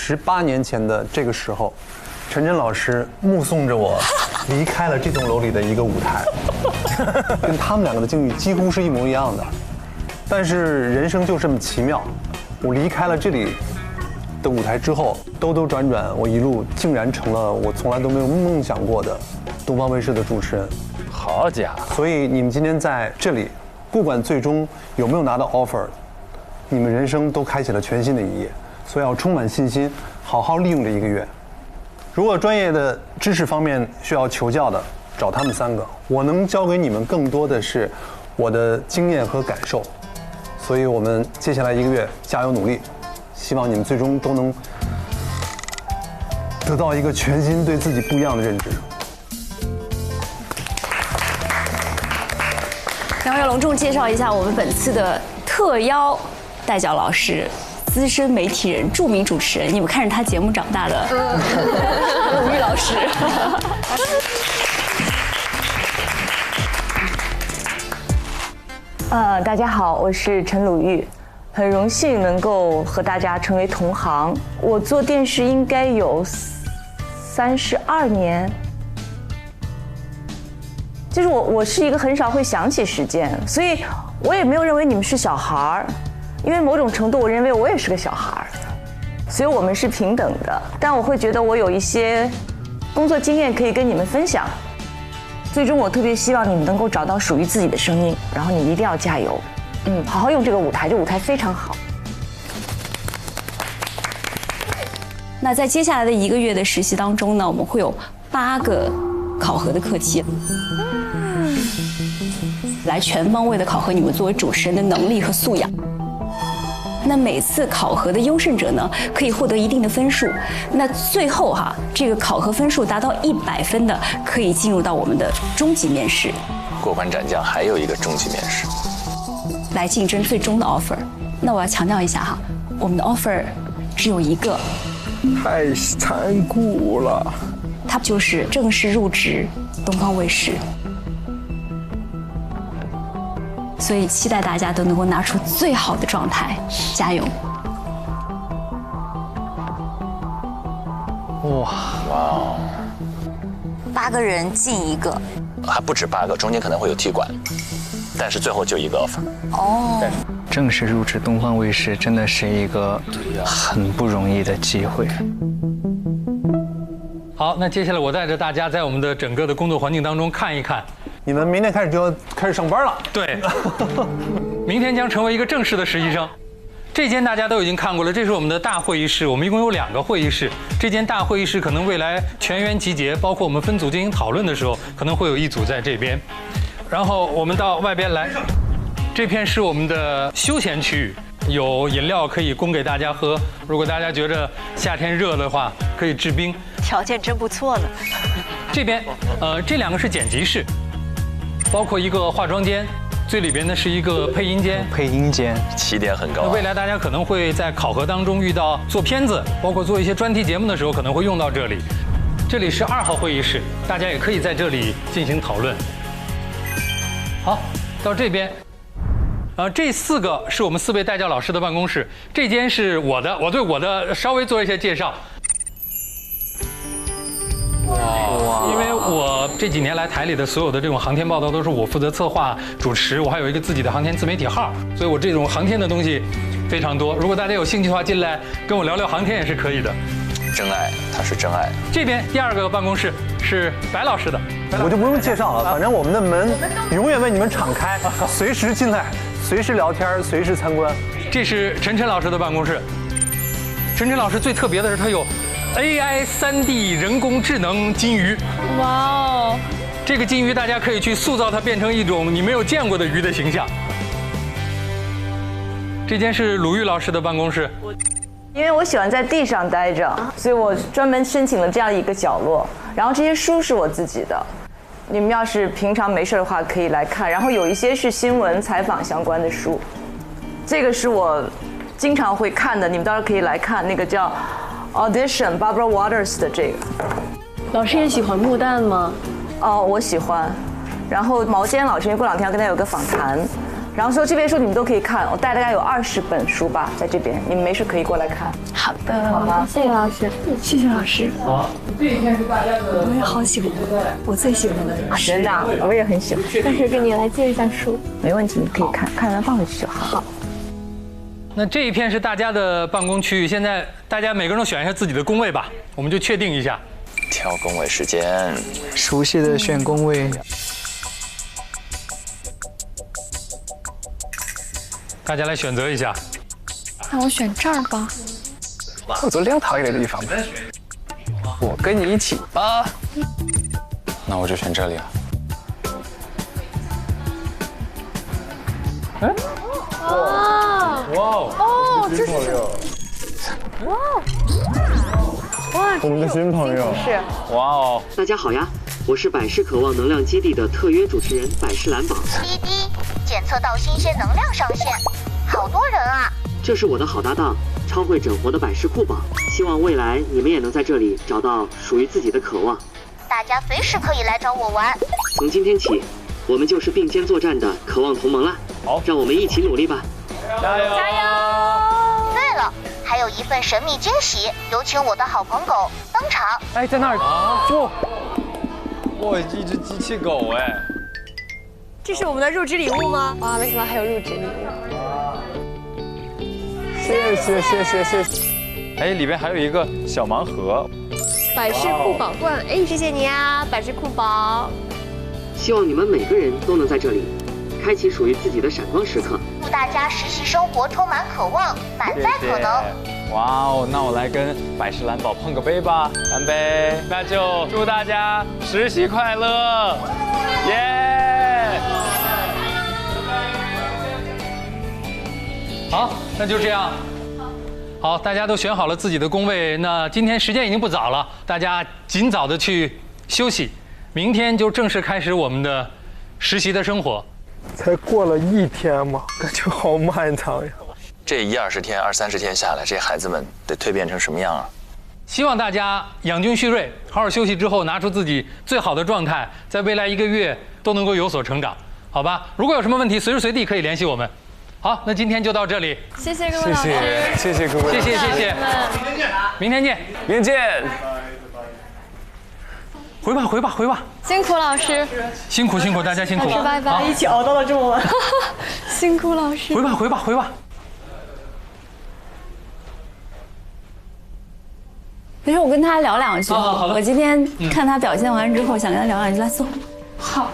18年前的这个时候，陈真老师目送着我离开了这栋楼里的一个舞台，跟他们两个的境遇几乎是一模一样的。但是人生就这么奇妙，我离开了这里的舞台之后，兜兜转转，我一路竟然成了我从来都没有梦想过的东方卫视的主持人。好家伙！所以你们今天在这里，不管最终有没有拿到 offer， 你们人生都开启了全新的一页。所以要充满信心，好好利用这1个月。如果专业的知识方面需要求教的，找他们3个。我能教给你们更多的是我的经验和感受。所以我们接下来1个月加油努力，希望你们最终都能得到一个全新对自己不一样的认知。两位隆重介绍一下我们本次的特邀带教老师。资深媒体人、著名主持人，你们看着他节目长大的鲁豫老师。大家好，我是陈鲁豫，很荣幸能够和大家成为同行。我做电视应该有32年，就是我是一个很少会想起时间，所以我也没有认为你们是小孩儿。因为某种程度，我认为我也是个小孩，所以我们是平等的。但我会觉得我有一些工作经验可以跟你们分享。最终，我特别希望你们能够找到属于自己的声音，然后你一定要加油，好好用这个舞台，这舞台非常好。那在接下来的1个月的实习当中呢，我们会有8个考核的课题。来全方位的考核你们作为主持人的能力和素养。那每次考核的优胜者呢，可以获得一定的分数。那最后哈，这个考核分数达到100分的，可以进入到我们的终极面试。过关斩将还有一个终极面试，来竞争最终的 offer。那我要强调一下哈，我们的 offer 只有1个。太残酷了。它就是正式入职东方卫视。所以期待大家都能够拿出最好的状态，加油！哇！8个人进1个，还不止8个，中间可能会有踢馆，但是最后就1个 offer。哦。正式入职东方卫视真的是一个很不容易的机会。好，那接下来我带着大家在我们的整个的工作环境当中看一看。你们明天开始就要开始上班了。对，明天将成为一个正式的实习生。这间大家都已经看过了，这是我们的大会议室，我们一共有2个会议室。这间大会议室可能未来全员集结，包括我们分组进行讨论的时候，可能会有一组在这边。然后我们到外边来，这片是我们的休闲区域，有饮料可以供给大家喝。如果大家觉得夏天热的话，可以制冰。条件真不错呢。这边，这2个是剪辑室。包括一个化妆间，最里边呢是一个配音间，配音间起点很高。未来大家可能会在考核当中遇到做片子，包括做一些专题节目的时候，可能会用到这里。这里是2号会议室，大家也可以在这里进行讨论。好，到这边，这4个是我们4位带教老师的办公室，这间是我的，我对我的稍微做一些介绍。哇！因为我这几年来台里的所有的这种航天报道都是我负责策划、主持，我还有一个自己的航天自媒体号，所以我这种航天的东西非常多。如果大家有兴趣的话，进来跟我聊聊航天也是可以的。真爱，他是真爱。这边第2个办公室是白老师的，我就不用介绍了，反正我们的门永远为你们敞开，随时进来，随时聊天，随时参观。这是陈晨老师的办公室。陈晨老师最特别的是他有 AI 3D 人工智能金鱼。哇哦！这个金鱼大家可以去塑造它变成一种你没有见过的鱼的形象。这间是鲁豫老师的办公室。因为我喜欢在地上待着，所以我专门申请了这样一个角落。然后这些书是我自己的，你们要是平常没事的话可以来看。然后有一些是新闻采访相关的书，这个是我经常会看的，你们到时候可以来看。那个叫 Audition Barbara Waters 的这个。老师也喜欢木旦吗？哦，我喜欢。然后毛尖老师，因为过2天要跟他有个访谈。然后说这边书你们都可以看，我带大概有20本书吧，在这边，你们没事可以过来看。好的，好吗？谢谢老师，谢谢老师。好，这一片是大家的。我也好喜欢，我最喜欢的是。真的，我也很喜欢。但是跟你来借一下书，没问题，你可以看，看完放回去就好。好。那这一片是大家的办公区域，现在大家每个人都选一下自己的工位吧，我们就确定一下。挑工位时间，熟悉的选工位。大家来选择一下。那我选这儿吧。我做亮堂一点的地方吧。我跟你一起吧。那我就选这里了。哎。哦，这是哇哇，我们的新朋友是哇哦！大家好呀，我是百世渴望能量基地的特约主持人百世蓝宝。滴滴，检测到新鲜能量上线，好多人啊！这是我的好搭档，超会整活的百世酷宝。希望未来你们也能在这里找到属于自己的渴望。大家随时可以来找我玩。从今天起，我们就是并肩作战的渴望同盟啦！好，让我们一起努力吧！加油！加油！对了，还有一份神秘惊喜，有请我的好朋狗登场。哎，在那儿不？哇，一只机器狗哎！这是我们的入职礼物吗？哇，没想到还有入职礼物。谢谢谢谢谢谢。哎，里边还有一个小盲盒。百世酷宝罐，哎，谢谢你啊，百世酷宝。希望你们每个人都能在这里开启属于自己的闪光时刻。祝大家实习生活充满渴望，满载可能。哇哦，那我来跟百世蓝宝碰个杯吧，干杯！那就祝大家实习快乐，耶！好，那就这样。好，大家都选好了自己的工位，那今天时间已经不早了，大家尽早的去休息，明天就正式开始我们的实习的生活。才过了1天嘛，感觉好漫长呀。这20-20天、20-30天下来，这孩子们得蜕变成什么样啊？希望大家养精蓄锐，好好休息之后，拿出自己最好的状态，在未来1个月都能够有所成长，好吧？如果有什么问题，随时随地可以联系我们。好，那今天就到这里。谢谢各位老师，谢谢各位，谢谢。明天见，明天见。回吧。辛苦老师，辛苦，大家辛苦。老师拜拜，一起熬到了这么晚。辛苦老师。回吧。没事，我跟他聊2句。好的。我今天看他表现完之后，想跟他聊2句。来，坐。好。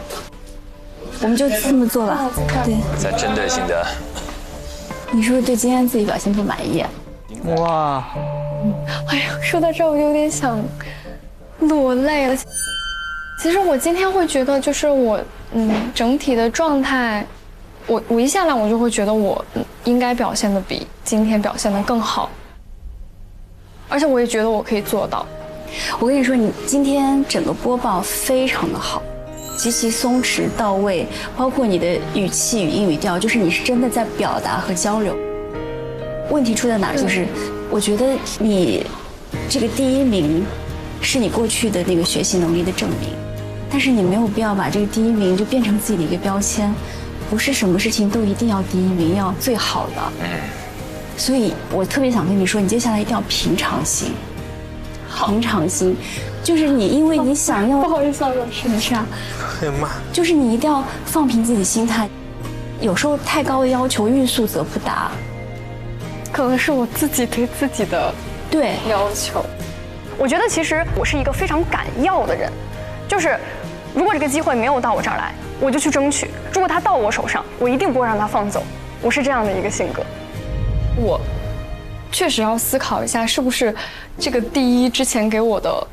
我们就这么做吧。对。在针对性的。你是不是对今天自己表现不满意？哇。哎呀，说到这我有点想落泪了。其实我今天会觉得，就是我，整体的状态，我一下来我就会觉得我应该表现的比今天表现的更好，而且我也觉得我可以做到。我跟你说，你今天整个播报非常的好，极其松弛到位，包括你的语气、语音、语调，就是你是真的在表达和交流。问题出在哪儿？就是我觉得你这个第1名是你过去的那个学习能力的证明，但是你没有必要把这个第1名就变成自己的一个标签，不是什么事情都一定要第1名，要最好的。所以我特别想跟你说，你接下来一定要平常心。平常心，就是你，因为你想要，不好意思啊，老师，没事啊。哎呀妈！就是你一定要放平自己心态，有时候太高的要求，欲速则不达。可能是我自己对自己的要求。我觉得其实我是一个非常敢要的人，就是如果这个机会没有到我这儿来，我就去争取；如果它到我手上，我一定不会让它放走。我是这样的一个性格。我确实要思考一下，是不是这个第1之前给我的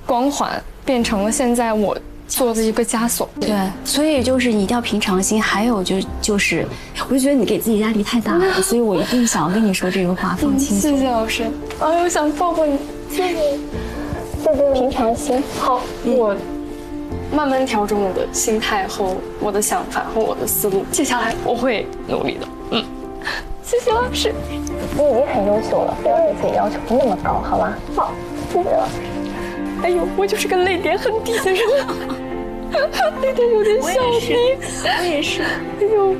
光环变成了现在我做的一个枷锁。对，所以就是你一定要平常心。还有就是，我就觉得你给自己压力太大了，所以我一定想要跟你说这个话，放轻松。谢谢老师。哎，我想抱抱你。谢谢。平常心。好，我慢慢调整我的心态和我的想法和我的思路，接下来我会努力的。谢谢老师。你已经很优秀了，不要对自己要求那么高，好吗？好，谢谢老师。哎呦，我就是个泪点很低的人，泪点有点小低。我也是。哎呦，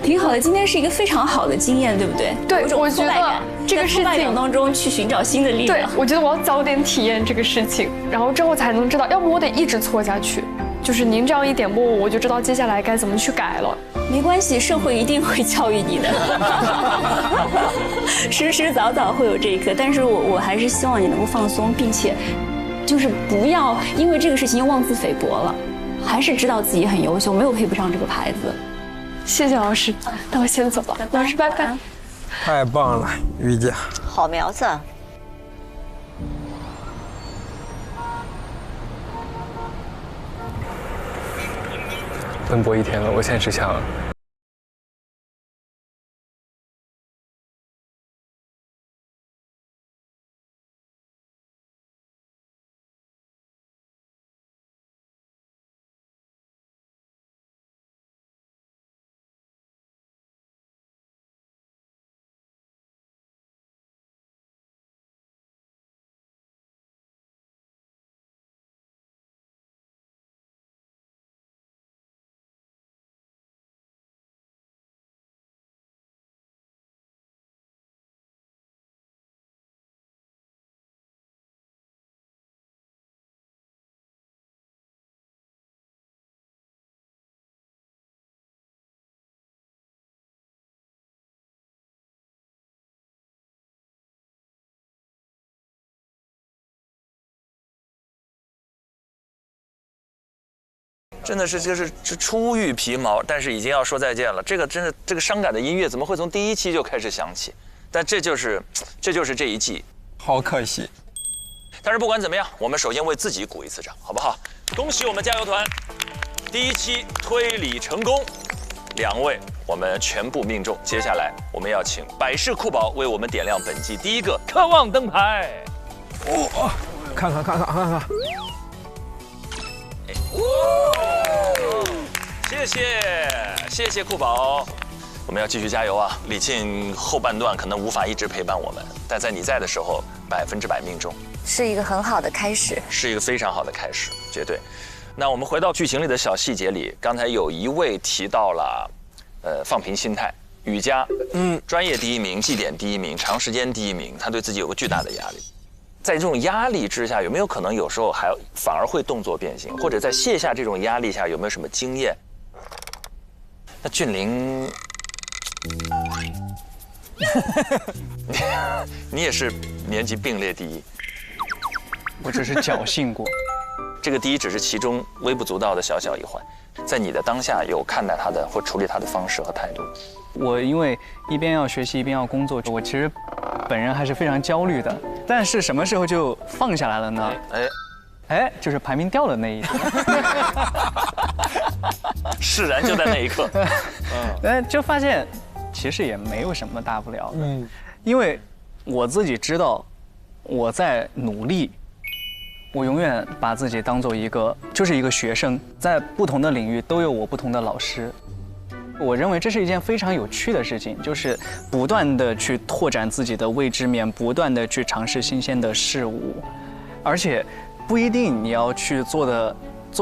挺好的，今天是一个非常好的经验，对不对？对，我觉得这个事情当中去寻找新的力量。对，我觉得我要早点体验这个事情，然后之后才能知道，要不我得一直错下去。就是您这样一点拨我，我就知道接下来该怎么去改了。没关系，社会一定会教育你的，时时早早会有这一刻。但是我还是希望你能够放松，并且就是不要因为这个事情又妄自菲薄了，还是知道自己很优秀，没有配不上这个牌子。谢谢老师，那我先走了，老师拜拜。太棒了，于姐，好苗子。奔波1天了，我现在只想真的是就是初遇皮毛，但是已经要说再见了。这个真的，这个伤感的音乐怎么会从第1期就开始响起？但这就是这一季，好可惜。但是不管怎么样，我们首先为自己鼓一次掌，好不好？恭喜我们加油团，第1期推理成功，2位我们全部命中。接下来我们要请百事酷宝为我们点亮本季第1个渴望灯牌。哦，看看。谢谢酷宝，我们要继续加油啊！李沁后半段可能无法一直陪伴我们，但在你在的时候，100%命中，是一个很好的开始，是一个非常好的开始，绝对。那我们回到剧情里的小细节里，刚才有一位提到了，放平心态，雨佳，专业第1名，绩点第1名，长时间第1名，他对自己有个巨大的压力。在这种压力之下，有没有可能有时候反而会动作变形，或者在卸下这种压力下，有没有什么经验？那峻霖，你也是年级并列第1，我只是侥幸过，这个第1只是其中微不足道的小一环，在你的当下有看待他的或处理他的方式和态度。我因为一边要学习一边要工作，我其实本人还是非常焦虑的。但是什么时候就放下来了呢？就是排名掉的那一天。释然就在那一刻。就发现其实也没有什么大不了的。因为我自己知道我在努力，我永远把自己当做一个学生，在不同的领域都有我不同的老师。我认为这是一件非常有趣的事情，就是不断的去拓展自己的未知面，不断的去尝试新鲜的事物，而且不一定你要去做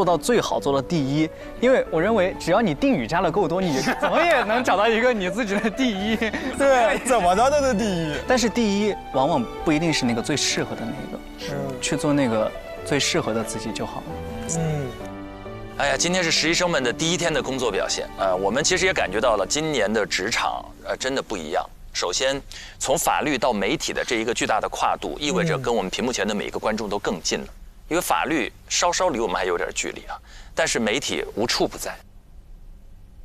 到最好，做到第一，因为我认为只要你定语加了够多，你总也能找到一个你自己的第一。对，怎么着都是第一。但是第一往往不一定是那个最适合的那个，去做那个最适合的自己就好了。哎呀，今天是实习生们的第一天的工作表现我们其实也感觉到了今年的职场真的不一样。首先，从法律到媒体的这一个巨大的跨度，意味着跟我们屏幕前的每一个观众都更近了。因为法律稍稍离我们还有点距离但是媒体无处不在。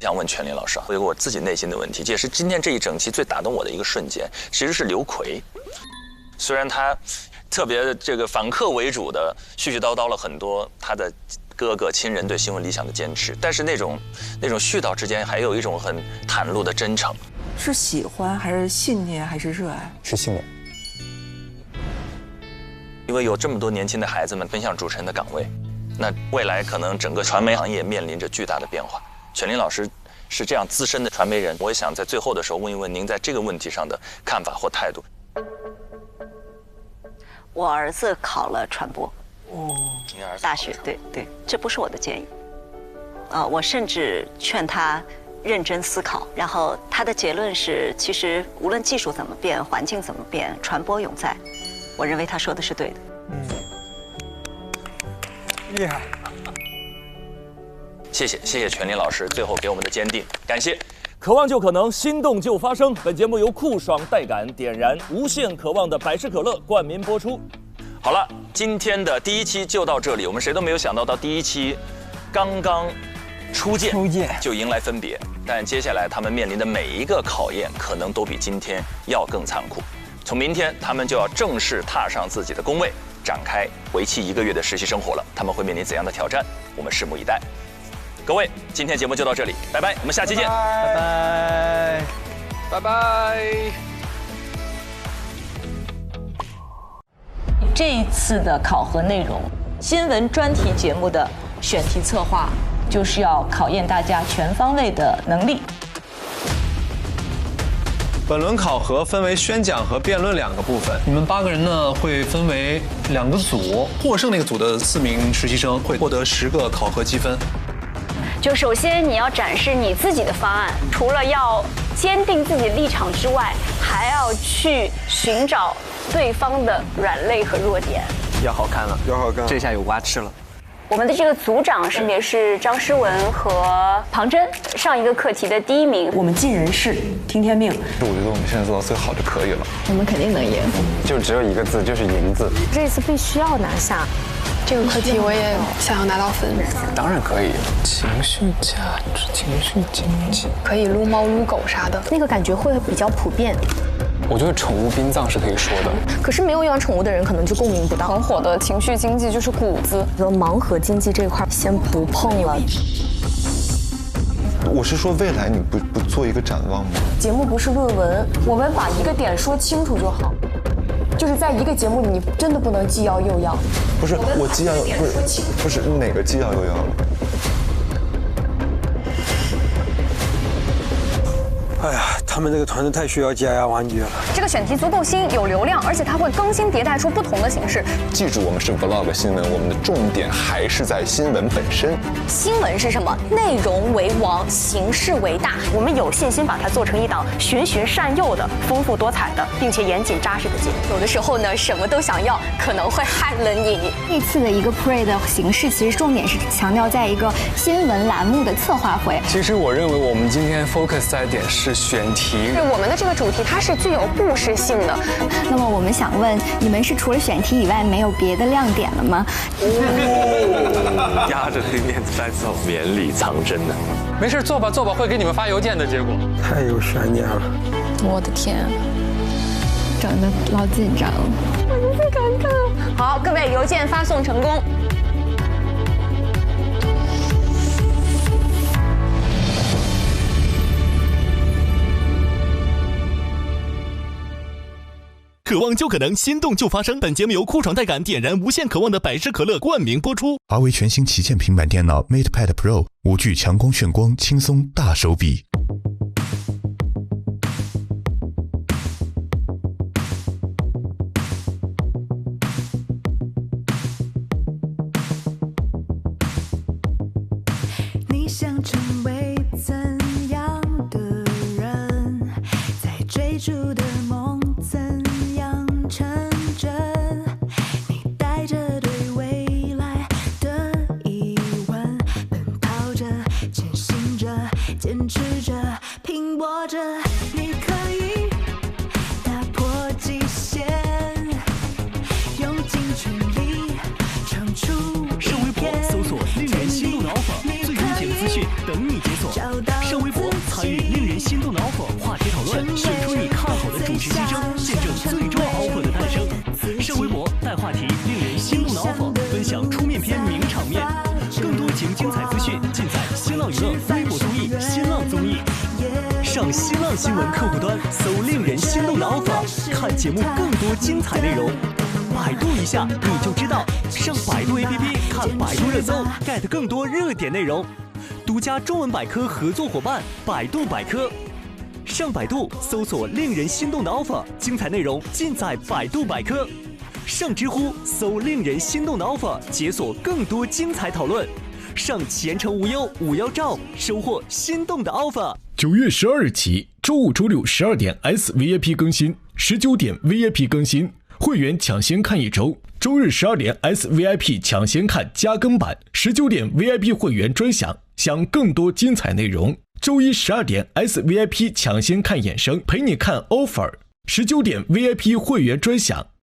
想问全林老师有个我自己内心的问题，这也是今天这一整期最打动我的一个瞬间，其实是刘奎。虽然他特别这个反客为主的絮絮叨叨了很多他的哥哥亲人对新闻理想的坚持，但是那种絮叨之间还有一种很袒露的真诚。是喜欢还是信念还是热爱？是信念。因为有这么多年轻的孩子们奔向主持人的岗位，那未来可能整个传媒行业面临着巨大的变化。全林老师是这样资深的传媒人，我也想在最后的时候问一问您在这个问题上的看法或态度。我儿子考了传播，大学，对，这不是我的建议。我甚至劝他认真思考，然后他的结论是，其实无论技术怎么变，环境怎么变，传播永在。我认为他说的是对的。厉害。谢谢全林老师最后给我们的坚定，感谢。渴望就可能，心动就发生。本节目由酷爽带感点燃无限渴望的百事可乐冠名播出。好了，今天的第一期就到这里。我们谁都没有想到，到第一期刚刚初见就迎来分别，但接下来他们面临的每一个考验，可能都比今天要更残酷。从明天，他们就要正式踏上自己的工位，展开为期1个月的实习生活了。他们会面临怎样的挑战？我们拭目以待。各位，今天节目就到这里，拜拜，我们下期见，拜拜，拜拜。这一次的考核内容，新闻专题节目的选题策划，就是要考验大家全方位的能力。本轮考核分为宣讲和辩论2个部分，你们8个人呢会分为2个组，获胜那个组的4名实习生会获得10个考核积分。就首先你要展示你自己的方案，除了要坚定自己立场之外，还要去寻找对方的软肋和弱点。要好看了，要好看，这下有瓜吃了。我们的这个组长分别是张诗文和庞真，上一个课题的第1名。我们尽人事，听天命。我觉得我们现在做到最好就可以了。我们肯定能赢。就只有一个字，就是赢字。这次必须要拿下。这个课题我也想要拿到分。当然可以。情绪价值、情绪经济，可以撸猫撸狗啥的，那个感觉会比较普遍。我觉得宠物殡葬是可以说的，可是没有养宠物的人可能就共鸣不到。很火的情绪经济就是骨子，盲盒经济这块先不碰了。我是说未来你不做一个展望吗？节目不是论文，我们把一个点说清楚就好。就是在一个节目里，你真的不能既要又要。不是，我既要不是哪个既要又要了。哎呀，他们这个团队太需要加压玩具了。这个选题足够新，有流量，而且它会更新迭代出不同的形式。记住，我们是 vlog 新闻，我们的重点还是在新闻本身。新闻是什么？内容为王，形式为大。我们有信心把它做成一档循循善诱的、丰富多彩的，并且严谨扎实的节目。有的时候呢，什么都想要，可能会害了你。这次的一个 pre 的形式，其实重点是强调在一个新闻栏目的策划会。其实我认为我们今天 focus 在点是选题。是我们的这个主题，它是具有故事性的。那么我们想问，你们是除了选题以外没有别的亮点了吗？压着这面子在走，绵里藏针呢。没事，做吧，会给你们发邮件的结果。太有悬念了。我的天，整的老紧张了，我最尴尬。好，各位，邮件发送成功。渴望就可能，心动就发生。本节目由酷爽带感点燃无限渴望的百事可乐冠名播出。华为全新旗舰平板电脑 MatePad Pro 5G 强光炫光，轻松大手笔。你想成为怎样的人？在追逐的梦怎样成真？你带着对未来的疑问，奔跑着，前行着，坚持着，拼搏着。你可以打破极限，用尽全力闯出上微博搜索“令人心动的 offer”， 最优解的资讯等你解锁。上微博参与令人心动的 offer 话题讨论，选出你看好的主持新生，见证最终 offer 的诞生。上微博带话题“令人心动的 offer”， 分享出面篇名场面。更多节目精彩资讯尽在新浪娱乐微博综艺、新浪综艺。上新浪新闻客户端搜“令人心动的 offer”， 看节目更多精彩内容。百度一下你就知道，上百度 APP 看百度热搜 ，get 更多热点内容。独家中文百科合作伙伴百度百科，上百度搜索“令人心动的 offer”， 精彩内容尽在百度百科。上知乎搜“令人心动的 offer”， 解锁更多精彩讨论。上前程无忧51兆，收获心动的 offer。9月12日起，周五、周六12点 S VIP 更新，19点 VIP 更新，会员抢先看一周。周日12点 S VIP 抢先看加更版，19点 VIP 会员专享，享更多精彩内容。周一12点 S VIP 抢先看衍生，陪你看 offer，19点 VIP 会员专享，